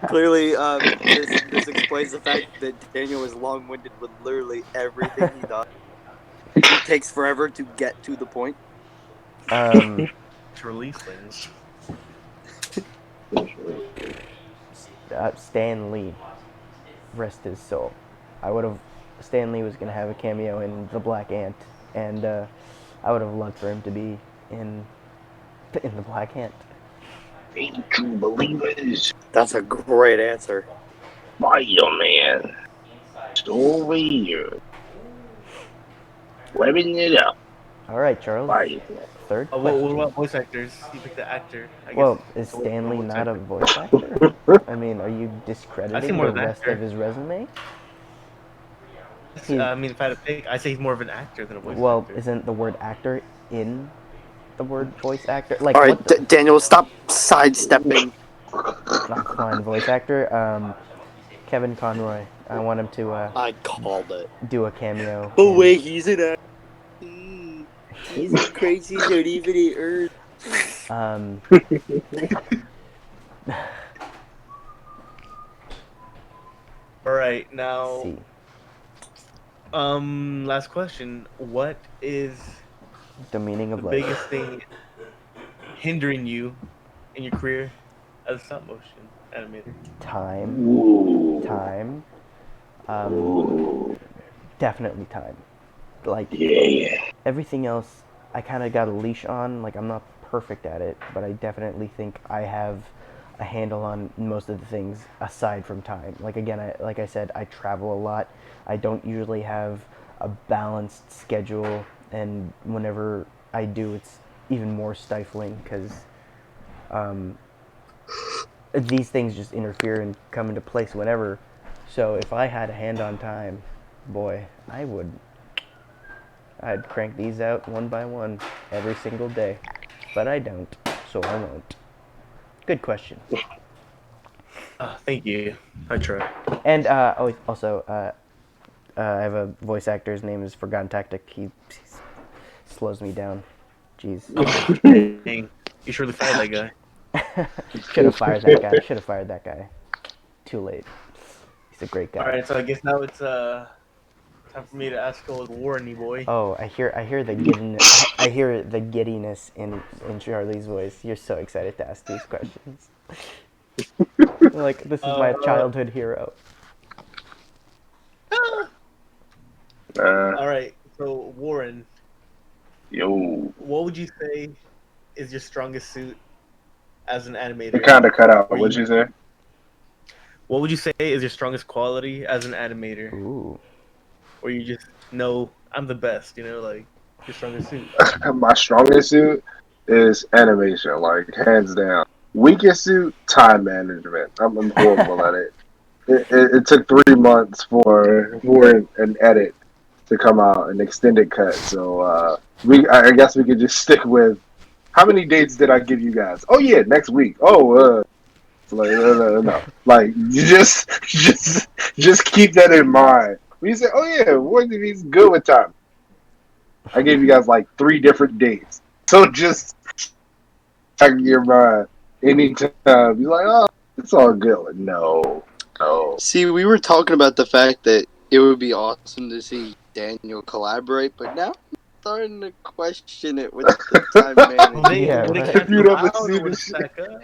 Clearly, this explains the fact that Daniel is long-winded with literally everything he does. It takes forever to get to the point. To release things. Stan Lee, rest his soul. Stan Lee was going to have a cameo in The Black Ant, and I would have loved for him to be in The Black Ant. Ain't true believers. That's a great answer. Spider-Man. Still over here. Webbing it up. All right, Charles. Spider-Man. Third What question. about voice actors? You picked the actor. I guess. Well, is So Stan Lee voice not a actor. voice actor? I mean, are you I see discrediting more the of an rest actor. of his resume? I mean, if I had to pick, I say he's more of an actor than a voice Well, actor. isn't the word actor in the word voice actor? Like, All right, what the... Daniel, stop sidestepping. Fine, voice actor. Kevin Conroy. I want him to I called it. do a cameo. Oh in- wait, he's an actor. He's a crazy naivety earth. All right, now, see. last question. What is The meaning the of life. biggest thing hindering you in your career as a stop motion animator? Time. Ooh. Time. Definitely time. Like, Yeah. everything else, I kind of got a leash on. Like, I'm not perfect at it, but I definitely think I have a handle on most of the things aside from time. Like, again, like I said, I travel a lot. I don't usually have a balanced schedule, and whenever I do, it's even more stifling because these things just interfere and come into place whenever. So if I had a hand on time, boy, I'd crank these out one by one every single day. But I don't, so I won't. Good question. Thank you. I try. And also, I have a voice actor. His name is ForgottenTactic. He slows me down. Jeez. Dang, you surely fired that guy. Should have fired that guy. Too late. He's a great guy. All right, so I guess now it's time for me to ask old Warren boy. Oh, I hear the giddiness. I hear the giddiness in Charlie's voice. You're so excited to ask these questions. Like, this is my childhood hero. All right, so Warren, Yo. what would you say is your strongest suit as an animator? It kind of cut out. What'd you say? What would you say is your strongest quality as an animator? Ooh. Or you just know I'm the best, like your strongest suit? My strongest suit is animation, like hands down. Weakest suit, time management. I'm horrible at it. It took 3 months for an edit to come out, an extended cut. So I guess we could just stick with how many dates did I give you guys? Oh yeah, next week. Oh like no. Like you just keep that in mind. When you say, oh yeah, what if he's good with time? I gave you guys like 3 different dates. So just check your mind anytime. You're like, oh, it's all good. Like, no. See, we were talking about the fact that it would be awesome to see Daniel collaborate, but now I'm starting to question it with the time management. Yeah, would it right. cancel You don't out or see would the it shit. stack up?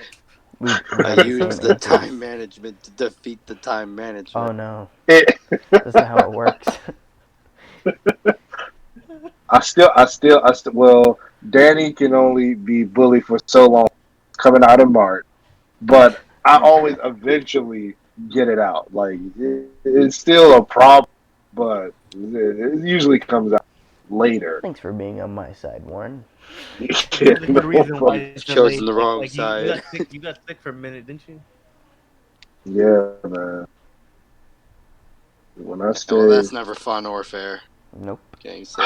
We I have the used same the answers. time management to defeat the time management. Oh no. That's not how it works. Well, Danny can only be bullied for so long, coming out in March, but I always eventually get it out. Like it's still a problem, but it usually comes out later. Thanks for being on my side, Warren. There's a good reason why You've it's chosen delayed. the wrong Like you side. got sick. You got sick for a minute, didn't you? Yeah, man. When I Well, say that's never fun or fair. Nope. Getting sick.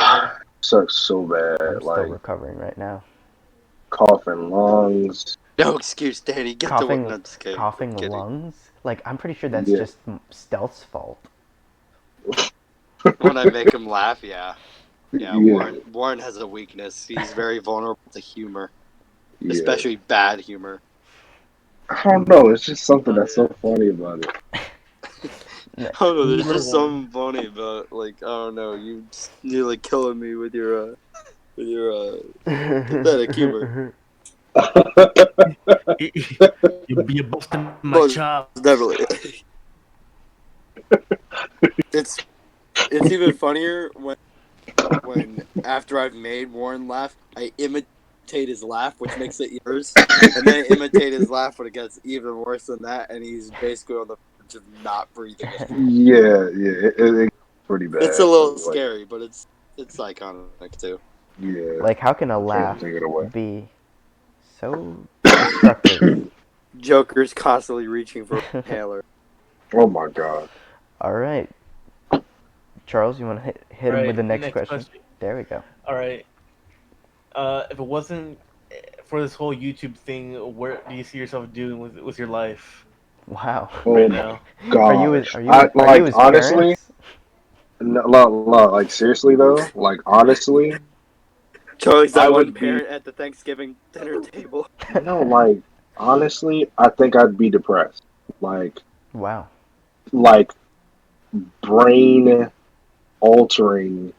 sucks so bad, I'm still like recovering right now. coughing lungs. No excuse, Danny. Get to work. Coughing, No, I'm just kidding. coughing Kidding. lungs. Like I'm pretty sure that's Yeah. just Stealth's fault. When I make him laugh, yeah. Yeah, Yeah. Warren has a weakness. He's very vulnerable to humor, Yeah. especially bad humor. I don't know. It's just something that's so funny about it. Oh no, there's Little just something funny about like I don't know. You just nearly killing me with your pathetic humor. You're busting my Most chops. definitely. It's even funnier when after I've made Warren laugh, I imitate his laugh, which makes it yours, and then I imitate his laugh when it gets even worse than that, and he's basically on the verge of not breathing. Yeah, it's pretty bad. It's a little Like, scary, but it's iconic too. yeah, Like how can a can't laugh take it away. be so destructive? Joker's constantly reaching for a inhaler. Oh my god. All right, Charles, you want to hit him Right, with the next question? There we go. All right. If it wasn't for this whole YouTube thing, where do you see yourself doing with your life Wow. Oh right my now? gosh. Are you his honestly, parents? no, like seriously though, like honestly, Charlie's I that one would be parent at the Thanksgiving dinner table. no, like honestly, I think I'd be depressed. Wow. Like brain altering,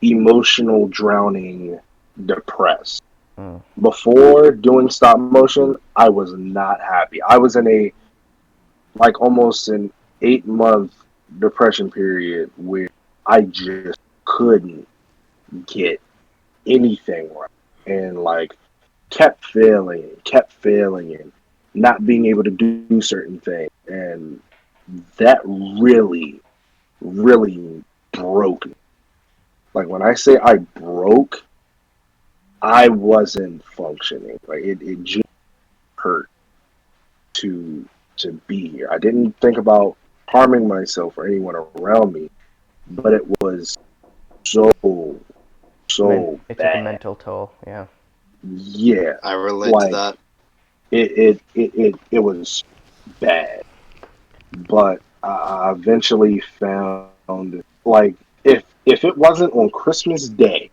emotional drowning, depressed. Mm. Before doing stop motion, I was not happy. I was in a almost an 8 month depression period where I just couldn't get anything right. And kept failing and not being able to do certain things. And that really, really broke me. Like when I say I broke, I wasn't functioning. Like it just hurt to be here. I didn't think about harming myself or anyone around me, but it was so It took a bad. mental toll. Yeah. Yeah, I relate to that. it was bad. But I eventually found if it wasn't on Christmas Day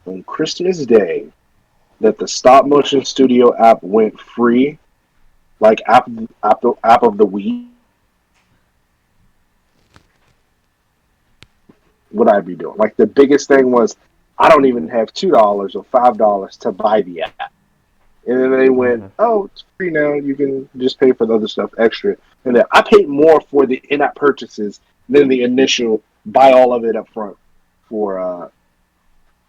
that the stop motion studio app went free, like app of the week, what I'd be doing. Like the biggest thing was I don't even have $2 or $5 to buy the app. And then they went, oh, it's free now. You can just pay for the other stuff extra. And then I paid more for the in-app purchases than the initial buy all of it up front for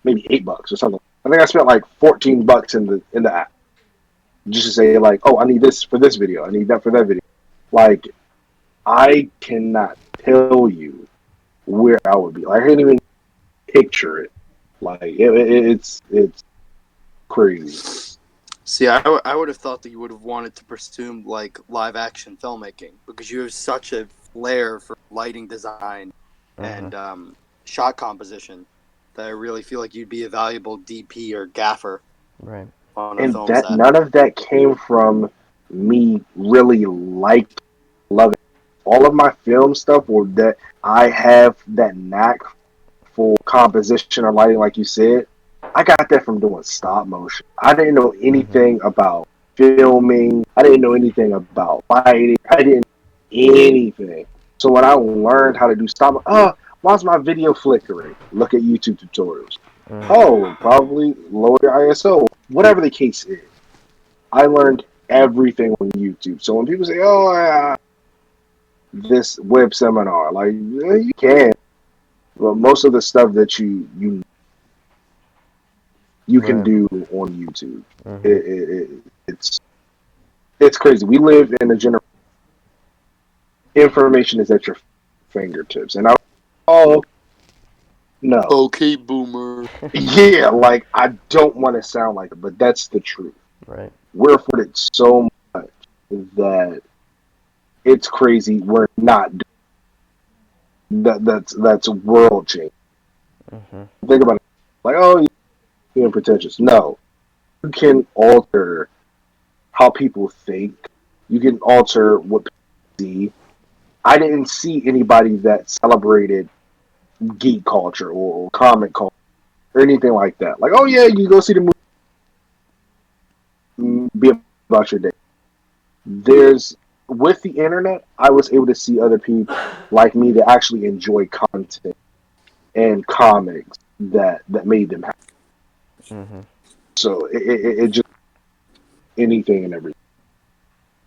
maybe $8 or something. I think I spent like $14 in the app just to say like, oh, I need this for this video. I need that for that video. Like, I cannot tell you where I would be. Like, I can't even picture it. Like, it's crazy. See, I would have thought that you would have wanted to pursue like live action filmmaking because you have such a flair for lighting design and shot composition that I really feel like you'd be a valuable DP or gaffer Right. on a And film that set. none of that came from me really loving all of my film stuff, or that I have that knack for composition or lighting, like you said. I got that from doing stop motion. I didn't know anything about filming. I didn't know anything about lighting. I didn't know anything. So when I learned how to do stop, why's my video flickering? Look at YouTube tutorials. Oh, probably lower your ISO. Whatever the case is, I learned everything on YouTube. So when people say, "Oh, this web seminar," like you can, Well, most of the stuff that you can Right. do on YouTube. Mm-hmm. It's crazy. We live in a generation. Information is at your fingertips, and oh no, Okay, boomer. yeah, like I don't want to sound like it, but that's the truth. Right. We're afforded so much that it's crazy. We're not that's world change. Mm-hmm. Think about it, like oh, you're being pretentious. No, you can alter how people think. You can alter what people see. I didn't see anybody that celebrated geek culture or comic culture or anything like that. Like, oh yeah, you go see the movie, be about your day. There's with the internet, I was able to see other people like me that actually enjoy content and comics that made them happy. Mm-hmm. So it just anything and everything.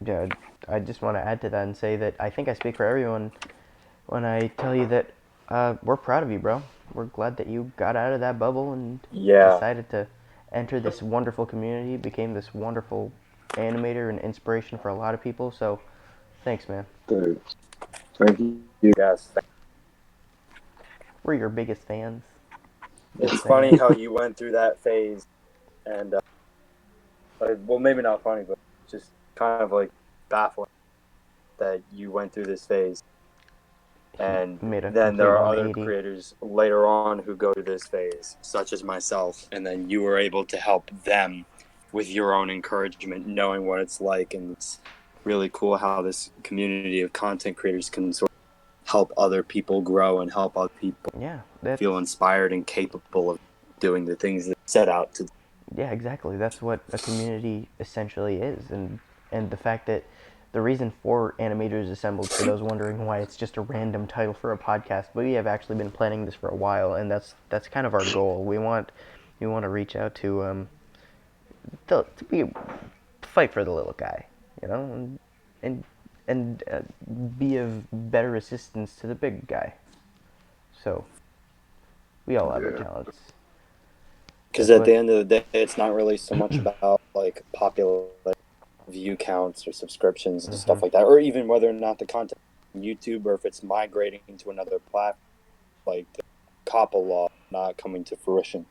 Yeah, I just want to add to that and say that I think I speak for everyone when I tell you that we're proud of you, bro. We're glad that you got out of that bubble and Yeah. decided to enter this wonderful community, became this wonderful animator and inspiration for a lot of people. So, thanks, man. Thank you. Yes. We're your biggest fans. It's Just funny saying. how you went through that phase, and well, maybe not funny, but just kind of like baffling that you went through this phase, and Made a then complete there are other 180. creators later on who go through this phase, such as myself, and then you were able to help them with your own encouragement, knowing what it's like, and it's really cool how this community of content creators can sort of help other people grow and help other people Yeah, feel inspired and capable of doing the things that set out to. yeah, exactly. That's what a community essentially is, and the fact that the reason for Animators Assembled, for those wondering why it's just a random title for a podcast, we have actually been planning this for a while, and that's kind of our goal. We want to reach out to to be fight for the little guy, you know, and be of better assistance to the big guy. So we all have our Yeah. talents. Because That's at what. the end of the day, it's not really so much about like popular view counts or subscriptions and Mm-hmm. stuff like that, or even whether or not the content on YouTube or if it's migrating to another platform, like the COPPA law not coming to fruition.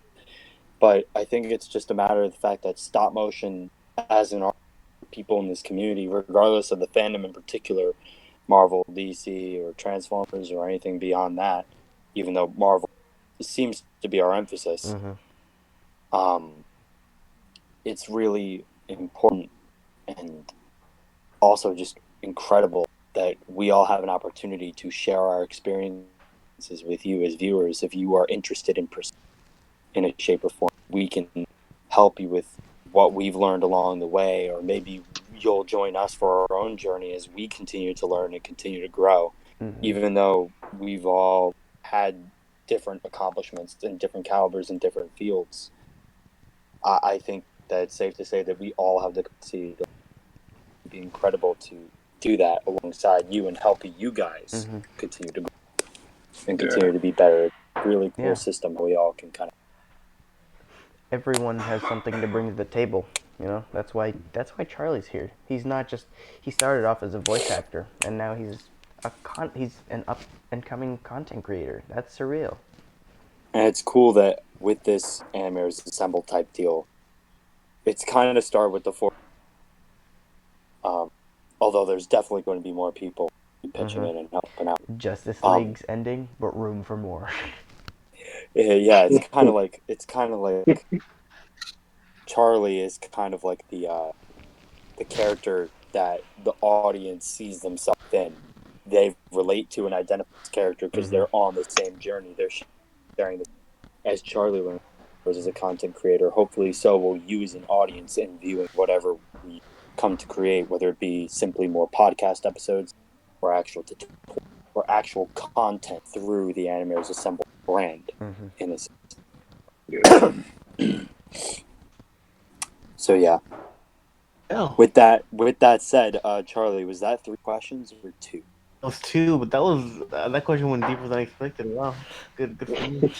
But I think it's just a matter of the fact that stop motion, as in our people in this community, regardless of the fandom in particular, Marvel, DC, or Transformers, or anything beyond that, even though Marvel seems to be our emphasis, Mm-hmm. it's really important and also just incredible that we all have an opportunity to share our experiences with you as viewers. If you are interested in pursuing in a shape or form, we can help you with what we've learned along the way, or maybe you'll join us for our own journey as we continue to learn and continue to grow. Mm-hmm. Even though we've all had different accomplishments in different calibers in different fields, I think that it's safe to say that we all have the capacity to be incredible to do that alongside you and helping you guys Mm-hmm. continue to grow and Yeah. continue to be better. Really cool Yeah. system we all can kind of. Everyone has something to bring to the table. You know, that's why Charlie's here. He's not just he started off as a voice actor and now he's an up and coming content creator. That's surreal. And it's cool that with this Animators Assembled type deal, it's kind of start with the four. Um, although there's definitely going to be more people pitching Mm-hmm. in and helping out. Justice Um, League's ending, but room for more. yeah, it's kind of like Charlie is kind of like the character that the audience sees themselves in. They relate to and identify this character because Mm-hmm. they're on the same journey. They're sharing this as Charlie learns as a content creator. Hopefully, so will you as an audience in viewing whatever we come to create, whether it be simply more podcast episodes or actual content through the Animators Assembled brand. Mm-hmm. In a sense. Yeah. So yeah. Yeah. With that said, Charlie, was that 3 questions or 2? was two, but that question went deeper than I expected. Wow, good for me.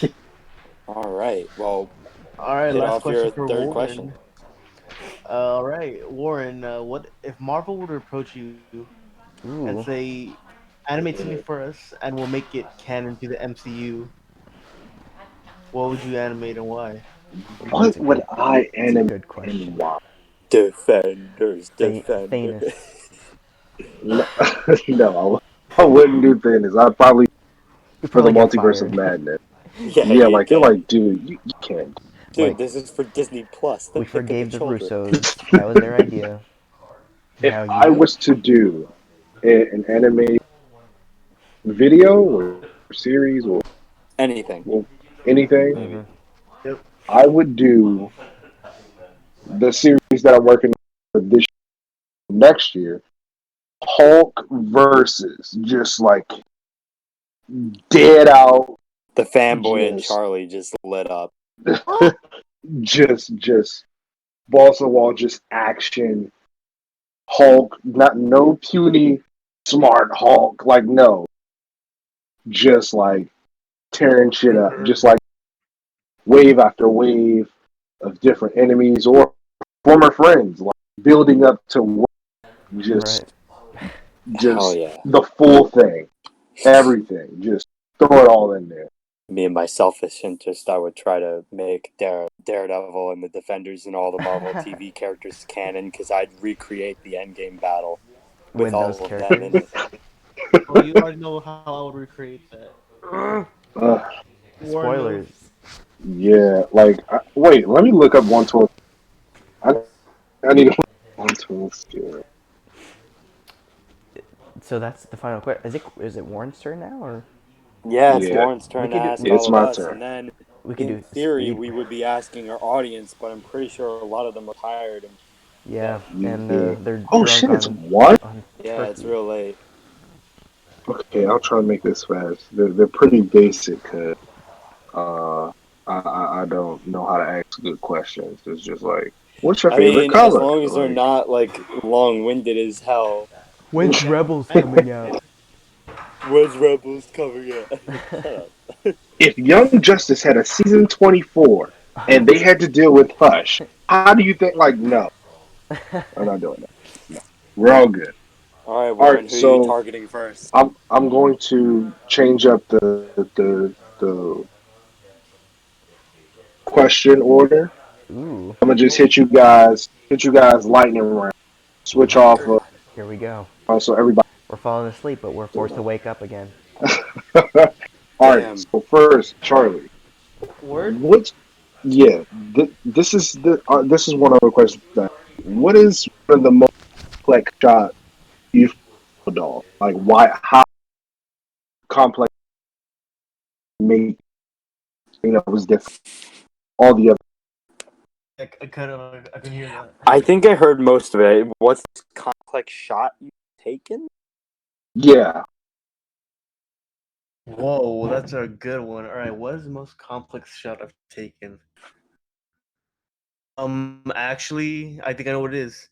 All right. Well, All right, hit last off your question for third question. Warren. All right, Warren. What if Marvel would approach you and Ooh. say, "Animate something for us, and we'll make it canon to the MCU"? What would you animate and why? What would I That's a animate good question. and why? Defenders. Thanos. No, no, I wouldn't do Thanos. I'd probably You'd for the probably get multiverse of fired. madness. Yeah, Yeah, you like you're can. like, dude, you can't. Dude, Like, this is for Disney Plus. we Think of the forgave the children. Russos. That was their idea. If Now I you. was to do an anime video or series or Anything, well, anything, Mm-hmm. Yep. I would do the series that I'm working on this next year. Hulk versus just like dead out, the fanboy and just Charlie just lit up. just balls to the wall, just action. Hulk, not no puny smart Hulk, like no, just like tearing shit up, just like wave after wave of different enemies or former friends, like building up to just Right. Hell just yeah. the full thing, everything, just throw it all in there. Me and my selfish interest, I would try to make Daredevil and the Defenders and all the Marvel TV characters canon because I'd recreate the Endgame battle with With those all of them in characters. it. Oh, you already know how I would recreate that. Uh, Warren knows. Spoilers. yeah, like wait, let me look up 112. I need to 112. So that's the final question. Is it Warren's turn now, or Yeah, it's Yeah, Warren's we turn to could do ask we, it's all of my us, turn. and then we could in do theory speed? we would be asking our audience, but I'm pretty sure a lot of them are tired and Yeah, dead. and Yeah. they're Oh drunk shit, it's on one. Yeah, it's turkey. real late. Okay, I'll try to make this fast. They're pretty basic. Uh, I don't know how to ask good questions. It's just like, what's your I favorite mean, as color? long as they're Like, not like long-winded as hell. When's Rebels coming out? Where's Rebels coming at? Shut up. if Young Justice had a season 24 and they had to deal with Hush, how do you think? Like, no, I'm not doing that. No, we're all good. All right, All Warren, right, who are you so targeting first? I'm going to change up the question order. Ooh, I'm gonna just hit you guys lightning round. Switch off. here we go. So everybody. We're falling asleep, but we're forced to wake up again. All right. Damn. So first, Charlie, Word? what? Yeah, this is one of the questions. What is one of the most complex shot you've doll? Like, why? How complex? Make was different. All the other. I can hear that. I think I heard most of it. What's this complex shot you've taken? Yeah. Whoa, that's a good one. All right, what is the most complex shot I've taken? Actually, I think I know what it is.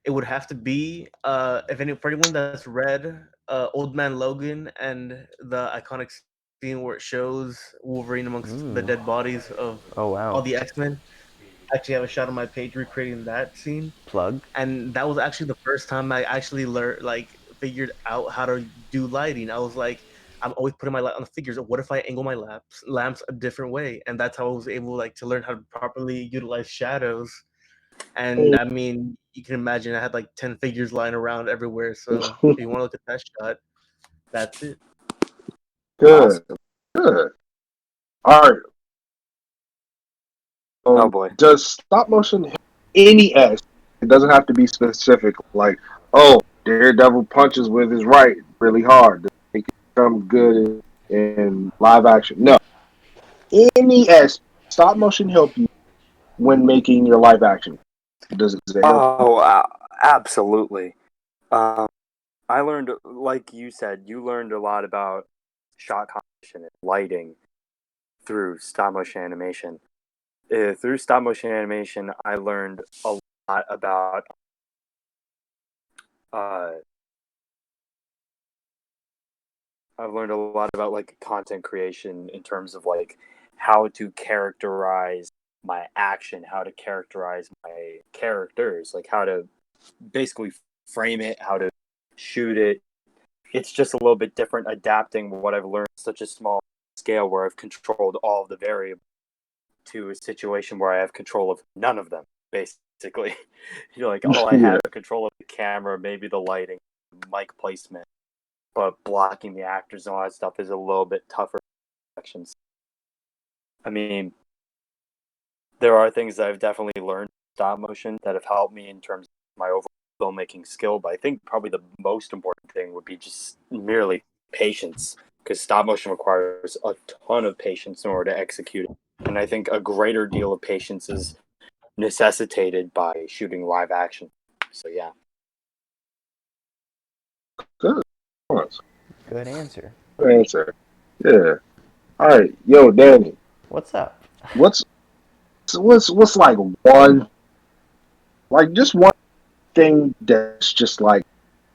It would have to be for anyone that's read Old Man Logan and the iconic scene where it shows Wolverine amongst the Ooh. dead bodies of Oh all wow. the X-Men. I actually have a shot on my page recreating that scene. Plug. And that was actually the first time I actually figured out how to do lighting. I was like, I'm always putting my light on the figures. What if I angle my lamps a different way? And that's how I was able to learn how to properly utilize shadows. And I mean, you can imagine I had like 10 figures lying around everywhere. So if you want to look at that shot, that's it. Good. Awesome. Good. All right. Oh boy. Does stop motion have any S? It doesn't have to be specific. Like, oh, Daredevil punches with his right really hard. Does it make it come good in live action? No. Any S. Stop motion help you when making your live action? Does it help? Oh, absolutely. Um, I learned, like you said, you learned a lot about shot composition and lighting through stop motion animation. Through stop motion animation, I learned a lot about uh, I've learned a lot about like content creation in terms of like how to characterize my action, how to characterize my characters, like how to basically frame it, how to shoot it. It's just a little bit different adapting what I've learned such a small scale where I've controlled all of the variables to a situation where I have control of none of them, basically. You're like, oh, I Yeah. have control of the camera, maybe the lighting, mic placement, but blocking the actors and all that stuff is a little bit tougher sections. I mean, there are things that I've definitely learned stop motion that have helped me in terms of my overall filmmaking skill, but I think probably the most important thing would be just merely patience, because stop motion requires a ton of patience in order to execute it. And I think a greater deal of patience is necessitated by shooting live action. So yeah. Good. Good answer. Good answer. Yeah. All right. Yo, Danny, What's up? what's like just one thing that's just like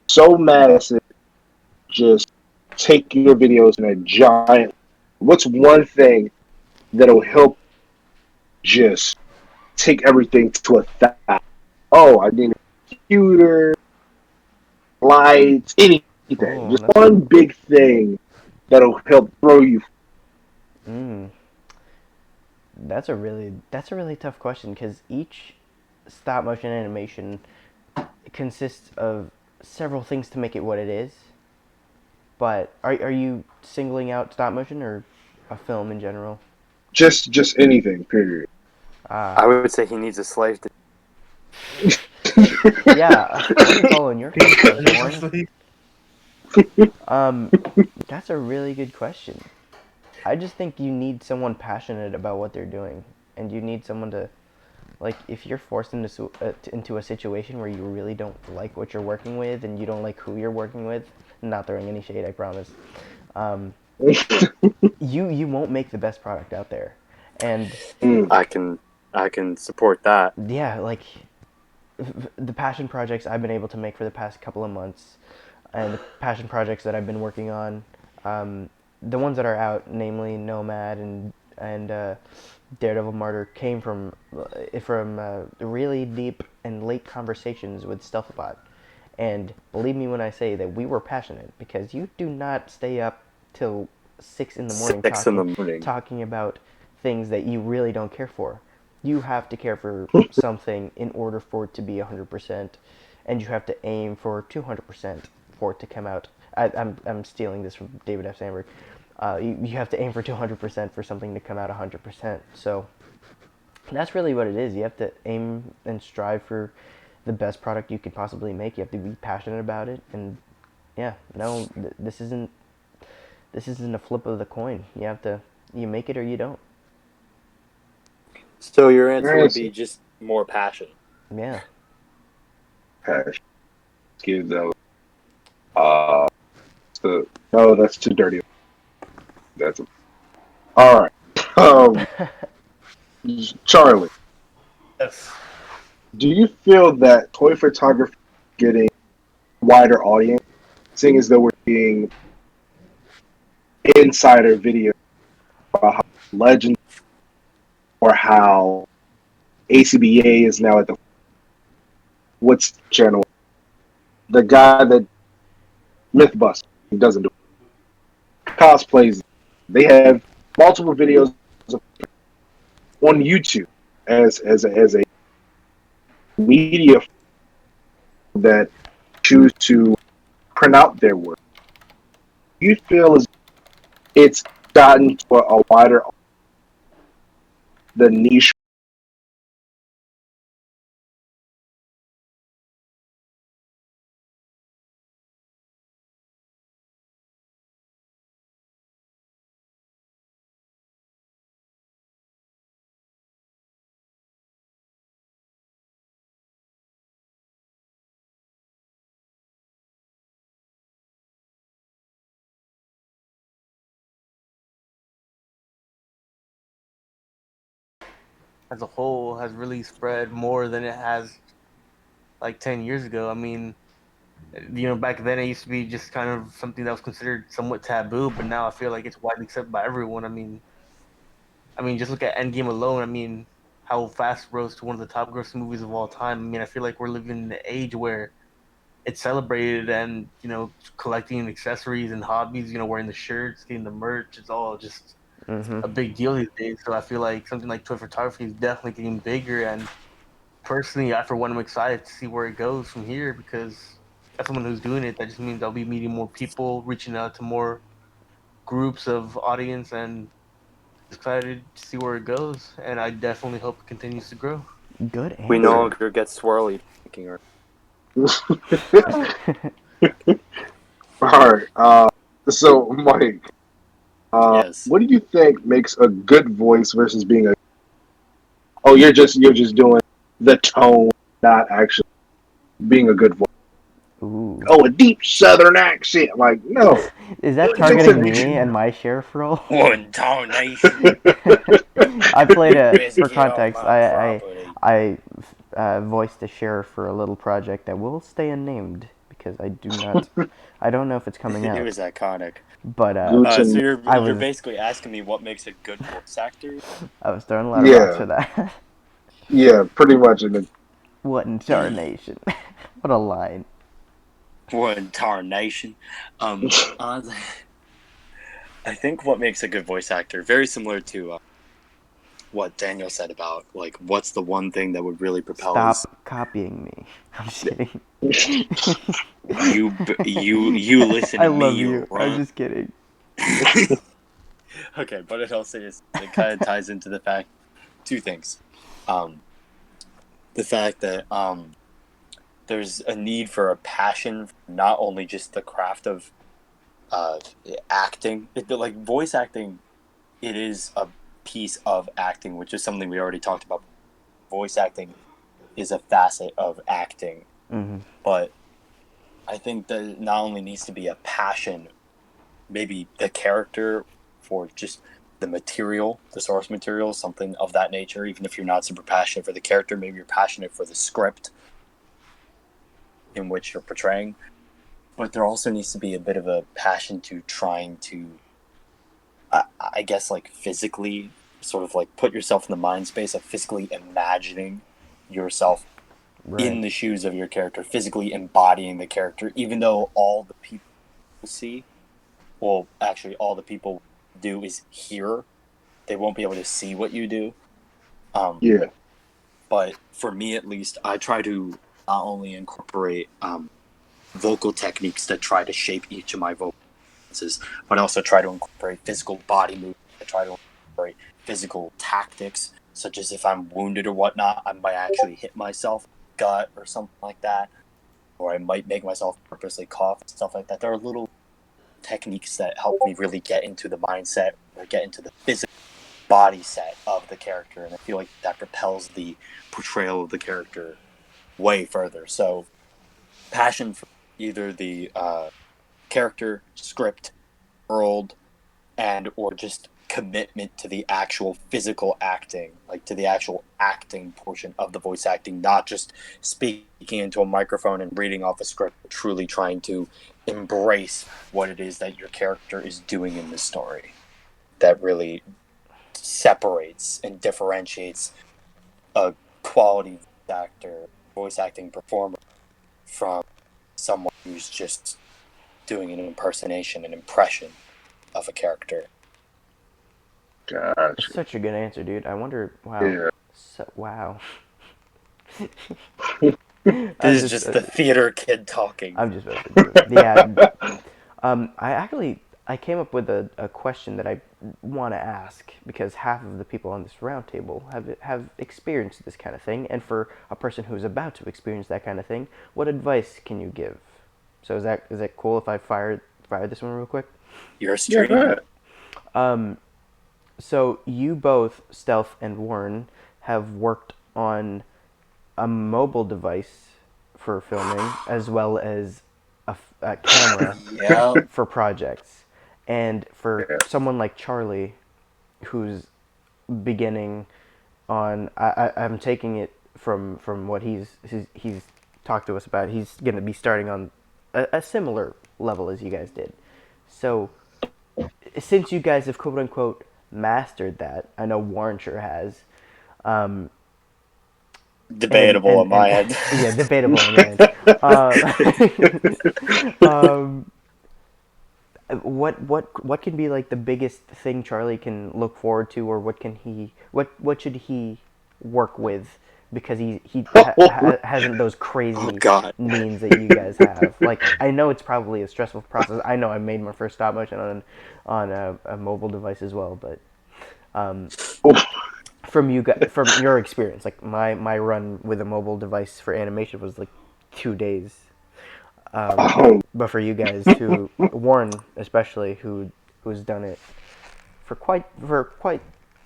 so massive, just take your videos in a giant. What's one thing that'll help just take everything to a thousand? Oh, I need a computer, lights, anything. Oh, Just one big thing that'll help throw you. mm, that's a really tough question because each stop motion animation consists of several things to make it what it is. But are you singling out stop motion or a film in general? Just anything. Period. Ah, I would say he needs a slave to. yeah, I'm following your footsteps, Warren. Honestly, Um, that's a really good question. I just think you need someone passionate about what they're doing, and you need someone to, like, if you're forced into a situation where you really don't like what you're working with and you don't like who you're working with, not throwing any shade, I promise. Um, you won't make the best product out there, and Mm. I can support that. yeah, like the passion projects I've been able to make for the past couple of months, and the passion projects that I've been working on, the ones that are out, namely Nomad and Daredevil Martyr, came from really deep and late conversations with Stealthabotte. And believe me when I say that we were passionate, because you do not stay up till 6 in the morning 6 in the morning. talking about things that you really don't care for. You have to care for something in order for it to be 100%, and you have to aim for 200% for it to come out. I'm stealing this from David F. Sandberg. You have to aim for 200% for something to come out 100%. So that's really what it is. You have to aim and strive for the best product you could possibly make. You have to be passionate about it, and yeah, no, this isn't a flip of the coin. You make it or you don't. So your answer would Answer. be just more passion. Yeah. Hash. Excuse that. Uh, no, that's too dirty. That's all right. Um, Charlie, yes. do you feel that toy photography is getting a wider audience, seeing as though we're seeing insider videos about how legends or how ACBA is now at the what's the channel? The guy that Mythbusters he doesn't do cosplays. They have multiple videos on YouTube as a media that choose to print out their work. Do you feel as it's gotten to a wider the niche? As a whole has really spread more than it has like 10 years ago. I mean, Back then it used to be just kind of something that was considered somewhat taboo, but now I feel like it's widely accepted by everyone. I mean, just look at Endgame alone. I mean, how fast it rose to one of the top grossing movies of all time. I mean, I feel like we're living in an age where it's celebrated, and collecting accessories and hobbies, wearing the shirts, getting the merch, it's all just Mm-hmm. a big deal these days. So I feel like something like toy photography is definitely getting bigger, and personally, I for one am excited to see where it goes from here, because as someone who's doing it, that just means I'll be meeting more people, reaching out to more groups of audience, and excited to see where it goes. And I definitely hope it continues to grow. Good We no answer. longer get swirly thinking her. All right. So Mike, Yes. what do you think makes a good voice versus being a? Oh, you're just doing the tone, not actually being a good voice. Ooh. Oh, a deep Southern accent. Like, no. Is that It makes targeting me it. and my sheriff role? One nation. I played for Biscuit on context. my property. I voiced a sheriff for a little project that will stay unnamed because I do not. I don't know if it's coming It out, was iconic. but Guten. So you're I you're was basically asking me what makes a good voice actor? I was throwing a lot of rocks Yeah, for that. yeah, pretty much. In the, What in tarnation? What a line. One tarnation. Honestly, I think what makes a good voice actor, very similar to what Daniel said about like what's the one thing that would really propel his Stop copying me. I'm just kidding. you listen I to me, love you you. I'm runt. just kidding. Okay, but in all seriousness, it kind of ties into the fact two things. Um, the fact that there's a need for a passion for not only just the craft of uh, acting, like voice acting. It is a piece of acting, which is something we already talked about. Voice acting is a facet of acting, Hmm. but I think that not only needs to be a passion, maybe the character for just the material, the source material, something of that nature. Even if you're not super passionate for the character, maybe you're passionate for the script in which you're portraying. But there also needs to be a bit of a passion to trying to, I guess, like physically sort of like put yourself in the mind space of physically imagining yourself Right. in the shoes of your character, physically embodying the character, even though all the people see, well, actually, all the people do is hear. They won't be able to see what you do. Um, yeah, but for me, at least, I try to not only incorporate vocal techniques that try to shape each of my voices, but also try to incorporate physical body movement. I try to incorporate physical tactics, such as if I'm wounded or whatnot, I might actually hit myself gut or something like that, or I might make myself purposely cough and stuff like that. There are little techniques that help me really get into the mindset or get into the physical body set of the character, and I feel like that propels the portrayal of the character way further. So passion for either the character, script, world, and or just commitment to the actual physical acting, like to the actual acting portion of the voice acting, not just speaking into a microphone and reading off a script, but truly trying to embrace what it is that your character is doing in the story. That really separates and differentiates a quality actor, voice acting performer from someone who's just doing an impersonation, an impression of a character. That's gotcha. such a good answer, dude. I wonder. Wow. Yeah. Wow. I'm This is just. just the theater kid talking. I'm just messing with you. Yeah. I came up with a question that I want to ask because half of the people on this roundtable have experienced this kind of thing, and for a person who's about to experience that kind of thing, what advice can you give? So is that cool if I fire this one real quick? Your Yeah, go stream? ahead. So you both, Stealth and Warren, have worked on a mobile device for filming as well as a camera Yeah. for projects. And for Yeah. someone like Charlie, who's beginning on, I'm taking it from what he's talked to us about. He's going to be starting on a similar level as you guys did. So, since you guys have quote unquote mastered that, I know Warren sure has. Um, Debatable on my end. yeah, debatable on your end. Um, what can be like the biggest thing Charlie can look forward to, or what should he work with, because hasn't those crazy Oh God. means that you guys have. Like, I know it's probably a stressful process. I know I made my first stop motion on a mobile device as well, but from your experience, like my run with a mobile device for animation was like 2 days. Oh, But for you guys, who Warren especially, who's done it for quite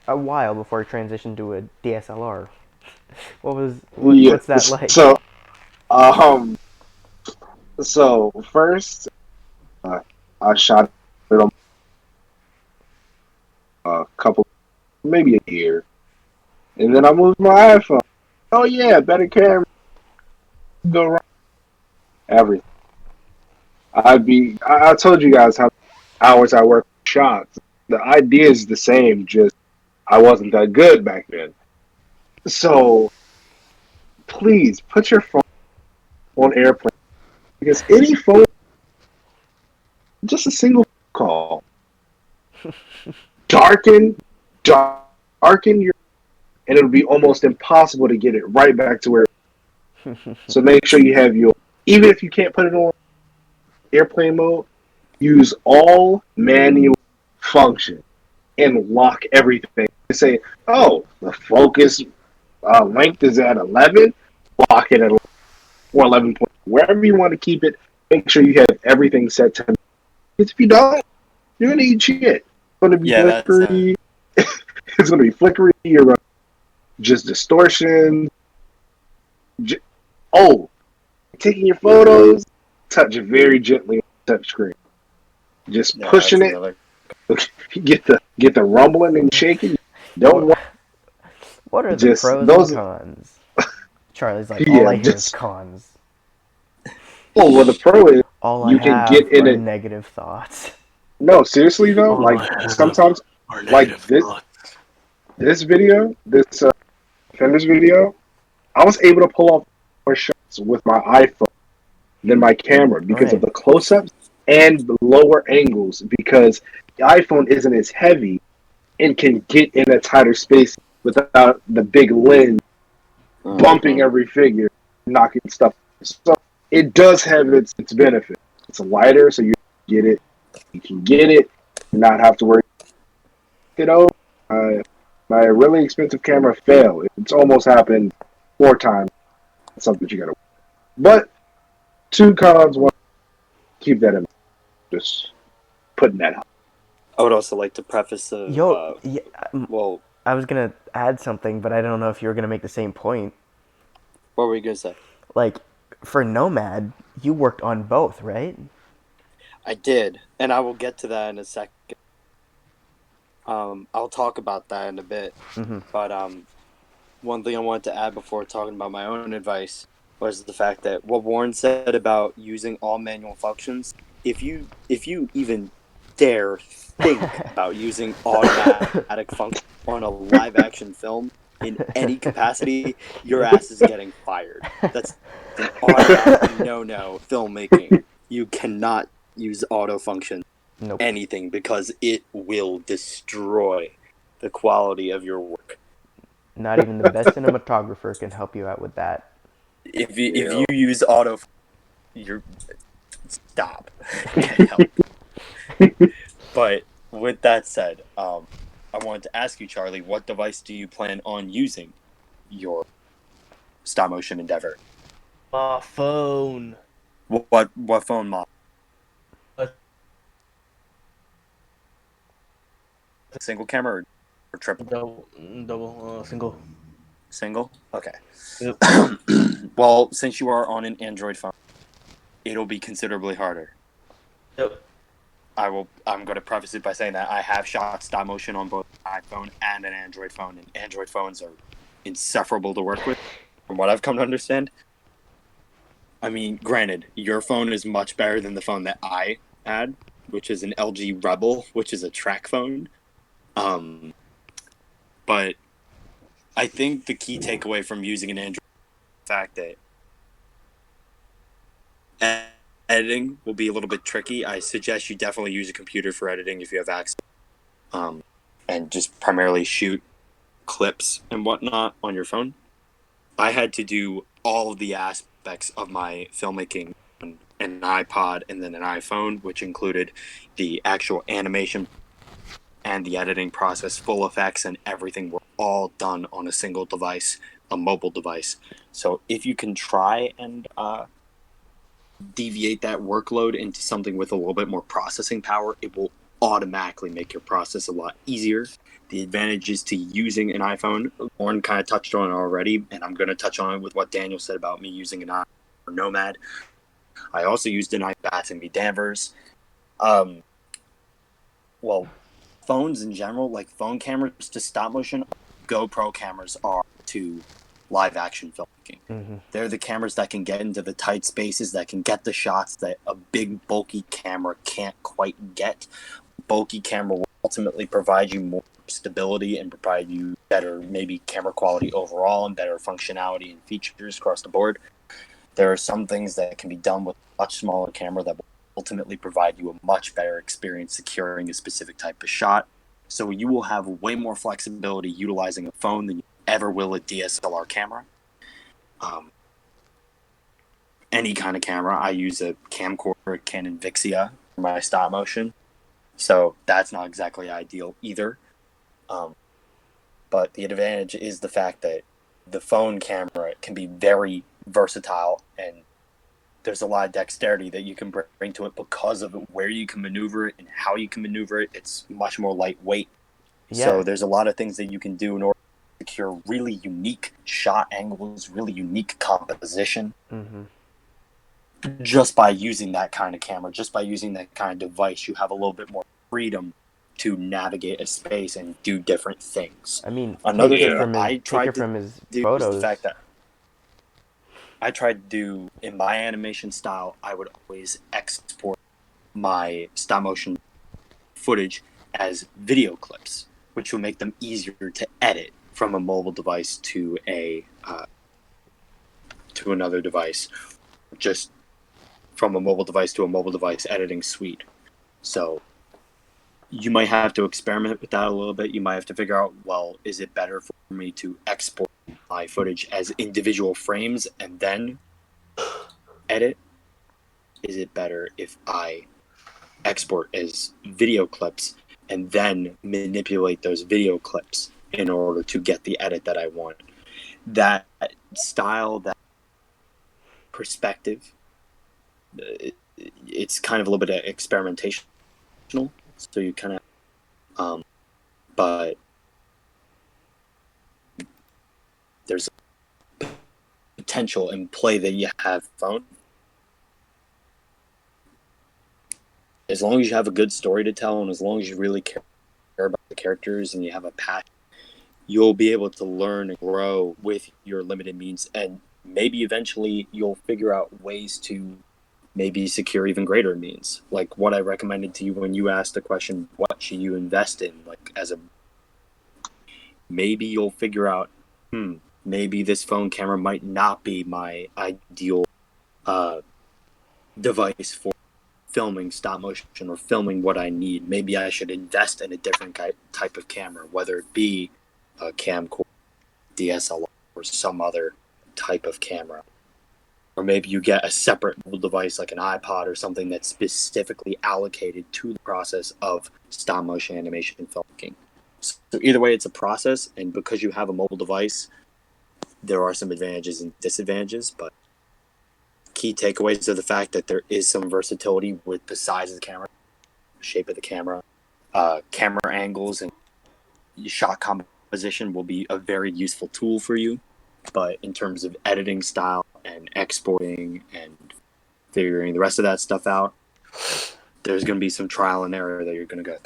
a while before he transitioned to a DSLR, yeah. what's that like? Um, so first, I shot it on a couple, maybe a year, and then I moved my iPhone. Oh yeah, better camera, go right, everything. I told you guys how hours I work shots. The idea is the same, just I wasn't that good back then. So please put your phone on airplane, because any phone, just a single call, darken, darken your, and it'll be almost impossible to get it right back to where. So make sure you have your, even if you can't put it on airplane mode, use all manual function and lock everything. Say, oh, the focus length is at 11, lock it at 11 point. Wherever you want to keep it, make sure you have everything set to. If you don't, you're gonna eat shit. It's gonna be Yeah, that's flickery. It's gonna be flickery. You're gonna just distortion. Oh, taking your photos, touch it very gently on the touch screen. Just pushing it. Another... Get the rumbling and shaking. Don't want. What are the Just pros those. and cons? Charlie's like, Yeah, all I hear is just. cons. Oh well, the pro is All I you can have get in are it. negative thoughts. No, seriously though, like sometimes, like this video, this Fender's video, I was able to pull off more shots with my iPhone than my camera because of Right. the close-ups and the lower angles, because the iPhone isn't as heavy and can get in a tighter space without the big lens bumping every figure, knocking stuff. So it does have its benefit. It's lighter, so you can get it, and not have to worry. You know, my really expensive camera failed. It's almost happened 4 times. That's something that you gotta. But 2 cons, one, keep that in mind. Just putting that out. I would also like to preface well, I was gonna add something, but I don't know if you were gonna make the same point. what were you gonna say? Like, for Nomad, you worked on both, right? I did, and I will get to that in a second. I'll talk about that in a bit. Mm-hmm. But one thing I wanted to add before talking about my own advice was the fact that what Warren said about using all manual functions. If you even dare think about using automatic function on a live action film in any capacity, your ass is getting fired. That's an automatic no filmmaking. You cannot use auto function Nope. anything because it will destroy the quality of your work. Not even the best cinematographer can help you out with that. If you use auto, you're stop. Can't help. But with that said, I wanted to ask you, Charlie, what device do you plan on using your stop motion endeavor? My phone. What phone model? Single camera or triple? Double, single. Single? Okay. Yep. Well, since you are on an Android phone, it'll be considerably harder. Yep. I'm going to preface it by saying that I have shot stop motion on both an iPhone and an Android phone, and Android phones are insufferable to work with, from what I've come to understand. I mean, granted, your phone is much better than the phone that I had, which is an LG Rebel, which is a track phone. But I think the key takeaway from using an Android is the fact that editing will be a little bit tricky. I suggest you definitely use a computer for editing if you have access, and just primarily shoot clips and whatnot on your phone. I had to do all of the aspects of my filmmaking on an iPod and then an iPhone, which included the actual animation and the editing process, full effects, and everything were all done on a single device, a mobile device. So if you can try and deviate that workload into something with a little bit more processing power, it will automatically make your process a lot easier. The advantages to using an iPhone, Lauren kind of touched on it already, and I'm going to touch on it with what Daniel said about me using an iPhone or Nomad. I also used an iPad and Danvers. Well, phones in general, like phone cameras to stop motion, GoPro cameras are to live action filmmaking. Mm-hmm. They're the cameras that can get into the tight spaces, that can get the shots that a big bulky camera can't quite get. Bulky camera will ultimately provide you more stability and provide you better maybe camera quality overall and better functionality and features across the board. There are some things that can be done with a much smaller camera that will ultimately provide you a much better experience securing a specific type of shot. So you will have way more flexibility utilizing a phone than you ever will a DSLR camera. Any kind of camera. I use a camcorder, Canon Vixia, for my stop motion. So that's not exactly ideal either. But the advantage is the fact that the phone camera can be very versatile, and there's a lot of dexterity that you can bring to it because of where you can maneuver it and how you can maneuver it. It's much more lightweight. Yeah. So there's a lot of things that you can do in order to secure really unique shot angles, really unique composition. Mm-hmm. Just by using that kind of camera, just by using that kind of device, you have a little bit more freedom to navigate a space and do different things. I mean, Another take thing it that from I tried to from his do photos. was the fact that I tried to do, in my animation style, I would always export my stop motion footage as video clips, which will make them easier to edit from a mobile device to another device, just from a mobile device to a mobile device editing suite. So you might have to experiment with that a little bit. You might have to figure out, well, is it better for me to export my footage as individual frames and then edit? Is it better if I export as video clips and then manipulate those video clips in order to get the edit that I want? That style, that perspective, it's kind of a little bit of experimentation. So you kind of, but there's potential in play that you have phone. As long as you have a good story to tell, and as long as you really care about the characters and you have a passion, you'll be able to learn and grow with your limited means, and maybe eventually you'll figure out ways to maybe secure even greater means. Like what I recommended to you when you asked the question, what should you invest in? Like maybe you'll figure out, maybe this phone camera might not be my ideal device for filming stop motion or filming what I need. Maybe I should invest in a different type of camera, whether it be a camcorder, DSLR, or some other type of camera. Or maybe you get a separate mobile device like an iPod or something that's specifically allocated to the process of stop motion animation filmmaking. So either way, it's a process, and because you have a mobile device, there are some advantages and disadvantages, but key takeaways are the fact that there is some versatility with the size of the camera, shape of the camera, camera angles, and shot composition will be a very useful tool for you. But in terms of editing style and exporting and figuring the rest of that stuff out, there's going to be some trial and error that you're going to go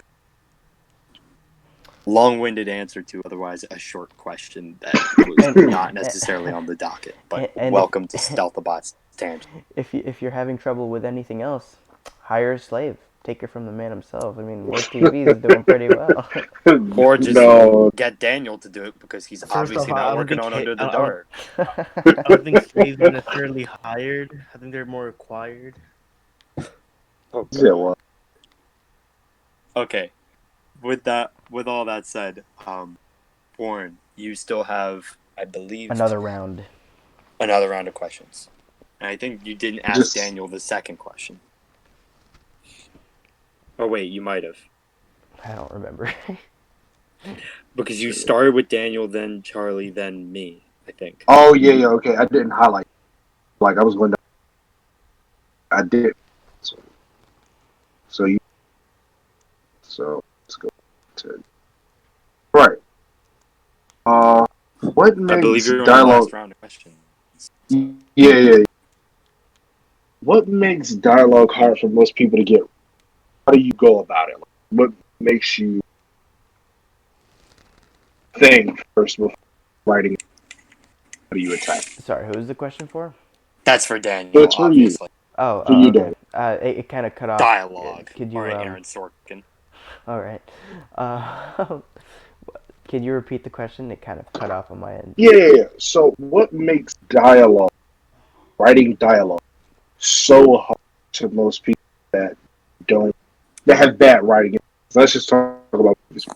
through. long-winded answer to otherwise a short question that was not necessarily on the docket. But and welcome to Stealthabotte's tangent. if you're having trouble with anything else, hire a slave. Take it from the man himself. I mean, Work TV is doing pretty well. Or just No, get Daniel to do it because he's First obviously off, I not don't working think on Under the I Dark. don't think slaves are necessarily hired. I think they're more acquired. Oh, yeah, well, okay. With all that said, Warren, you still have, I believe, Another round. another round of questions. And I think you didn't ask Just- Daniel the second question. Oh wait, you might have. I don't remember. Because you started with Daniel, then Charlie, then me, I think. oh yeah, okay. I didn't highlight. Like I was going to. I did. So you. So let's go to. Right. What I believe makes you're on the dialogue? last round of questions. Yeah. What makes dialogue hard for most people to get? How do you go about it? What makes you think first before writing? How do you attack? Sorry, who was the question for? That's for Daniel, It's for you. obviously. Oh, For you, okay. Dan. It kind of cut off. Dialogue. Could you? All right, Aaron Sorkin. All right. Could you repeat the question? It kind of cut off on my end. Yeah. So, what makes writing dialogue, so hard to most people that have bad writing? Let's just talk about movies.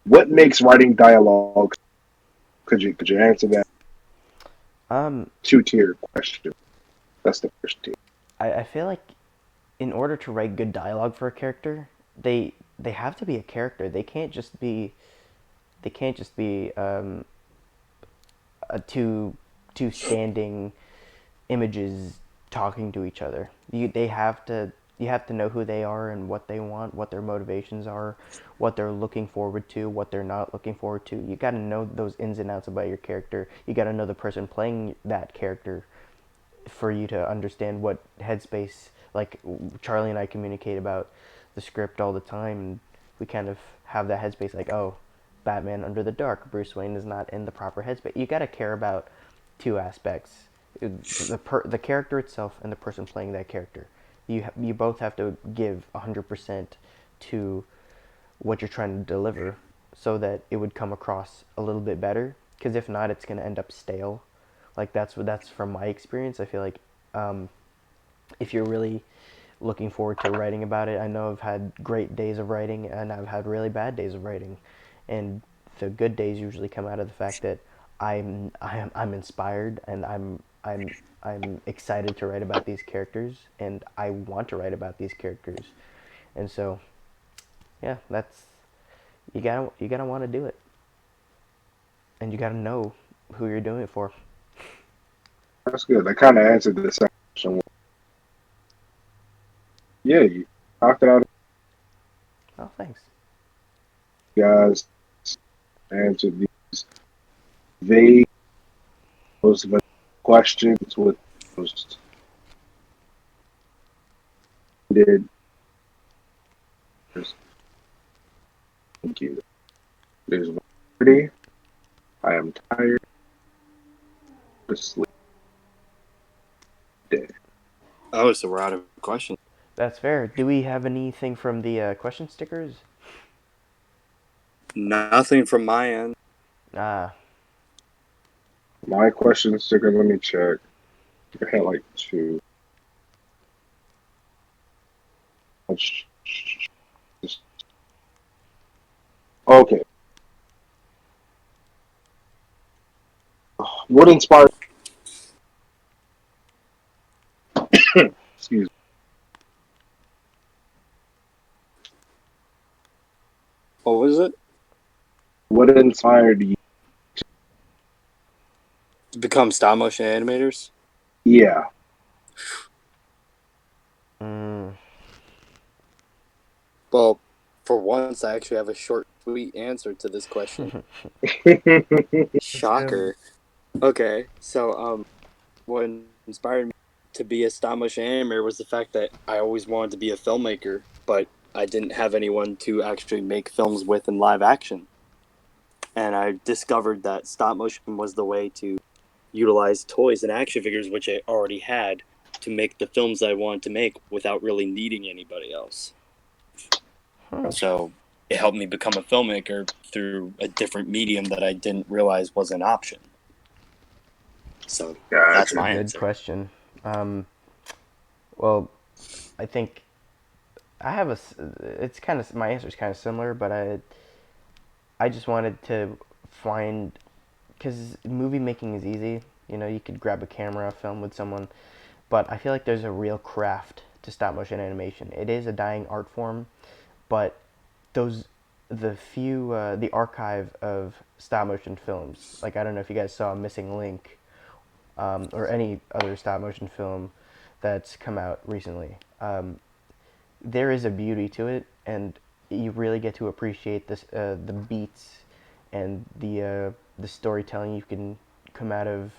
What makes writing dialogue? Could you answer that two-tier question? That's the first tier. I feel like in order to write good dialogue for a character, they have to be a character. They can't just be a two standing images talking to each other. You have to know who they are and what they want, what their motivations are, what they're looking forward to, what they're not looking forward to. You got to know those ins and outs about your character. You got to know the person playing that character for you to understand what headspace. Like Charlie and I communicate about the script all the time, and we kind of have that headspace. Like, oh, Batman Under the Dark, Bruce Wayne is not in the proper headspace. You got to care about two aspects: the character itself and the person playing that character. You both have to give 100% to what you're trying to deliver, so that it would come across a little bit better. Because if not, it's gonna end up stale. Like that's from my experience. I feel like if you're really looking forward to writing about it, I know I've had great days of writing and I've had really bad days of writing, and the good days usually come out of the fact that I'm inspired and I'm excited to write about these characters and I want to write about these characters, and so yeah, that's you gotta want to do it, and you gotta know who you're doing it for. That's good. That kind of answered the second question. Yeah, you knocked it out. Oh, thanks. You guys answered these vague, most of the questions with most did. Thank you. There's 1:30. I am tired. Sleep. Day. Oh, so we're out of questions. That's fair. Do we have anything from the question stickers? Nothing from my end. Ah, My question sticker, let me check. I had like two. Okay. What inspired? Excuse me. What was it? What inspired you? To become stop motion animators? Yeah. Well, for once, I actually have a short, sweet answer to this question. Shocker. Okay, so what inspired me to be a stop motion animator was the fact that I always wanted to be a filmmaker, but I didn't have anyone to actually make films with in live action. And I discovered that stop motion was the way to utilize toys and action figures, which I already had, to make the films I wanted to make without really needing anybody else. So it helped me become a filmmaker through a different medium that I didn't realize was an option. So that's my Good answer. question. Well, I think I have it's kind of, my answer is kind of similar, but I just wanted to find, because movie making is easy. You know, you could grab a camera, film with someone, but I feel like there's a real craft to stop motion animation. It is a dying art form, but the archive of stop motion films, like, I don't know if you guys saw Missing Link, or any other stop motion film that's come out recently. There is a beauty to it, and you really get to appreciate the beats and the storytelling you can come out of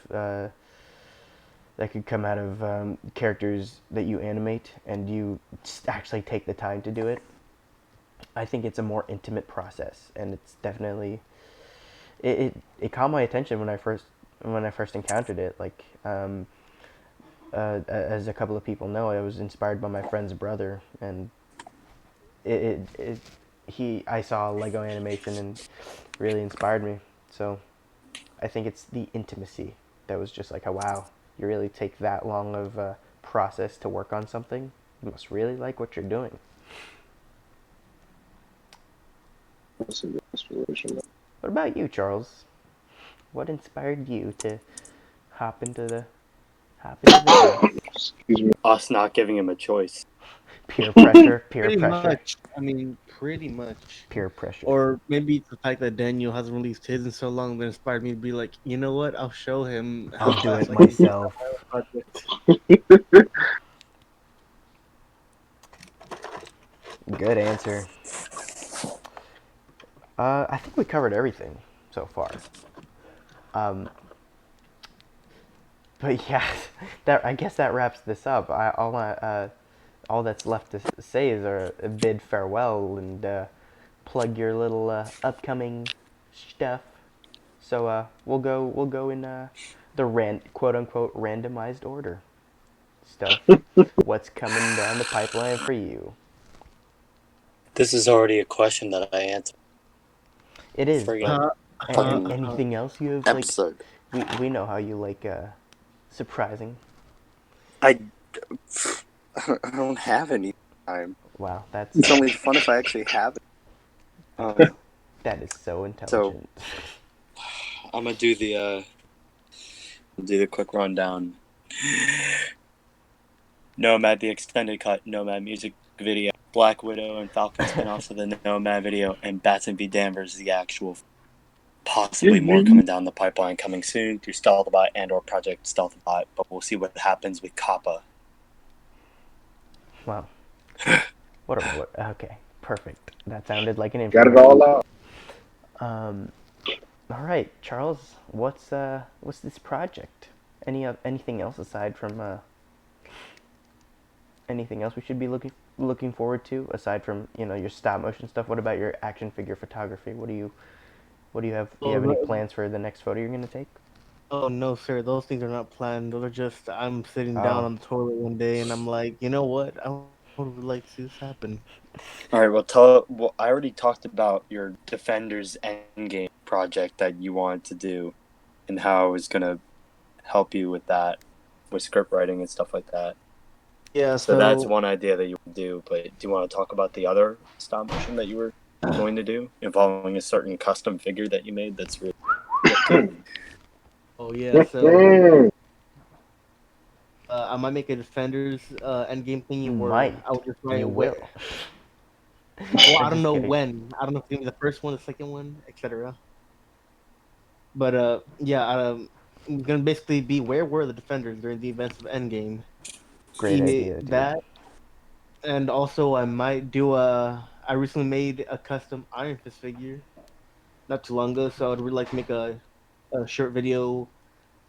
that could come out of characters that you animate, and you actually take the time to do it. I think it's a more intimate process, and it's definitely it caught my attention when I first encountered it. Like, as a couple of people know, I was inspired by my friend's brother, and I saw Lego animation and really inspired me. So I think it's the intimacy that was just like, oh wow, you really take that long of a process to work on something. You must really like what you're doing. That's a good inspiration. What about you, Charles? What inspired you to hop into the game? Excuse me. Us not giving him a choice. Peer pressure, peer Pretty pressure, much. I mean, pretty much. peer pressure. Or maybe it's the fact that Daniel hasn't released his in so long that inspired me to be like, you know what? I'll show him how I'll do fast it I can do myself. my own project. Good answer. I think we covered everything so far. But yeah, I guess that wraps this up. All that's left to say is a bid farewell and plug your little upcoming stuff. So we'll go in the quote unquote randomized order. Stuff. What's coming down the pipeline for you? This is already a question that I answered. It is. Friggin' But anything else you have? Like, episode. we know how you like surprising. I don't have any time. Wow, It's only fun if I actually have it. that is so intelligent. I'm gonna do the quick rundown. Nomad, the extended cut, Nomad music video, Black Widow and Falcon spin-offs of the Nomad video, and Batson v Danvers, the actual. Possibly more coming down the pipeline coming soon through Stealthabotte and or Project Stealthabotte, but we'll see what happens with Kappa. Wow. Okay, perfect. That sounded like an intro. Got it all out. All right, Charles. What's this project? Anything else aside from anything else we should be looking forward to aside from your stop motion stuff? What about your action figure photography? What do you have? Do you have any plans for the next photo you're gonna take? Oh no, sir. Those things are not planned. Those are just I'm sitting down on the toilet one day and I'm like, you know what? I would like to see this happen. All right. Well, I already talked about your Defenders Endgame project that you wanted to do, and how I was gonna help you with that, with script writing and stuff like that. Yeah. So that's one idea that you would do. But do you want to talk about the other stop motion that you were going to do involving a certain custom figure that you made? That's really cool. Oh yeah. So I might make a Defenders Endgame thingy where I would just write. You will. Well, I don't know when. I don't know if it's gonna be the first one, the second one, etc. But yeah, I'm gonna basically be where were the Defenders during the events of Endgame. Great idea, dude. That, and also I might do I recently made a custom Iron Fist figure, not too long ago. So I'd really like to make a short video,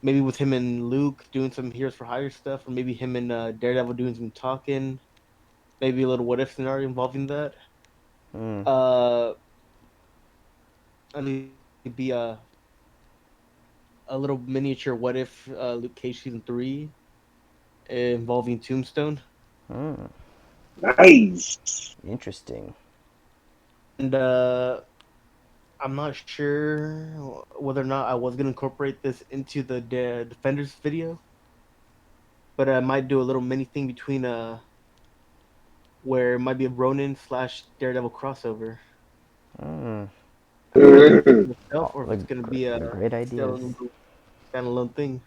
maybe with him and Luke doing some Heroes for Hire stuff, or maybe him and Daredevil doing some talking. maybe a little what if scenario involving that. Mm. I mean, it'd be a little miniature what if Luke Cage season 3 involving Tombstone. Mm. Nice. Interesting. And I'm not sure whether or not I was gonna incorporate this into the Defenders video, but I might do a little mini thing between where it might be a Ronin / Daredevil crossover. Mm. I don't know if it's in itself Oh, or if it's gonna be a great ideas. standalone thing.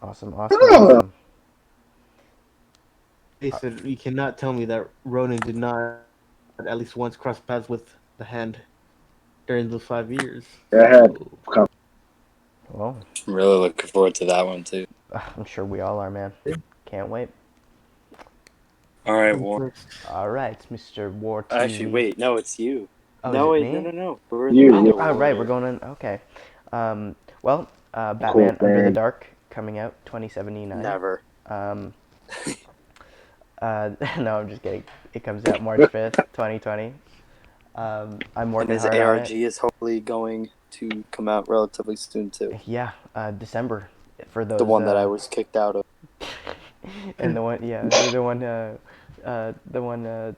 Awesome, awesome, awesome. So you cannot tell me that Ronin did not at least once cross paths with the Hand during those 5 years. That had come. Well, I'm really looking forward to that one too. I'm sure we all are, man. Can't wait. All right, War. All right, Mr. War TV. Actually, wait, no, it's you. Oh, No, is it wait, me? no. We're in You, the yeah. video Oh, right, order. we're going in. Okay. Well, Cool, Batman Under the man. Dark coming out 2079. Never. No, I'm just kidding. It comes out March 5th, 2020. I'm And working his hard on ARG it. is hopefully going to come out relatively soon too. Yeah, December for those. The one that I was kicked out of. And the one, yeah, the one.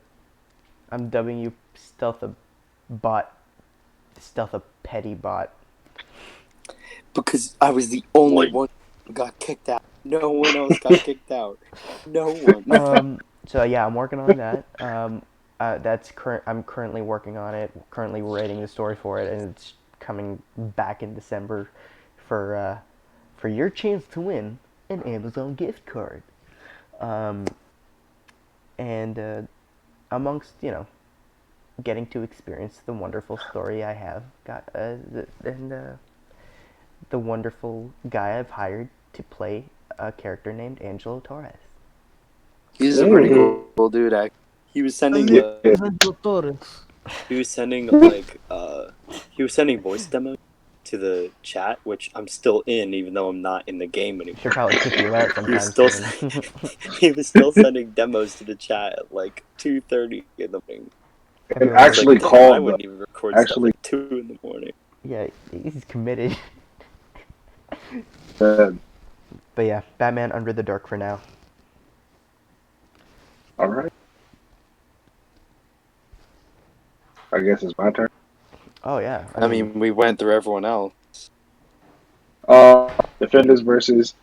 I'm dubbing you Stealthabotte, Stealthapetty Because I was the only one who got kicked out. No one else got kicked out. No one. So yeah, I'm working on that. I'm currently working on it. Currently writing the story for it, and it's coming back in December for your chance to win an Amazon gift card. And amongst getting to experience the wonderful story I have got, the wonderful guy I've hired to play a character named Angelo Torres. He's a pretty cool dude. He was sending Yeah. he was sending he was sending voice demos to the chat, which I'm still in, even though I'm not in the game anymore. Should probably kick you out He was sometimes. still he was still sending demos to the chat at like 2:30 in the morning. And Like, actually Damn, I called wouldn't them. even record Actually, stuff at 2 in the morning. Yeah, he's committed. uh, But yeah, Batman Under the Dark for now. all right. I guess it's my turn. Oh yeah. I mean, we went through everyone else. Defenders versus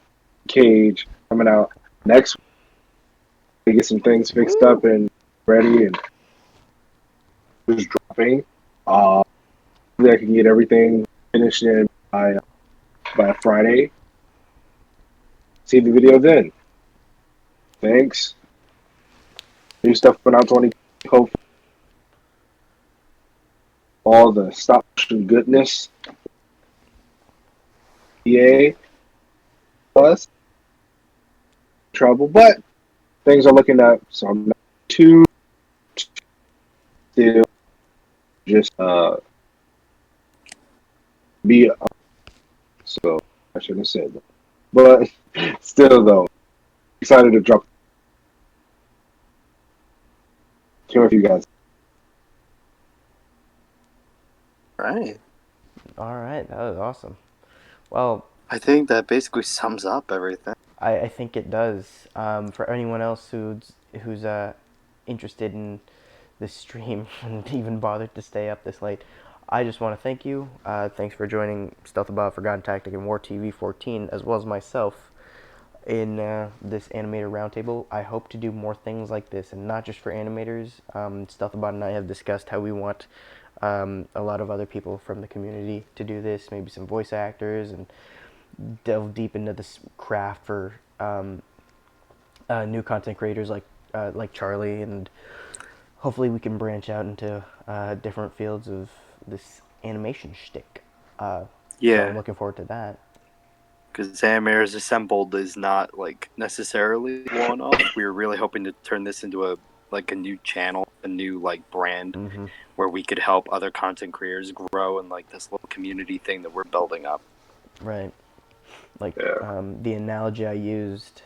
Cage coming out next week. We get some things fixed up and ready and just dropping. Hopefully I can get everything finished in by Friday. See the video then. Thanks. New stuff coming out 20. Hopefully all the stop motion goodness. EA plus trouble, but things are looking up, so I'm not too still just be so I shouldn't have said that. But still though, excited to drop. Can't wait for you guys. Right. All right, that was awesome. Well, I think that basically sums up everything. I think it does. For anyone else who's interested in this stream and even bothered to stay up this late, I just want to thank you. Thanks for joining Stealthabotte, ForgottenTactic, and War TV 14, as well as myself, in this animator roundtable. I hope to do more things like this, and not just for animators. Stealthabotte and I have discussed how we want a lot of other people from the community to do this, maybe some voice actors, and delve deep into this craft for new content creators like Charlie, and hopefully we can branch out into different fields of this animation shtick. So I'm looking forward to that. Because Animators Assembled is not like necessarily one-off. We were really hoping to turn this into a new channel, a new like brand, where we could help other content creators grow in like this little community thing that we're building up. Right. Like the analogy I used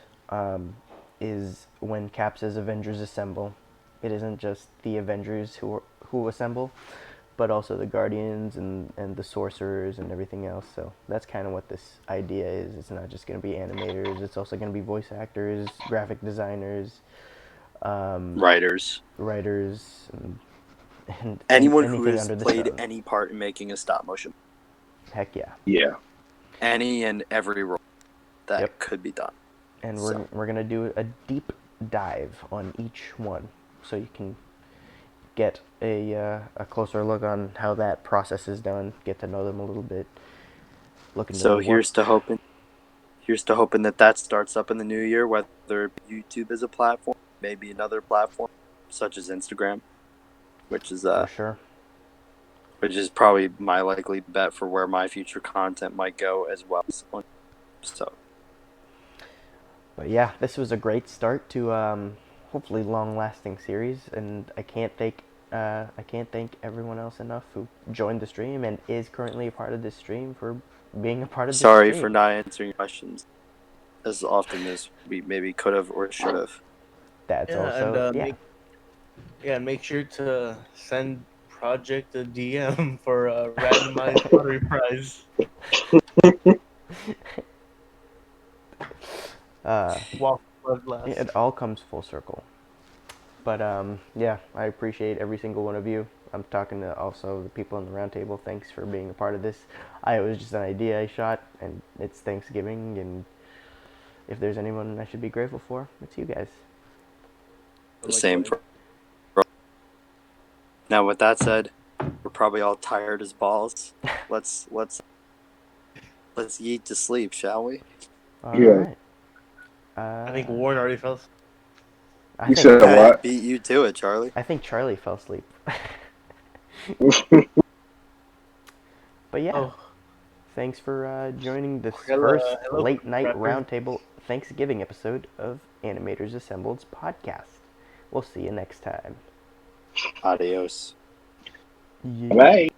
is when Cap says Avengers Assemble, it isn't just the Avengers who assemble, but also the Guardians and the Sorcerers and everything else. So that's kind of what this idea is. It's not just going to be animators. It's also going to be voice actors, graphic designers, Writers. and Anyone who anything has under the played sun. any part in making a stop motion. Heck yeah. Yeah. Any and every role that Yep. could be done. And So. we're going to do a deep dive on each one, so you can get a closer look on how that process is done, get to know them a little bit, look into So the here's to hoping that starts up in the new year, whether YouTube is a platform, maybe another platform such as Instagram, which is for sure. which is probably my likely bet for where my future content might go as well. So But yeah, this was a great start to hopefully long-lasting series, and I can't thank everyone else enough who joined the stream and is currently a part of this stream for being a part of this sorry stream. for not answering questions as often as we maybe could have or should have. That's Yeah, also and make sure to send Project a DM for a randomized lottery prize. Walk blood blast. It all comes full circle. But yeah, I appreciate every single one of you. I'm talking to also the people in the roundtable. Thanks for being a part of this. It was just an idea I shot, and it's Thanksgiving, and if there's anyone I should be grateful for, it's you guys. The same for. Now, with that said, we're probably all tired as balls. Let's yeet to sleep, shall we? All Yeah. right. I think Warren already fell asleep. I You think said I what? beat you to it, Charlie. I think Charlie fell asleep. But yeah, Oh, thanks for joining this Hello- first hello, late night Rapper. roundtable Thanksgiving episode of Animators Assembled's podcast. We'll see you next time. Adios. Yeah. Bye.